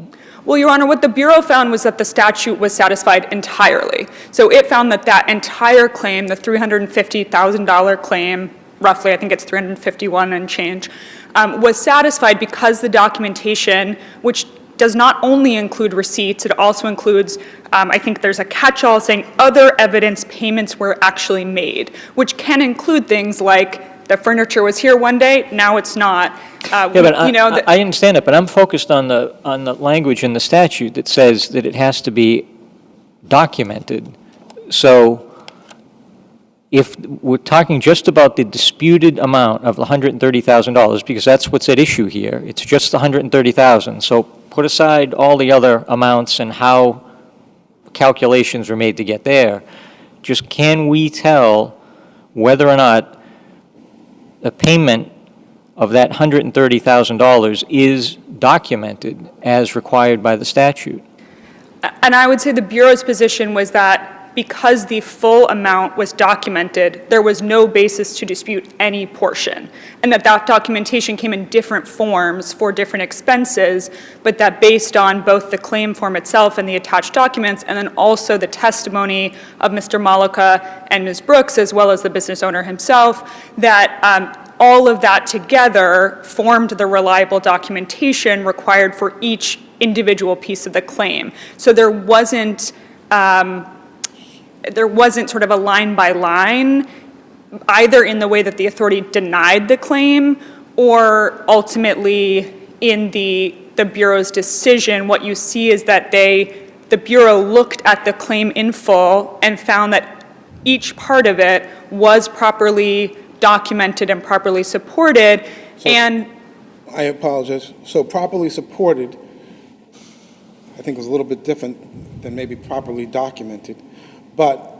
Well, Your Honor, what the Bureau found was that the statute was satisfied entirely. So it found that that entire claim, the $350,000 claim, roughly, I think it's 351 and change, was satisfied because the documentation, which does not only include receipts, it also includes, I think there's a catch-all saying other evidence payments were actually made, which can include things like the furniture was here one day, now it's not. I understand it, but I'm focused on the language in the statute that says that it has to be documented. So if we're talking just about the disputed amount of $130,000, because that's what's at issue here, it's just the $130,000. So put aside all the other amounts and how calculations were made to get there. Just can we tell whether or not the payment of that $130,000 is documented as required by the statute? And I would say the Bureau's position was that because the full amount was documented, there was no basis to dispute any portion, and that documentation came in different forms for different expenses, but that based on both the claim form itself and the attached documents, and then also the testimony of Mr. Malika and Ms. Brooks, as well as the business owner himself, that all of that together formed the reliable documentation required for each individual piece of the claim. So there wasn't sort of a line by line, either in the way that the authority denied the claim or ultimately in the Bureau's decision. What you see is that the Bureau looked at the claim in full and found that each part of it was properly documented and properly supported. And I apologize. So properly supported, I think, was a little bit different than maybe properly documented. But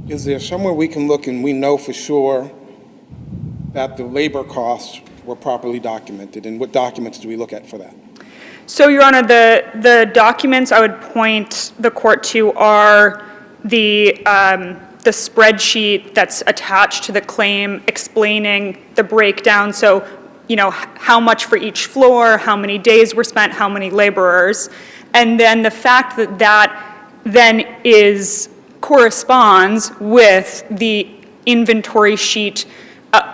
is there somewhere we can look and we know for sure that the labor costs were properly documented? And what documents do we look at for that? so, Your Honor, the documents I would point the court to are the spreadsheet that's attached to the claim explaining the breakdown. So, how much for each floor, how many days were spent, how many laborers. And then the fact that that then corresponds with the inventory sheet.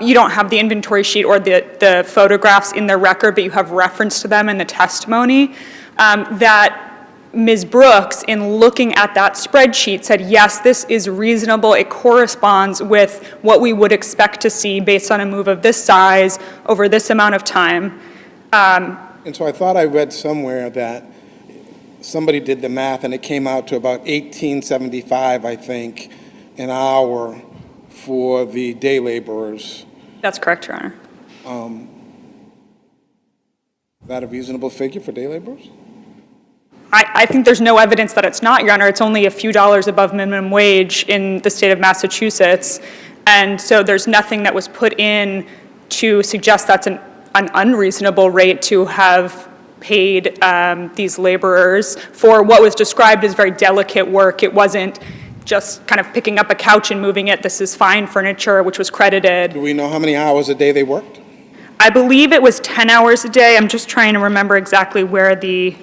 You don't have the inventory sheet or the photographs in the record, but you have reference to them in the testimony, that Ms. Brooks, in looking at that spreadsheet, said, yes, this is reasonable. It corresponds with what we would expect to see based on a move of this size over this amount of time. And so I thought I read somewhere that somebody did the math and it came out to about $18.75, I think, an hour for the day laborers. That's correct, Your Honor. Is that a reasonable figure for day laborers? I think there's no evidence that it's not, Your Honor. It's only a few dollars above minimum wage in the state of Massachusetts. And so there's nothing that was put in to suggest that's an unreasonable rate to have paid these laborers for what was described as very delicate work. It wasn't just kind of picking up a couch and moving it. This is fine furniture, which was credited. Do we know how many hours a day they worked? I believe it was 10 hours a day. I'm just trying to remember exactly where the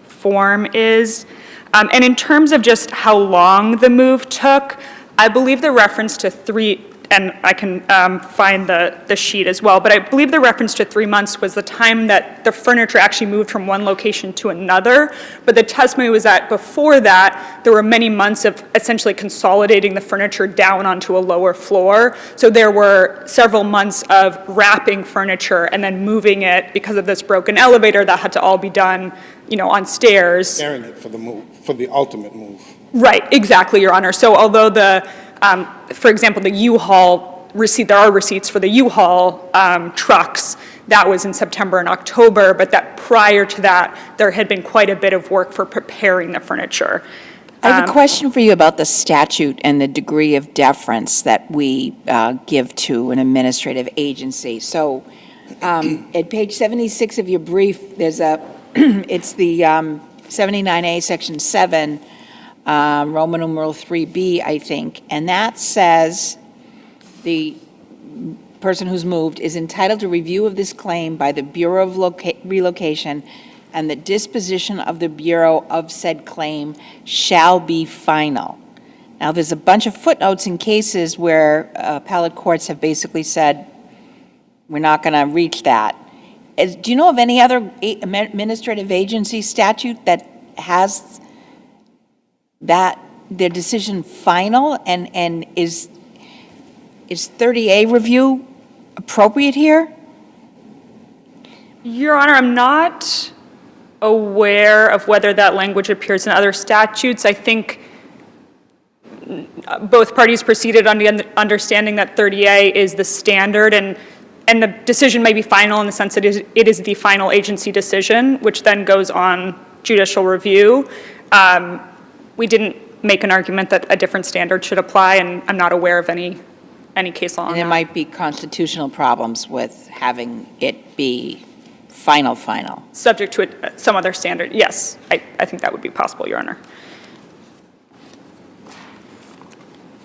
form is. And in terms of just how long the move took, I believe the reference to and I can find the sheet as well, but I believe the reference to 3 months was the time that the furniture actually moved from one location to another. But the testimony was that before that, there were many months of essentially consolidating the furniture down onto a lower floor. So there were several months of wrapping furniture and then moving it because of this broken elevator that had to all be done, on stairs. Carrying it for the move, for the ultimate move. Right, exactly, Your Honor. So although for example, the U-Haul receipt, there are receipts for the U-Haul trucks, that was in September and October, but that prior to that, there had been quite a bit of work for preparing the furniture. I have a question for you about the statute and the degree of deference that we give to an administrative agency. So at page 76 of your brief, there's it's the 79A, section 7, Roman numeral 3B, I think, and that says the person who's moved is entitled to review of this claim by the Bureau of Relocation, and the disposition of the Bureau of said claim shall be final. Now, there's a bunch of footnotes in cases where appellate courts have basically said, we're not going to reach that. Do you know of any other administrative agency statute that has that their decision final, and is 30A review appropriate here? Your Honor, I'm not aware of whether that language appears in other statutes. I think both parties proceeded on the understanding that 30A is the standard, and the decision may be final in the sense that it is the final agency decision, which then goes on judicial review. We didn't make an argument that a different standard should apply, and I'm not aware of any case law on And there that. might be constitutional problems with having it be final. Subject to some other standard, yes, I think that would be possible, Your Honor.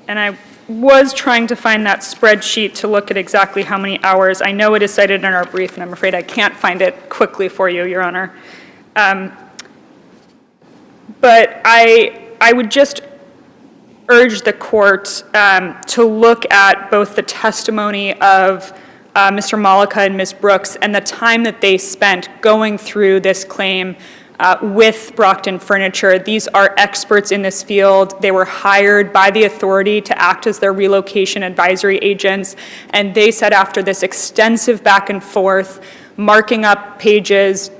And I was trying to find that spreadsheet to look at exactly how many hours. I know it is cited in our brief, and I'm afraid I can't find it quickly for you, Your Honor. But I would just urge the court to look at both the testimony of Mr. Malika and Ms. Brooks and the time that they spent going through this claim with Brockton Furniture. These are experts in this field. They were hired by the authority to act as their relocation advisory agents, and they said after this extensive back and forth, marking up pages,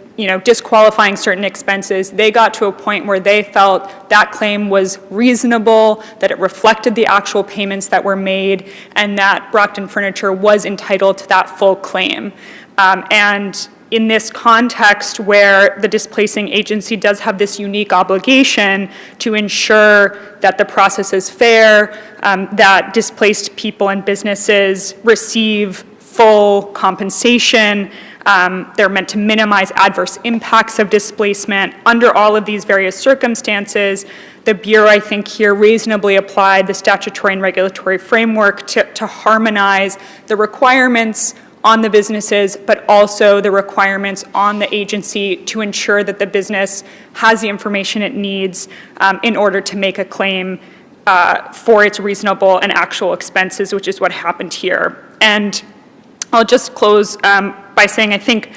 disqualifying certain expenses, they got to a point where they felt that claim was reasonable, that it reflected the actual payments that were made, and that Brockton Furniture was entitled to that full claim. And in this context where the displacing agency does have this unique obligation to ensure that the process is fair, that displaced people and businesses receive full compensation, they're meant to minimize adverse impacts of displacement. Under all of these various circumstances, the Bureau, I think, here reasonably applied the statutory and regulatory framework to harmonize the requirements on the businesses, but also the requirements on the agency to ensure that the business has the information it needs in order to make a claim for its reasonable and actual expenses, which is what happened here. And I'll just close by saying I think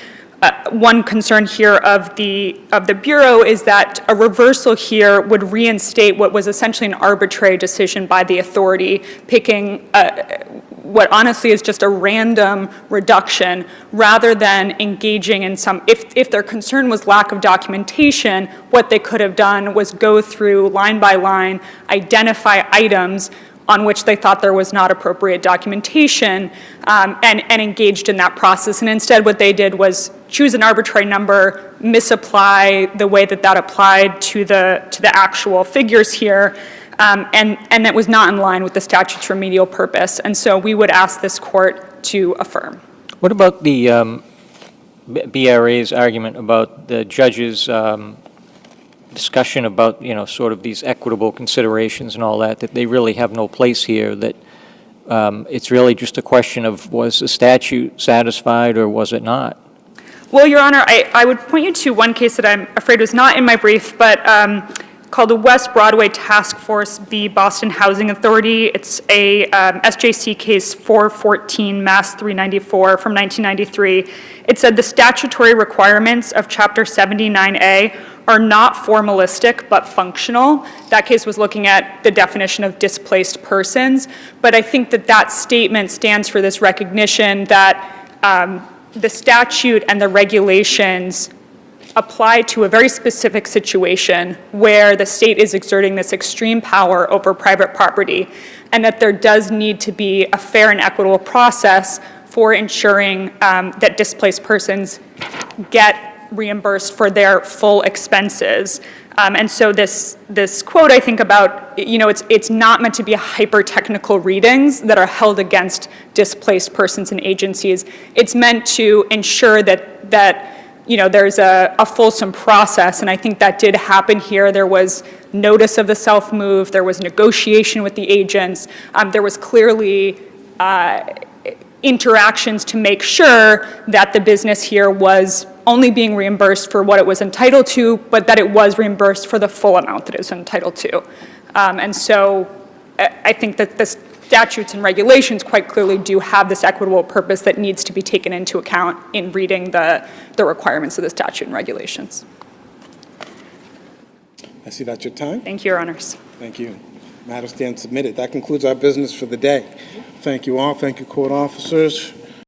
one concern here of the Bureau is that a reversal here would reinstate what was essentially an arbitrary decision by the authority, picking what honestly is just a random reduction, rather than engaging in some, if their concern was lack of documentation, what they could have done was go through line by line, identify items on which they thought there was not appropriate documentation, and engaged in that process. And instead, what they did was choose an arbitrary number, misapply the way that that applied to the actual figures here, and that was not in line with the statute's remedial purpose. And so we would ask this court to affirm. What about the BRA's argument about the judge's discussion about, sort of these equitable considerations and all that they really have no place here, that it's really just a question of was the statute satisfied or was it not? Well, Your Honor, I would point you to one case that I'm afraid was not in my brief, but called the West Broadway Task Force v. Boston Housing Authority. It's a SJC case 414 Mass 394 from 1993. It said the statutory requirements of Chapter 79A are not formalistic but functional. That case was looking at the definition of displaced persons, but I think that that statement stands for this recognition that the statute and the regulations apply to a very specific situation where the state is exerting this extreme power over private property, and that there does need to be a fair and equitable process for ensuring that displaced persons get reimbursed for their full expenses. And so this quote, I think about, it's not meant to be hyper-technical readings that are held against displaced persons and agencies. It's meant to ensure that there's a fulsome process, and I think that did happen here. There was notice of the self-move, there was negotiation with the agents, there was clearly interactions to make sure that the business here was only being reimbursed for what it was entitled to, but that it was reimbursed for the full amount that it was entitled to. And so I think that the statutes and regulations quite clearly do have this equitable purpose that needs to be taken into account in reading the requirements of the statute and regulations. I see that's your time. Thank you, Your Honors. Thank you. Matter stands submitted. That concludes our business for the day. Thank you all. Thank you, court officers.